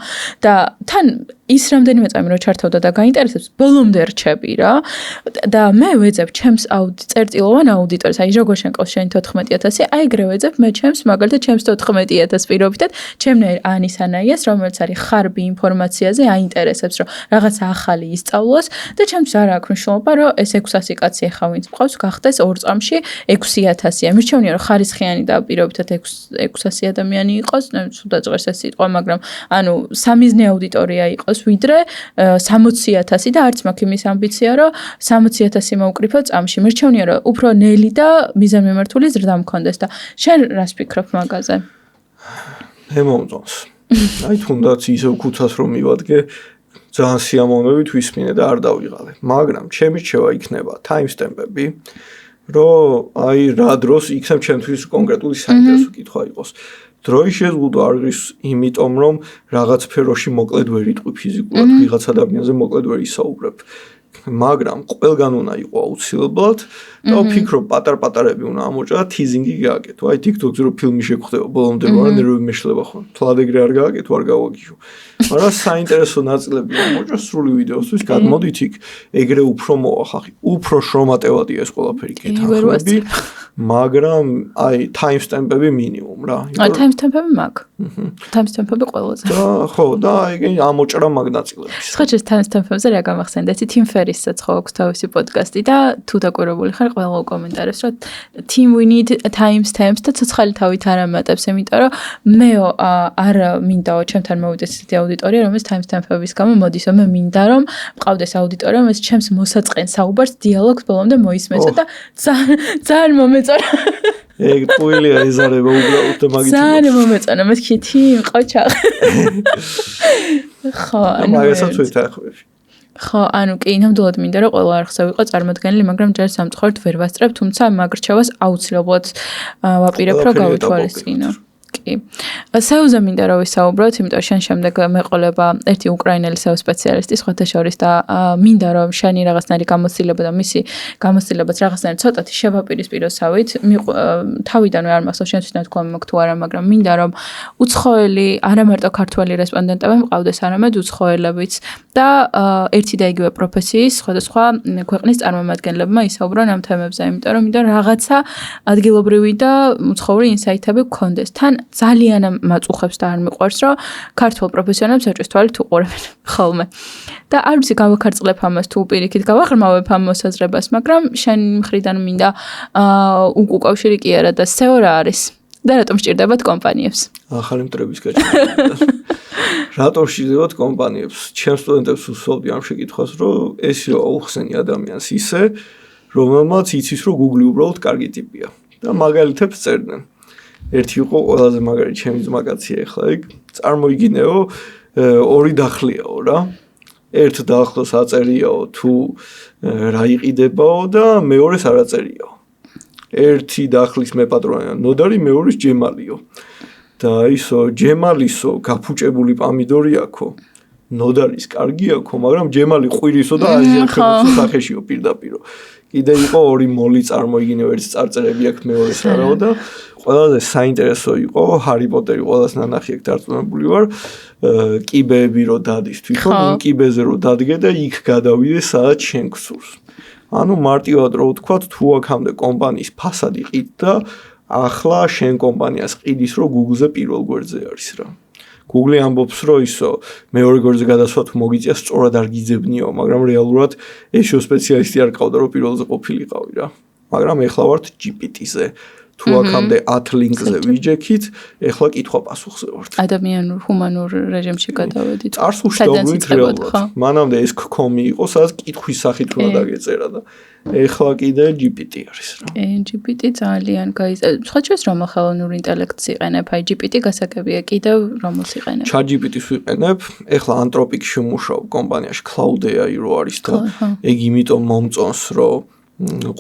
და თან ის რამდენიმე წამი რო ჩართავდა და გაინტერესებს, ბოლომდე რჩები რა. და მე ვეძებ ჩემს წერტილოვან აუდიტორს, აი როგორ შენყავს შენი 14000, აი ეგრე ვეძებ მე ჩემს მაგალითად ჩემს 14000 პირობითად, ჩემნაირ ანის ანაიას, რომელიც არის ხარბი ინფორმაციაზე, აინტერესებს, რომ რაღაცა ახალი ისწავლოს და ჩემს არ აქვს მნიშვნელობა, რომ ეს 600 კაცი ახლა ვინც მყავს, გახდეს 2 წამში 6000-ია. მირჩევნია რომ ხარისხიანი და პირობითად 600 ადამიანი იყოს, სულ დაწყეს ეს სიტყვა, მაგრამ ანუ სამიზნე აუდიტორია იყოს ვიდრე 60000 და არც მაქვს იმის ამბიცია, რომ 60000 მოვკრიფო წამში. მირჩევნია, რომ უფრო ნელი და მიზანმიმართული ზრდა მქონდეს და შენ რას ფიქრობ მაგაზე? მე მომწონს. აი თუნდაც ისევ ქუცას რომ მივადგე, ძალიან სიამოვნებით ვისმინე და არ დავიღალე. მაგრამ ჩემი რჩევა იქნება timestamp-ები, რომ აი რა დროს იქნებ ჩემთვის კონკრეტული საინტერესო კითხვა იყოს. დროის შეზღუდვა არ არის იმიტომ, რომ რაღაც სფეროში მოკლედ ვერ იტყვი ფიზიკურად, ვიღაც ადამიანზე მოკლედ ვერ ისაუბრებ. მაგრამ ყველგან უნდა იყო აუცილებლად და ვფიქრობ პატარ-პატარები უნდა ამოჭრა და თიზინგი გააკეთო. აი TikTok-ზე რო ფილმი შეგხვდება, ბოლომდე რა ნერვები მეშლება ხოლმე. თლად ეგრე არ გააკეთო, არ გავაგიჟო. მაგრამ საინტერესო ნაწილები ამოჭრა სრული ვიდეოსთვის, გადმოდით იქ. ეგრე უფრო მოახახი. უფრო შრომატევადია ეს ყველაფერი კეთახები. მაგრამ აი timestamp-ები მინიმუმ რა. აი timestamp-ები მაქვს. timestamp-ები ყველაზე. და ხო, და აი ამოჭრა მაგ ნაწილებს. სხვა ეს timestamp-ებზე რა გამახსენდა? იცი Tim Ferriss-საც ხო აქვს თავისი პოდკასტი და თუ დაკვირვებული ხარ, ყველა კომენტარებს, რომ Tim we need timestamps და ცოცხალი თავით არ ამატებს, იმიტომ რომ მე არ მინდაო ჩემთან მოვიდეს ესეთი აუდიტორია, რომელიც timestamp-ების გამო მოდისო, მე მინდა რომ მყავდეს აუდიტორია, რომელიც ჩემს მოსაწყენ საუბარს დიალოგს ბოლომდე მოისმენსო და ძალიან მომეწონა. ეგ პუილია ეზარება უბრალოდ და მაგით. ძალიან მომეწონა, მეთქი Tim ყოჩა. ხო, მაგასაც ვეთანხმები. ხო, ანუ კი, ნამდვილად მინდა რომ ყველა არხზე ვიყო წარმოდგენილი, მაგრამ ჯერ სამწუხაროდ ვერ ვასწრებ, თუმცა მაგ რჩევას აუცილებლად ვაპირებ, რომ გავითვალისწინო. კი. SEO-ზე მინდა რომ ვისაუბროთ, იმიტომ შენ შემდეგ მეყოლება ერთი უკრაინელი SEO სპეციალისტი, სხვათა შორის და მინდა რომ შენი რაღაცნაირი გამოცდილება და მისი გამოცდილებაც რაღაცნაირი ცოტათი შევაპირისპიროსავით. თავიდანვე არ მახსოვს შენთვის ნათქვამი მაქვს თუ არა, მაგრამ მინდა რომ უცხოელი, არა მარტო ქართველი რესპონდენტები მყავდეს, არამედ უცხოელებიც და ერთი და იგივე პროფესიის სხვადასხვა ქვეყნის წარმომადგენლებმა ისაუბრონ ამ თემებზე, იმიტომ რომ მინდა რაღაცა ადგილობრივი და უცხოური ინსაიტები გქონდეს. თან ძალიან მაწუხებს და არ მიყვარს, რომ ქართულ პროფესიონალებს ეჭვის თვალით უყურებენ ხოლმე. და არ ვიცი გავაქარწყლებ ამას თუ პირიქით გავაღრმავებ ამ მოსაზრებას, მაგრამ შენ მხრიდან მინდა უკავშირი კი არა და SEO რა არის და რატომ სჭირდებათ კომპანიებს? ახალი მტრების გაჩვენა. რატომ სჭირდებათ კომპანიებს? ჩემ სტუდენტებს უსვამდი ამ შეკითხვას, რომ ეს რო აუხსენი ადამიანს ისე, რომელმაც იცის, რომ Google უბრალოდ კარგი ტიპია და მაგალითებს წერდნენ. ერთი იყო ყველაზე მაგარი ჩემი ძმაკაცია ახლა ეგ წარმოიგინეო ორი დახლიაო რა ერთ დახლს აწერიაო თუ რა იყიდებაო და მეორეს არ აწერიაო ერთი დახლის მეპატრონია ნოდარი მეორის ჯემალიო და ისო ჯემალისო გაფუჭებული პამიდორი აქო ნოდარის კარგი აქო მაგრამ ჯემალი ყვირისო და აზიახებსო სახეშიო პირდაპირო კიდე იყო ორი მოლი წარმოიგინეო ერთ წარწერები აქ მეორეს არაო და ყველაზე საინტერესო იყო ჰარი პოტერი ყველას ნანახი აქ დარწმუნებული ვარ კიბეები რო დადის თვითონ იმ კიბეზე რო დადგე და იქ გადავიდე სადაც შენ გსურს ანუ მარტივად რო ვთქვა თუ აქამდე კომპანიის ფასადი ყიდდა ახლა შენ კომპანიას ყიდის რომ Google-ზე პირველ გვერდზე არის რა Google ამბობს რომ ისო მეორე გვერდზე გადასვლა თუ მოგიწია სწორად არ გიძებნიო მაგრამ რეალურად SEO სპეციალისტი არ ყავდა რომ პირველზე ყოფილიყავი რა მაგრამ ეხლა ვართ GPT-ზე თუ აქამდე 10 ლინკზე ვიჯექით, ეხლა კითხვა-პასუხზე ვართ. ადამიანურ, ჰუმანურ რეჟიმში გადავედით. წარსულში დავუვით რეალურად. მანამდე ეს ქომი იყო, სადაც კითხვის სახით უნდა დაგეწერა და ეხლა კიდე GPT არის რა. GPT ძალიან სხვაჩვენს რომელ ხელოვნურ ინტელექტს იყენებ, აი GPT გასაგებია კიდევ რომელს იყენებ. ChatGPT-ს ვიყენებ, ეხლა Anthropic-ში ვმუშაობ კომპანიაში Cloud.ai რო არის და ეგ იმიტომ მომწონს, რომ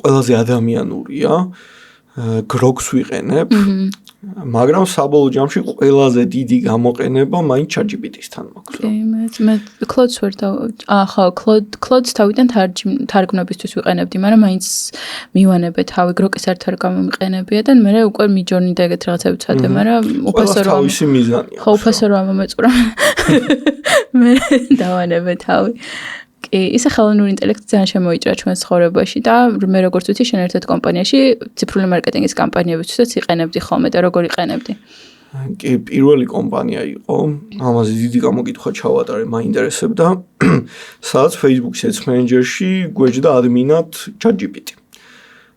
ყველაზე ადამიანურია. Grok-ს ვიყენებ. მაგრამ საბოლოო ჯამში ყველაზე დიდი გამოყენება მაინც ChatGPT-სთან მაქვს. მე Claude-ს ვერ ხო Claude-ს თავიდან თარგმნებისთვის ვიყენებდი, მაგრამ მაინც მივანებე თავი Grok-ის არ თარგმნებია და მე უკვე Midjourney და ეგეთ რაღაცები ვცადე, მაგრამ უფასო რომ თავისი მიზანია. ხო, უფასო რომ ამომეწურა. მე დავანებე თავი. კი, ისე ხელოვნური ინტელექტი ძალიან შემოიჭრა ჩვენს ცხოვრებაში და მე როგორც ვიცი, შენ ერთ-ერთ კომპანიაში ციფრული მარკეტინგის კამპანიებისთვისაც იყენებდი ხოლმე და როგორ იყენებდი? კი, პირველი კომპანია იყო, ამაზე დიდი გამოკითხვა ჩავატარე, მაინტერესებდა, სადაც Facebook Ads Manager-ში გვეჯდა ადმინად ChatGPT.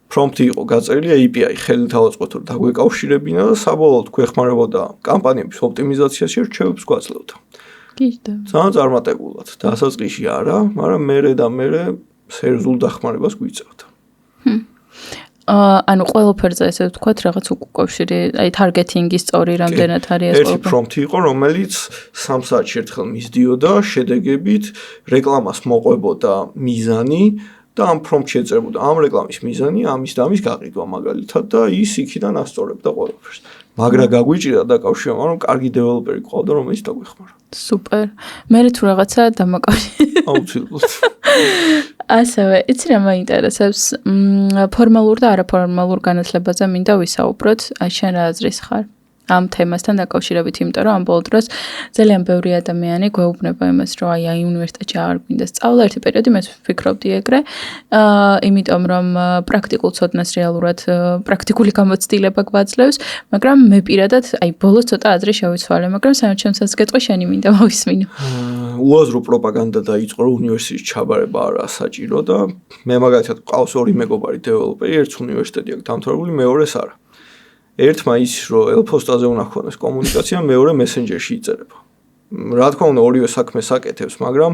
Prompt იყო გაწერილი API ხელით ავაწყოთ რომ დაგვეკავშირებინა და საბოლოოდ გვეხმარებოდა კამპანიების ოპტიმიზაციაში რჩევებს გვაძლევდა. გიჟდა. ძალიან წარმატებულად. დასაწყისში არა, მაგრამ მერე სერიოზულ დახმარებას გვიწევდა. ანუ ყველაფერზე ესე ვთქვათ, რაღაც უკავშირი, აი ტარგეტინგის სწორი რამდენად არის ეს ერთი prompt იყო, რომელიც 3 საათში ერთხელ მისდიოდა შედეგებით, რეკლამას მოყვებოდა მიზანი და ამ prompt შეეწერებოდა ამ რეკლამის მიზანი, ამის და ამის გაყიდვა მაგალითად და ის იქიდან ასწორებდა ყველაფერს. მაგრამ გაგვიჭირდა დაკავშირება, რომ კარგი დეველოპერი ყავდა, რომელიც დაგვეხმარა. Super. მე თუ რაღაცა დამაკავშირე. აუცილებლად. ასევე, იცი რა მაინტერესებს? ფორმალურ და არაფორმალურ განათლებაზე მინდა ვისაუბროთ. აი შენ რა აზრის ხარ? ამ თემასთან დაკავშირებით, იმიტომ რომ ამ ბოლო დროს ძალიან ბევრი ადამიანი გვეუბნება იმას, რომ აი უნივერსიტეტში აღარ გვინდა სწავლა, ერთი პერიოდი მე ვფიქრობდი ეგრე. იმიტომ რომ პრაქტიკულ ცოდნას რეალურად პრაქტიკული გამოცდილება გვაძლევს, მაგრამ მე პირადად აი ბოლოს ცოტა აზრი შევიცვალე, მაგრამ სამჩემსაც გეტყვი შენი მინდა მოვისმინო. უაზრო პროპაგანდა დაიწყო, რომ უნივერსიტეტში ჩაბარება არაა საჭირო და მე მაგალითად ყავს ორი მეგობარი დეველოპერი, ერთს უნივერსიტეტი აქვს დამთავრებული, მეორეს არა. ერთმა ის რომ ელფოსტაზე უნდა ჰქონდეს კომუნიკაცია, მეორე მესენჯერში იწერება. რა თქმა უნდა, ორივე საქმეს აკეთებს, მაგრამ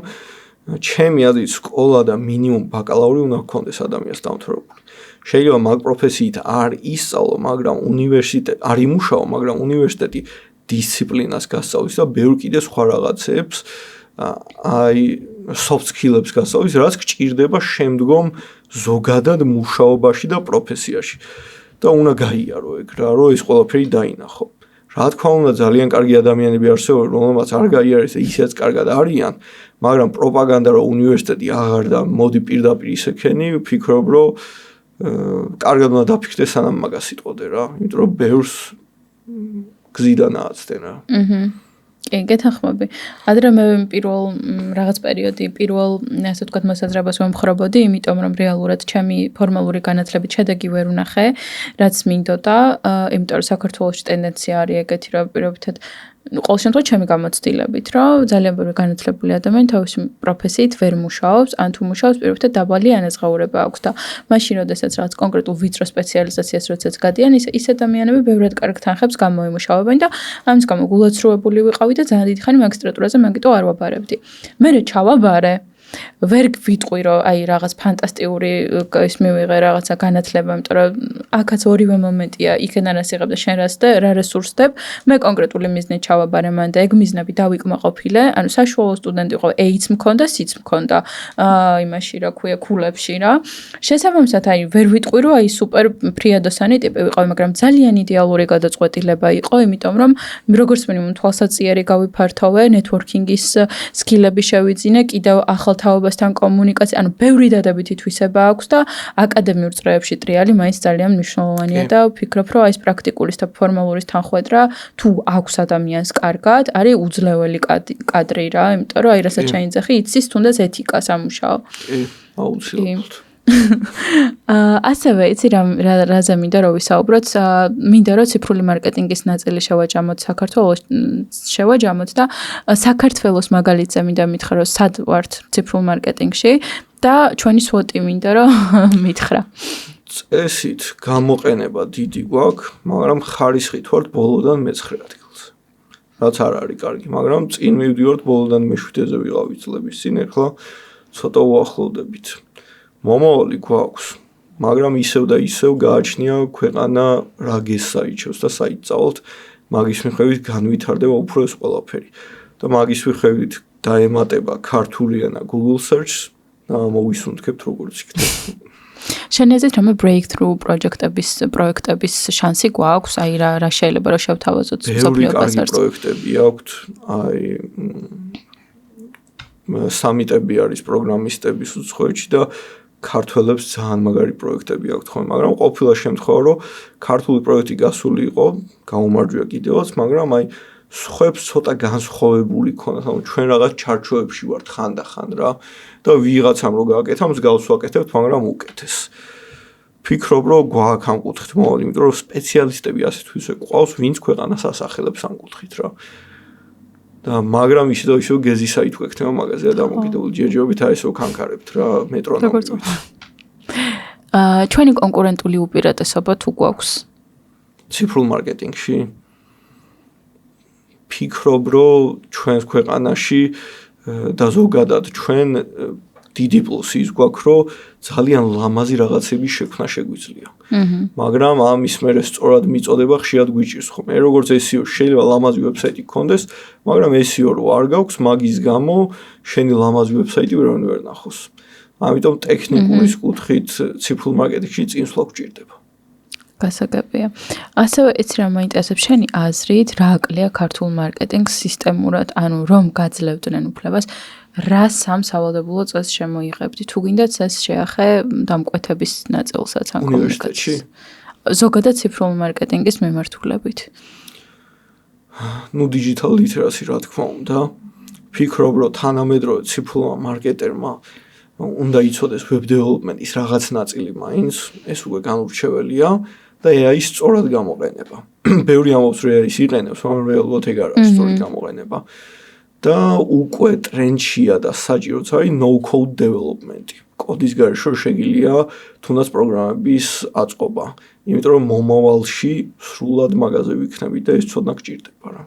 ჩემი აზრით სკოლა და მინიმუმ ბაკალავრი უნდა ჰქონდეს ადამიანს დამთავრებული. შეიძლება მაგ პროფესიით არ ისწავლო, მაგრამ უნივერსიტეტი არ იმუშაო, მაგრამ უნივერსიტეტი დისციპლინას გასწავლის და ბევრ კიდე სხვა რაღაცებს, აი soft skill-ებს გასწავლის, რაც გჭირდება შემდგომ ზოგადად მუშაობაში და პროფესიაში. და უნდა გაიარო ეგ რა, რომ ეს ყველაფერი დაინახო. რა თქმა უნდა, ძალიან კარგი ადამიანები არსებობენ, რომელმაც არ გაიარეს და ისეც კარგად არიან, მაგრამ პროპაგანდა რომ უნივერსიტეტი აღარ და მოდი პირდაპირ ისექენი, ვფიქრობ, რომ კარგად უნდა დაფიქრდეს, სანამ მაგას იტყოდე რა, იმიტომ რომ ბევრს გზიდან ააცდენ რა. კი, გეთანხმები. ადრე მე პირველ რაღაც პერიოდი, ასე ვთქვათ, მოსაზრებას ვემხრობოდი, იმიტომ რომ რეალურად ჩემი ფორმალური განათლებით შედეგი ვერ ვნახე, რაც მინდოდა, იმიტომ რომ საქართველოში ტენდენცია არის ეგეთი, რომ პირობითად ყოველ შემთხვევაში ჩემი გამოცდილებით, რომ ძალიან ბევრი განათლებული ადამიანი თავისი პროფესიით ვერ მუშაობს, ან თუ მუშაობს, პირობითად დაბალი ანაზღაურება აქვს და მაშინ, როდესაც რაღაც კონკრეტულ ვიწრო სპეციალიზაციას როდესაც გადიან, ის ადამიანები ბევრად კარგ თანხებს გამოიმუშავებენ და ამის გამო გულაცრუებული ვიყავი და ძალიან დიდი ხანი მაგისტრატურაზე მაგიტო არ ვაბარებდი. მე ჩავაბარე ვერ ვიტყვი რომ აი რაღაც ფანტასტიკური ის მივიღე რაღაცა განათლება, იმიტომ რომ აქაც ორივე მომენტია, იქიდან რას იღებ და შენ რა რესურსდებ. მე კონკრეტული მიზნით ჩავაბარე მან და ეგ მიზნები დავიკმაყოფილე, ანუ საშუალო სტუდენტი იყო, AIDS მქონდა, SIDS მქონდა, იმაში რა ქვია, ქულებში რა. შესაბამისად აი ვერ ვიტყვი რომ აი სუპერ ფრიადოსანი ტიპი ვიყავი, მაგრამ ძალიან იდეალური გადაწყვეტილება იყო, იმიტომ რომ როგორც მინიმუმ თვალსაჩინარი გავიფართოვე, ნეტვორკინგის სკილები შევიძინე, კიდევ ახალ თაობასთან კომუნიკაცია, ანუ ბევრი დადებითი თვისება აქვს და აკადემიურ წრეებში ტრიალი მაინც ძალიან მნიშვნელოვანია და ვფიქრობ, რომ ეს პრაქტიკულის და ფორმალურის თანხვედრა თუ აქვს ადამიანს კარგად, არის უძლეველი კადრი რა, იმიტომ რომ აი რასაც ჩაინძახი, იცის თუნდაც ეთიკა სამუშაო. კი, აუცილებლად. ასევე იცი რაზე მინდა რომ ვისაუბროთ, მინდა რომ ციფრული მარკეტინგის ნაწილი შევაჯამოთ და საქართველოს მაგალითზე მინდა მითხრა რომ სად ვართ ციფრულ მარკეტინგში და ჩვენი SWOT-ი მინდა რომ მითხრა. წესით გამოყენება დიდი გვაქვს, მაგრამ ხარისხით ვართ ბოლოდან მე-9 ადგილზე. რაც არ არის კარგი, მაგრამ წინ მივდივართ ბოლოდან მე-7-ზე ვიყავით წლების წინ, ახლა ცოტა უახლოვდებით. მომავალი გვაქვს, მაგრამ ისევ და ისევ გააჩნია ქვეყანა რა გესაიჩევს და საიტწავლოთ, მაგის მიხედვით განვითარდება უფრო ეს ყველაფერი. და მაგის მიხედვით დაემატება ქართული ენა Google Search და მოვისუნთქებთ როგორც იქნება. შენი აზრით რამე breakthrough პროექტების შანსი გვაქვს, აი რა შეიძლება რომ შევთავაზოთ მსოფლიო ბაზარზე? პროექტები აქვთ, აი სამიტები არის პროგრამისტების უცხოეთში და ქართველებს ძალიან მაგარი პროექტები აქვთ ხოლმე, მაგრამ ყოფილა შემთხვევა, რომ ქართული პროექტი გასული იყო, გაუმარჯვია კიდევაც, მაგრამ აი სხვებს ცოტა განსხვავებული ქონდათ, ანუ ჩვენ რაღაც ჩარჩოებში ვართ ხანდახან რა და ვიღაცამ რო გააკეთა, მსგავს ვაკეთებთ, მაგრამ უკეთეს. ფიქრობ, რომ გვაქვს ამ კუთხით მოვალ, იმიტომ რომ სპეციალისტები ასეთ ვისე ყავს, ვინც ქვეყანას ასახელებს ამ კუთხით რა. და მაგრამ ისე და ისე გეზისაით გვექნება მაგაზე და დამოკიდებული ჯერჯერობით აი ესო კანკარებთ რა მეტრონომით. ჩვენი კონკურენტული უპირატესობა თუ გვაქვს ციფრულ მარკეტინგში? ფიქრობ, რომ ჩვენს ქვეყანაში და ზოგადად ჩვენ დიდი პლუსი ის გვაქვს, რომ ძალიან ლამაზი რაღაცების შექმნა შეგვიძლია. მაგრამ ამის მერე სწორად მიწოდება ხშირად გვიჭირს ხოლმე. როგორც SEO შეიძლება ლამაზი ვებსაიტი გქონდეს, მაგრამ SEO რო არ გაქვს, მაგის გამო შენი ლამაზი ვებსაიტი ვერ ნახოს. ამიტომ ტექნიკური კუთხით ციფრულ მარკეტინგში წინსვლა გვჭირდება. გასაგებია. ასევე ეცი რა მაინტერესებს შენი აზრით, რა აკლია ქართულ მარკეტინგს სისტემურად, ანუ რომ გაძლევდნენ უფლებას, რა სამ სავალდებულო წესს შემოიღებდი? თუ გინდათ ეს შეახე დამკვეთების ნაწილსაც ან უნივერსიტეტში? ზოგადად ციფრული მარკეტინგის მიმართულებით. ნუ digital literacy რა თქმა უნდა. ფიქრობ, რომ თანამედროვე ციფრულმა მარკეტერმა უნდა იცოდეს web development-ის რაღაც ნაწილი მაინც, ეს უკვე განურჩეველია და AI-ის სწორად გამოყენება. ბევრი ამბობს, რომ AI-ის იყენებს, მაგრამ რეალურად ეგ არ არის სწორი გამოყენება. და უკვე ტრენდშია და საჭიროც არის no-code development-ი. კოდის გარეშე შეგიძლია თუნდაც პროგრამების აწყობა. იმიტომ რომ მომავალში სრულად მაგაზე ვიქნებით და ეს ცოდნა გჭირდება რა.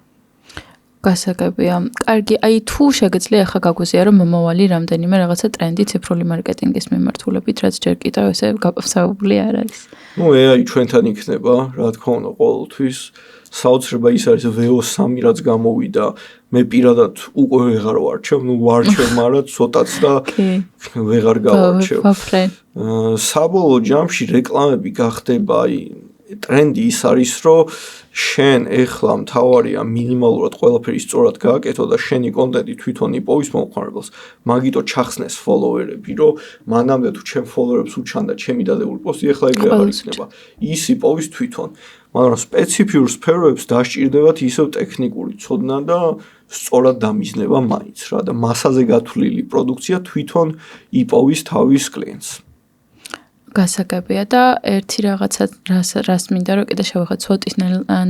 გასაგებია. კარგი, აი თუ შეგიძლია ახლა გაგვიზია რომ მომავალი რამდენიმე რაღაცა ტრენდი ციფრული მარკეტინგის მიმართულებით, რაც ჯერ კიდევ ესე გაფსაუბრული არ არის. ნუ AI ჩვენთან იქნება, რა თქმა უნდა, ყოველთვის. საოცრება ის არის VO3 რაც გამოვიდა, მე პირადად უკვე ვეღარ ვარჩევ, ნუ ვარჩევ, მაგრამ ცოტაც და ვეღარ გავარჩევ. საბოლოო ჯამში რეკლამები გახდება, აი ტრენდი ის არის, რომ შენ ეხლა მთავარია მინიმალურად ყველაფერი სწორად გააკეთო და შენი კონტენტი თვითონ იპოვის მომხმარებელს. მაგიტო ჩახსნეს ფოლოვერები, რომ მანამდე თუ ჩემ ფოლოვერებს უჩანდა ჩემი დადებული პოსტი, ეხლა ეგრე აღარ იქნება. ის იპოვის თვითონ. მაგრამ სპეციფიურ სფეროებს დასჭირდებათ ისევ ტექნიკური ცოდნა და სწორად დამიზნება მაინც რა და მასაზე გათვლილი პროდუქცია თვითონ იპოვის თავის კლიენტს. გასაგებია და ერთი რაღაცა რას მინდა რომ კიდე შევეხეთ ცოტის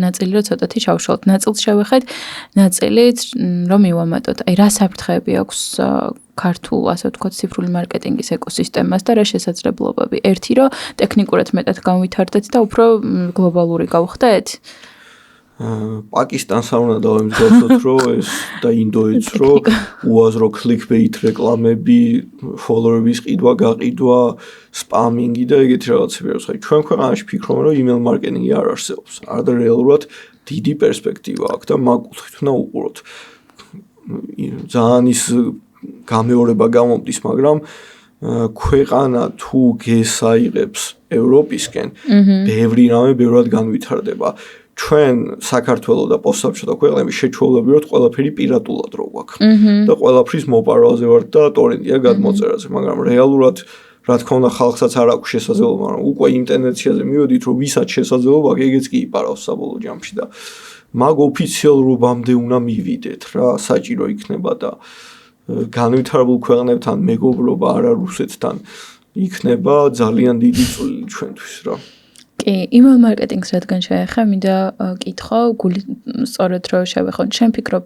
ნაწილი რომ ცოტათი შევშალოთ. ნაწილს შევეხეთ, ნაწილით რომ მივამატოთ. აი რა საფრთხეები აქვს ქართულ, ასე ვთქვათ, ციფრული მარკეტინგის ეკოსისტემას და რა შესაძლებლობები? ერთი რომ ტექნიკურად მეტად განვითარდეთ და უფრო გლობალური გავხდეთ? პაკისტანს არ უნდა დავემსგავსოთ, რომ ეს და ინდოეთს, რომ უაზრო clickbait რეკლამები, ფოლოვერების ყიდვა, გაყიდვა, სპამინგი და ეგეთი რაღაცები არის. ხაი, ჩვენ ქვეყანაში ფიქრობ, რომ email მარკეტინგი არ არსებობს. არ და რეალურად დიდი პერსპექტივა აქვს და მაგ კუთხით უნდა უყუროთ. ძალიან ის გამეორება გამომდის, მაგრამ ქვეყანა თუ გესაიღებს ევროპისკენ, ბევრი რამე ბევრად განვითარდება. ჩვენ საქართველოს და პოსტსაბჭოთა ქვეყნები შეჩვეულებრივ ვართ ყველაფერი პირატულად რო გვაქვს და ყველაფრის მოპარვალზე ვართ და ტორენტია გადმოწერაზე, მაგრამ რეალურად რა თქმა უნდა ხალხსაც არ აქვს შესაძლებლობა, მაგრამ უკვე იმ ტენდენციაზე მივედით, რომ ვისაც შესაძლებლობა აქვს, ეგეც კი იპარავს საბოლოო ჯამში და მაგ ოფიციალურობამდე უნდა მივიდეთ რა, საჭირო იქნება და განვითარებულ ქვეყნებთან მეგობრობა არა რუსეთთან იქნება ძალიან დიდი წვლილი ჩვენთვის რა. email marketing-ს რადგან შეეხება, მინდა კითხო, გული სწორედ რომ შევეხოთ. შენ ფიქრობ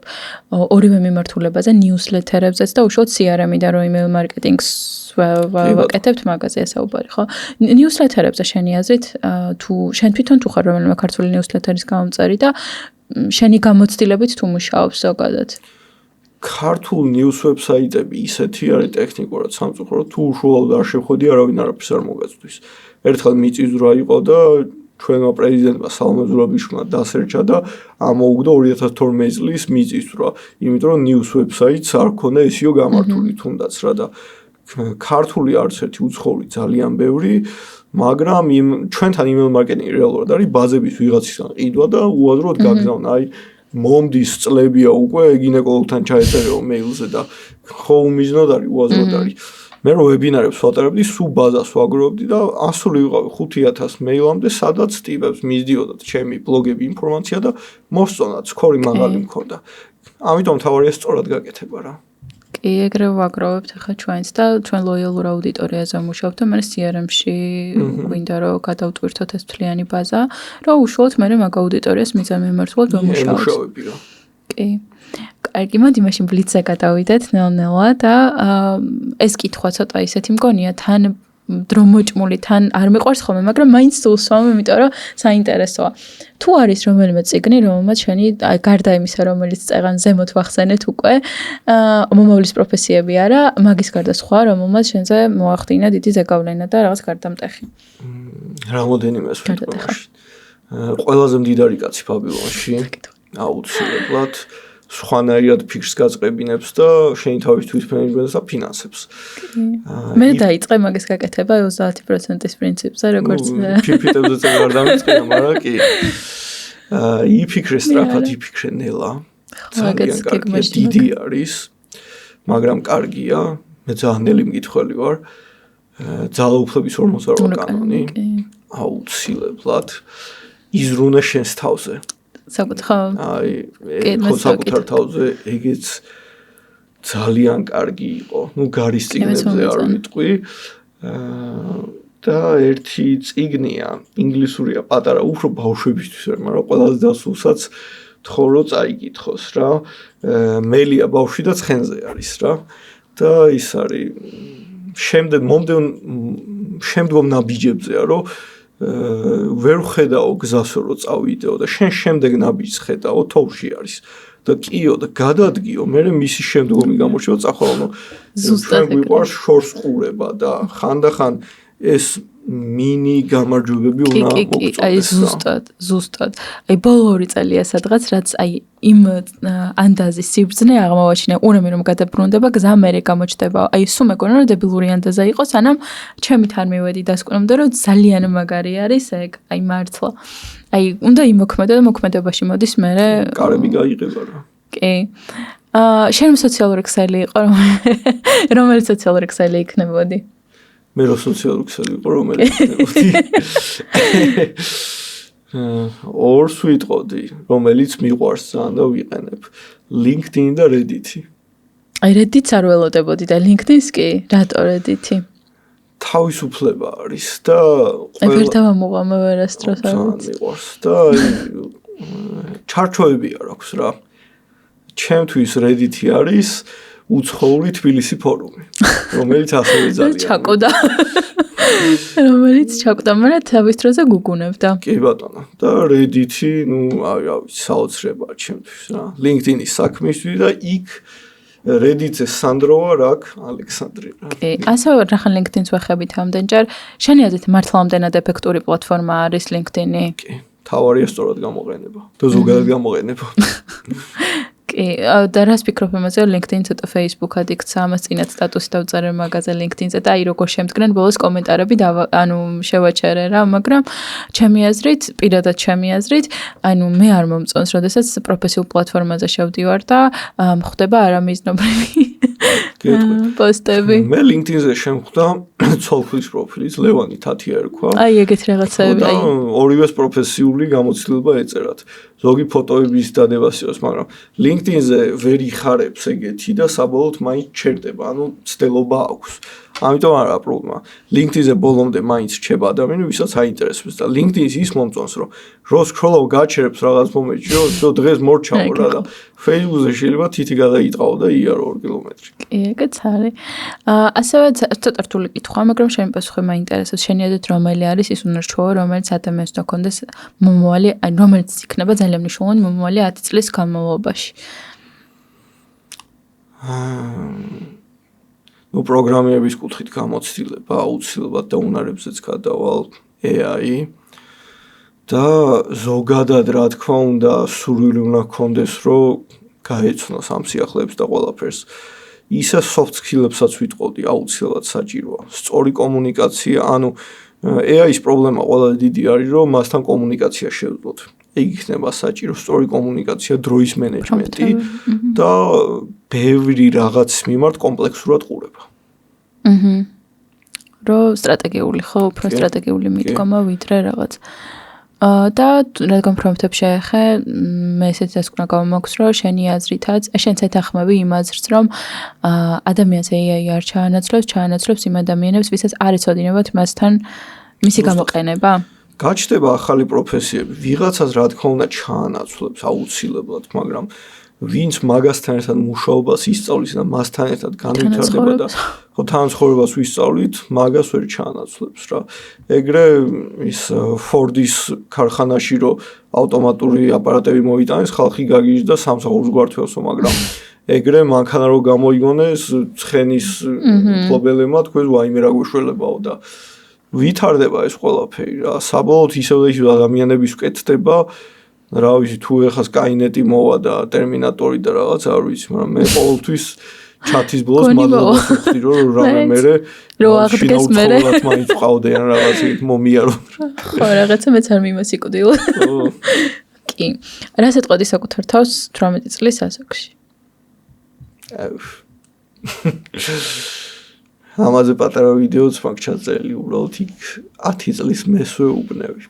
ორივე მიმართულებაზე, newsletter-ებზეც და უშუალოდ CRM-დან რომ email marketing-ს ვაკეთებთ მაგაზე საუბარი, ხო? newsletter-ებზე შენი აზრით, თუ შენ თვითონ თუ ხარ რომელიმე ქართული newsletter-ის გამომწერი და შენი გამოცდილებით თუ მუშაობს ზოგადად? ქართულ news website-ები ისეთი არის ტექნიკურად სამწუხაროდ, თუ უშუალოდ არ შეხვედი, არავინ არაფერს არ მოგაწვდის. ერთხელ მიწისძვრა იყო და ჩვენმა პრეზიდენტმა სალომე ზურაბიშვილმა დასერჩა და ამოუგდა 2012 წლის მიწისძვრა, იმიტომ რომ news website-ს არ ქონდა SEO გამართული თუნდაც რა და ქართული არც ერთი უცხოური ძალიან ბევრი, მაგრამ ჩვენთან email marketing რეალურად არის ბაზების ვიღაცისგან ყიდვა და უაზროდ გაგზავნა, აი მომდის წლებია უკვე გინეკოლოგთან ჩაეწერეო მეილზე და ხო უმიზნოდ არის უაზროდ არის. მე რო ვებინარებს ვატარებდი, სულ ბაზას ვაგროვებდი და ასული ვიყავი 5000 მეილამდე, სადაც ტიპებს მისდიოდათ ჩემი ბლოგები ინფორმაცია და მოსწონათ, სკორი მაღალი მქონდა. ამიტომ თავარია სწორად გაკეთება რა. კი, ეგრევე ვაგროვებთ ახლა ჩვენც და ჩვენ ლოიალურ აუდიტორიაზე ვმუშაობთ და მე CRM-ში გვინდა რომ გადავტვირთოთ ეს მთლიანი ბაზა, რომ უშუალოდ მე მაგ აუდიტორიას მიწამემართულად ვმუშაობთ. მუშაობები რა. კი. კარგი, მოდი მაშინ ბლიცზე გადავიდეთ ნელ-ნელა და ეს კითხვა ცოტა ისეთი მგონია, თან დრომოჭმული, თან არ მიყვარს ხოლმე, მაგრამ მაინც ვუსვამ, იმიტომ რომ საინტერესოა. თუ არის რომელიმე წიგნი, რომელმაც შენი გარდა იმისა, რომელიც წეღან ზემოთ ვახსენეთ უკვე, მომავლის პროფესიები არა, მაგის გარდა სხვა, რომელმაც შენზე მოახდინა დიდი ზეგავლენა და რაღაც გარდამტეხი. რამოდენიმე ვიტყვი მაშინ. ყველაზე მდიდარი კაცი ბაბილონში. აუცილებლად სხვანაირად ფიქრს გაწყებინებს და შენი თავის თვითმენეჯმენტს და ფინანსებს. მე დაიწყე მაგის გაკეთება 30%-ის პრინციპზე, როგორც ფიფიტებზე არ დამიწყია, მაგრამ კი. იფიქრე სწრაფად, იფიქრე ნელა. ძალიან კარგი, დიდი არის, მაგრამ კარგია. მე ძალიან ნელი მკითხველი ვარ. ძალაუფლების 48 კანონი. აუცილებლად იზრუნე შენს თავზე. საკუთარ საკუთარ თავზე ეგეც ძალიან კარგი იყო. ნუ გარის წიგნებზე არ ვიტყვი. და ერთი წიგნია, ინგლისურია, პატარა, უფრო ბავშვებისთვის არის, მაგრამ ყველაზე დასულსაც თხოვ რომ წაიკითხოს რა. მელია ბავშვი და ცხენზე არის რა. და ის არის შემდგომ ნაბიჯებზეა, რომ ვერ ხედაო გზას რომ წავიდეო და შენ შემდეგ ნაბიჯს ხედაო თოვში არის და კიო და გადადგიო მე მისი შემდგომი გამოჩვევა წახვალო ზუსტად გვიყვარს შორს ყურება და ხანდახან ეს მინი გამარჯვებები უნდა მოგწოდდეს. აი ზუსტად. აი ბოლო 2 წელია სადღაც რაც აი იმ ანდაზის სიბრძნე აღმოვაჩინე, უნემი რომ გადაბრუნდება, გზა მერე გამოჩდება. აი სულ მეგონა რომ დებილური ანდაზა იყო, სანამ ჩემით არ მივედი დასკვნამდე რომ ძალიან მაგარი არის ეგ, აი მართლა. აი უნდა იმოქმედო და მოქმედებაში მოდის მერე კარები გაიღება რა. კი. შენ სოციალური ქსელი იყო რომელიც სოციალური ქსელი იქნებოდი? მე რო სოციალური ქსელი ვიყო, რომელიც იქნებოდი. ორს ვიტყოდი, რომელიც მიყვარს ძალიან და ვიყენებ. LinkedIn და Reddit-ი. აი Reddit-ს არ ველოდებოდი და LinkedIn-ს კი, რატო Reddit-ი? თავისუფლება არის და ყველა ერთ ამოვა მე ვერასდროს არ მიყვარს და ჩარჩოები არ აქვს რა. ჩემთვის Reddit-ი არის უცხოური თბილისი ფორუმი, რომელიც ასევე ძალიან ჩაკოდა. რომელიც ჩაკოდა, მაგრამ თავის დროზე გუგუნებდა. კი ბატონო. და Reddit-ი, ნუ რა ვიცი, საოცრებაა ჩემთვის რა. LinkedIn-ი საქმისთვის და იქ Reddit-ზე სანდროა რაკ ალექსანდრი რა. კი, ასევე რახან LinkedIn-ს ვახებით ამდენჯერ. შენი აზრით მართლა ამდენად ეფექტური პლატფორმა არის LinkedIn-ი? კი, თავარია სწორად გამოყენება და ზოგადად გამოყენება. კი, და რას ფიქრობ იმაზე, რომ LinkedIn ცოტა Facebook-ად იქცა, ამას წინათ სტატუსი დავწერე მაგაზე LinkedIn-ზე და აი როგორ შემდგნენ ბოლოს კომენტარები ანუ შევაჩერე რა, მაგრამ ჩემი აზრით, პირადად ჩემი აზრით, ანუ მე არ მომწონს, როდესაც პროფესიულ პლატფორმაზე შევდივარ და მხდება არამიზნობრივი პოსტები. მე LinkedIn-ზე შემხვდა ცოლქვის პროფილიც, ლევანი თათია ერქვა. აი ეგეთ რაღაცები, აი ორივეს პროფესიული გამოცდილება ეწერათ. ზოგი ფოტოების დადებას იყოს, მაგრამ LinkedIn-ზე ვერ იხარებს ეგეთი და საბოლოოდ მაინც ჩერდება, ანუ ცდელობა აქვს. ამიტომ არა პრობლემა. LinkedIn-ზე ბოლომდე მაინც რჩება ადამიანი, ვისაც აინტერესებს და LinkedIn-ის ის მომწონს, რომ რო სკროლავ გაჩერებს რაღაც მომენტში, რომ დღეს მორჩავ რა და Facebook-ზე შეიძლება თითი გადაიტყავო და იარო 2 კილომეტრი. კი, ეგეც არის. ასევე ცოტა რთული კითხვა, მაგრამ შენი პასუხი მაინტერესებს. შენი აზრით რომელი არის ის უნარჩვევა, რომელიც ადამიანს უნდა ქონდეს მომავალი, ან რომელიც იქნება ძალიან მნიშვნელოვანი მომავალი 10 წლის განმავლობაში. ნუ პროგრამირების კუთხით გამოცდილება აუცილებლად და უნარებზეც გადავალ AI და ზოგადად რა თქმა უნდა სურვილი უნდა გქონდეს რომ გაეცნოს ამ სიახლეებს და ყველაფერს ისე soft skill-ებსაც ვიტყოდი, აუცილებლად საჭიროა. სწორი კომუნიკაცია, ანუ AI-ის პრობლემა ყველა დიდი არის, რომ მასთან კომუნიკაცია შევძლოთ. ეგ იქნება საჭირო, სწორი კომუნიკაცია, დროის მენეჯმენტი და ბევრი რაღაც მიმართ კომპლექსურად ყურება. რომ სტრატეგიული ხო, უფრო სტრატეგიული მიდგომა ვიდრე რაღაც. და რადგან პრომპტებს შეეხე, მე ესეც დასკვნა გამომაქვს, რომ შენი აზრითაც, შენც ეთანხმები იმ აზრს, რომ ადამიანს AI არ ჩაანაცვლებს იმ ადამიანებს, ვისაც არ ეცოდინებათ მასთან მისი გამოყენება. გაჩნდება ახალი პროფესიები, ვიღაცას რა თქმა უნდა ჩაანაცვლებს აუცილებლად, მაგრამ ვინც მაგასთან ერთად მუშაობას ისწავლის და მასთან ერთად განვითარდება და ხო თანაცხოვრებას ვისწავლით, მაგას ვერ ჩაანაცვლებს რა. ეგრე ის Ford-ის ქარხანაში რო ავტომატური აპარატები მოიტანეს, ხალხი გაგიჟდა და სამსახურს გვართვევსო, მაგრამ ეგრე მანქანა რო გამოიგონეს, ცხენის ფლობელებმა თქვენ ვაიმე რა გვეშველებაო და ვითარდება ეს ყველაფერი რა. საბოლოოდ ისევ ადამიანების ვკეთდება რა ვიცი თუ ეხა Skynet-ი მოვა და Terminator-ი და რაღაც არ ვიცი, მაგრამ მე ყოველთვის ჩათის ბოლოს მადლობას ვუხდი რომ რამე მერე რო აღდგეს მერე მაინც ყავდიან რაღაცით მომიარო. ხო, რაღაცა მეც არ მიმოსიკვდილ. კი. რას ეტყოდი საკუთარ თავს 18 წლის ასაკში? ამაზე პატარა ვიდეოც მაქვს ჩაწერილი, უბრალოდ იქ 10 წლის მესვე უბნევი.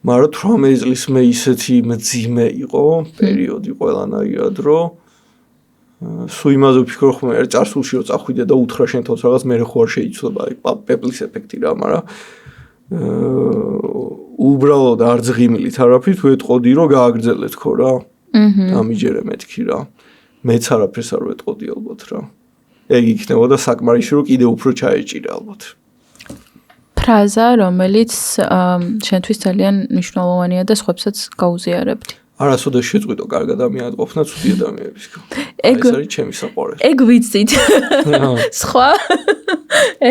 მაგრამ 18 წლის მე ისეთი მძიმე იყო პერიოდი ყველანაირად, რომ სულ იმაზე ვფიქრობ ხომ ერთ წარსულში რომ წახვიდე და უთხრა შენ თავს რაღაც მე ხო არ შეიძლება პეპლის ეფექტი რა, მაგრამ უბრალოდ არ ზღიმილით არაფრით ვეტყოდი რომ გააგრძელეთ ხო რა. ამიჯერე მეთქი რა. მეც არაფერს არ ვეტყოდი ალბათ რა. ეგ იქნებოდა საკმარისი რომ კიდე უფრო ჩაეჭირა ალბათ. ფრაზა, რომელიც შენთვის ძალიან მნიშვნელოვანია და სხვებსაც გაუზიარებდი. არასოდეს შეწყვიტო კარგ ადამიანად ყოფნა ცუდი ადამიანებისგან. ეს არის ჩემი საყვარელი. ეგ ვიცით. სხვა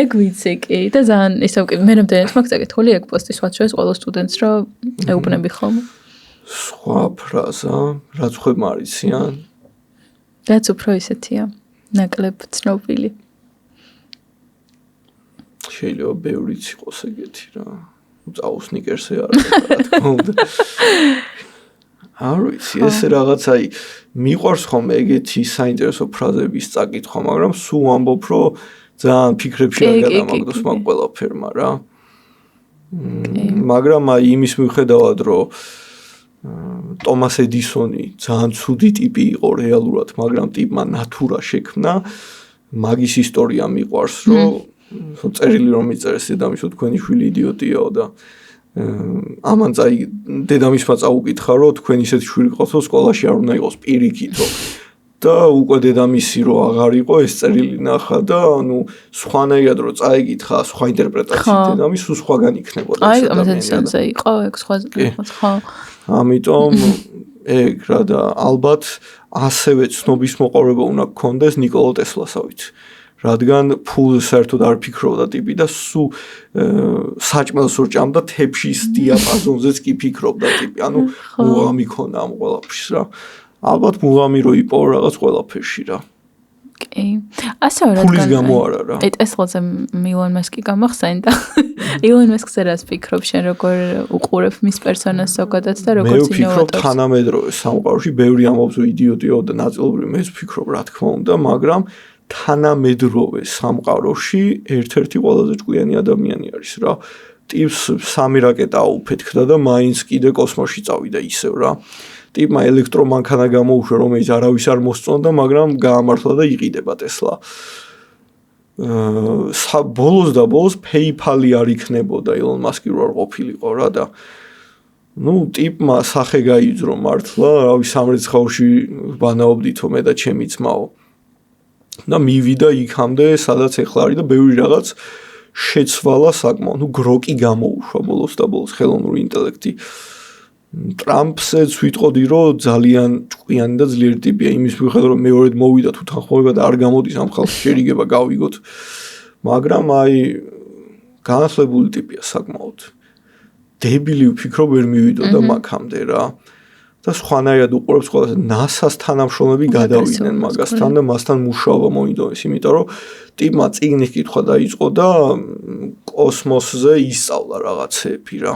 ეგ ვიცი კი და ძალიან ისევ კი მე რამდენად მაქვს წაკითხული ეგ პოსტი სხვა ჩვენს ყველა სტუდენტს რომ ეუბნები ხოლმე. სხვა ფრაზა, რაც ხომ არიციან? რაც უფრო ისეთია. ნაკლებ ცნობილი. შეიძლება ბევრიც იყოს ეგეთი რა. წაუსნიკერსე არ არის. არ ვიცი, ეს რაღაც აი მიყვარს ხომ ეგეთი საინტერესო ფრაზების წაკითხვა, მაგრამ სულ ამბობ რომ ძალიან ფიქრებში არ გადამაგდოს მაგ ყველაფერმა რა. მაგრამ აი იმის მიუხედავად რომ ტომას ედისონი ძალიან ცუდი ტიპი იყო რეალურად, მაგრამ ტიპმა ნატურა შექმნა, მაგის ისტორია მიყვარს რომ წერილი რომ მიწერეს დედამისო თქვენი შვილი იდიოტიაო და ამან დედამისმა წაუკითხა რომ თქვენ ისეთი შვილი ყავთო სკოლაში არ უნდა იყოს პირიქითო და უკვე დედამისი რო აღარ იყო ეს წერილი ნახა და ანუ სხვანაირად რო წაეკითხა სხვა ინტერპრეტაციით დედამის სულ სხვაგან იქნებოდა ეს ადამიანზე იყო ეგ სხვა ხო ამიტომ ეგ რა და ალბათ ასევე ცნობის მოყარება უნდა გქონდეს ნიკოლო ტესლასავით რადგან ფულს საერთოდ არ ფიქრობდა ტიპი და სულ საჭმელს რო ჭამდა თეფშის დიაპაზონზეც კი ფიქრობდა ტიპი ანუ მუღამი ქონდა ამ ყველაფერს რა ალბათ მუღამი რო იყო რაღაც ყველაფერში რა კი ასევე რადგან ფულის გამო არა რა ტესლაზე ილონ მასკი გამახსენდა ილონ მასკზე რას ფიქრობ შენ როგორ უყურებ მის პერსონაჟს ზოგადად და როგორც ინოვატორს მე ვფიქრობ თანამედროვე სამყაროში ბევრი ამბობს რომ იდიოტიო და ნაწილობრივ მეც ვფიქრობ რა თქმა უნდა მაგრამ თანამედროვე სამყაროში ერთ-ერთი ყველაზე ჭკვიანი ადამიანი არის რა. ტიპს 3 რაკეტა აუფეთქდა და მაინც კიდე კოსმოსში წავიდა ისევ რა. ტიპმა ელექტრომანქანა გამოუშვა, რომელიც არავის არ მოსწონდა, მაგრამ გაამართლა და იყიდება ტესლა. ბოლოს და ბოლოს PayPal-ი არ იქნებოდა ილონ მასკი რო არ ყოფილიყო რა და ტიპმა სახე გაიძრო მართლა, რავი სამრეცხაოში ბანაობდითო მე და ჩემი ძმაო. და მივიდა იქამდე, სადაც ეხლა არის და ბევრი რაღაც შეცვალა საკმაოდ. გროკი გამოუშვა ბოლოს და ბოლოს ხელოვნური ინტელექტი. ტრამპსეც ვიტყოდი, რომ ძალიან ჭკვიანი და ძლიერი ტიპია. იმის მიუხედავად, რომ მეორედ მოვიდა თუ თანხმობა და არ გამოდის ამ ხალხს შერიგება გავიგოთ. მაგრამ აი განახლებული ტიპია საკმაოდ. დებილი ვფიქრობ ვერ მივიდოდა მაგამდე რა. და სხვანაირად უყურებს ყველას NASA-ს თანამშრომლები გადავიდნენ მაგასთან და მასთან მუშაობა მოინდომეს, იმიტომ რომ ტიპმა წიგნის კითხვა დაიწყო და კოსმოსზე ისწავლა რაღაცეები რა.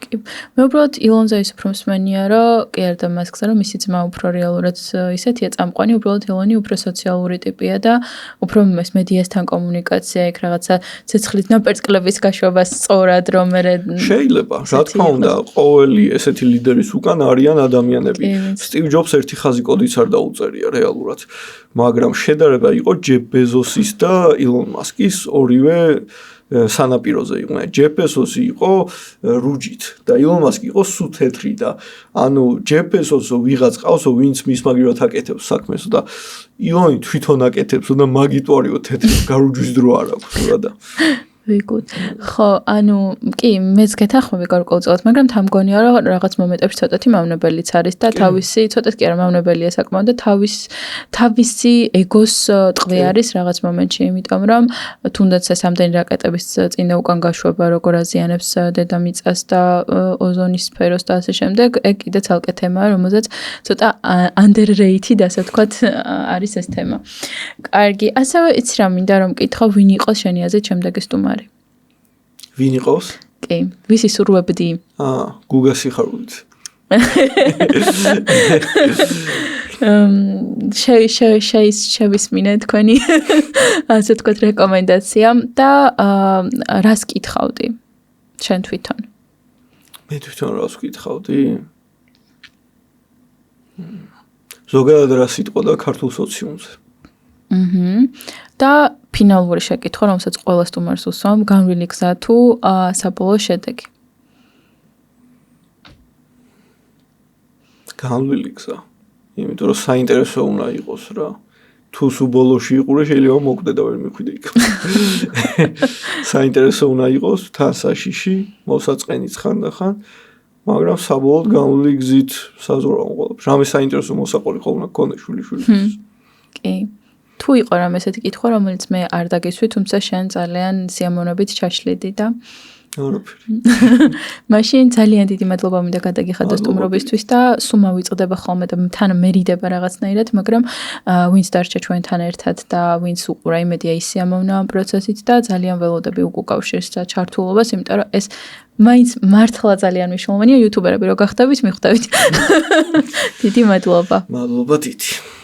მე უბრალოდ ილონზე ის უფრო მსმენია, რომ კი არ და მასკზე, რომ მისი ძმა უფრო რეალურად ისეთია წამყვანი, უბრალოდ ილონი უფრო სოციალური ტიპია და უფრო მედიასთან კომუნიკაცია, იქ რაღაცა ცეცხლით ნაპერწკლების გაშვება სწორად, რომ მე შეიძლება, რა თქმა უნდა, ყოველი ესეთი ლიდერის უკან არიან ადამიანები. სტივ ჯობს ერთი ხაზი კოდიც არ დაუწერია რეალურად, მაგრამ შედარება იყო ჯეფ ბეზოსის და ილონ მასკის ორივე სანაპიროზე იყვნენ. ჯეფ ბეზოსი იყო რუჯით და ილონ მასკი იყო სუთეთრი და ანუ ჯეფ ბეზოსო ვიღაც ყავსო ვინც მის მაგივრად აკეთებს საქმეს და ილონი თვითონ აკეთებს და მაგით ვარიო თეთრი გარუჯვის დრო არ აქვს და ვიგოთ. ხო, ანუ კი, მეც გეთანხმები გარკვეულწილად, მაგრამ თამგონია რომ რაღაც მომენტებში ცოტათი მავნებელიც არის და თავისი, ცოტათ კი არა მავნებელია საკმაოდ და თავისი ეგოს ტყვე არის რაღაც მომენტში, იმიტომ რომ თუნდაც ეს ამდენი რაკეტების წინა უკან გაშვება, როგორ აზიანებს დედამიწას და ოზონის სფეროს და ასე შემდეგ, ეგ კიდე ცალკე თემაა, რომელზეც ცოტა underrated, ასე ვთქვათ, არის ეს თემა. კარგი, ასევე იცი რა მინდა რომ მკითხო, ვინ იყო შენი აზრით შემდეგი სტუმარი? ვინ იყოს? კი, ვისი სურვებდი? გუგა სიხარულით. შევისმინე თქვენი ასე თქვათ რეკომენდაცია და რას კითხავდი შენ თვითონ? მე თვითონ რას კითხავდი? ზოგადად რა სიტყვა და ქართულ სოციუმზე. და ფინალური შეკითხვა, რომელსაც ყველა სტუმარს უსვამ, განვლილი გზა თუ საბოლოო შედეგი? განვლილი გზა. იმიტომ რომ საინტერესო უნდა იყოს რა. თუ სულ ბოლოში იყურე შეიძლება მოკვდე და ვერ მიხვიდე იქ. საინტერესო უნდა იყოს, თან საშიში, მოსაწყენიც ხანდახან, მაგრამ საბოლოოდ განვლილი გზით საზღვაო ყველაფერს. რამე საინტერესო მოსაყოლი ხო უნდა გქონდეს შვილიშვილის. კი. თუ იყო რამე ესეთი კითხვა, რომელიც მე არ დაგისვი, თუმცა შენ ძალიან სიამოვნებით ჩაშლიდი და მაშინ ძალიან დიდი მადლობა მინდა გადაგიხადო სტუმრობისთვის და სულ მოვიწყდება ხოლმე და თან მერიდება რაღაცნაირად, მაგრამ ვინც დარჩა ჩვენთან ერთად და ვინც უყურა, იმედია ის სიამოვნა ამ პროცესით და ძალიან ველოდები უკავშირს და ჩართულობას, იმიტომ რომ ეს მაინც მართლა ძალიან მნიშვნელოვანია, იუთუბერები რო გახდებით, მიხვდებით. დიდი მადლობა. მადლობა დიდი.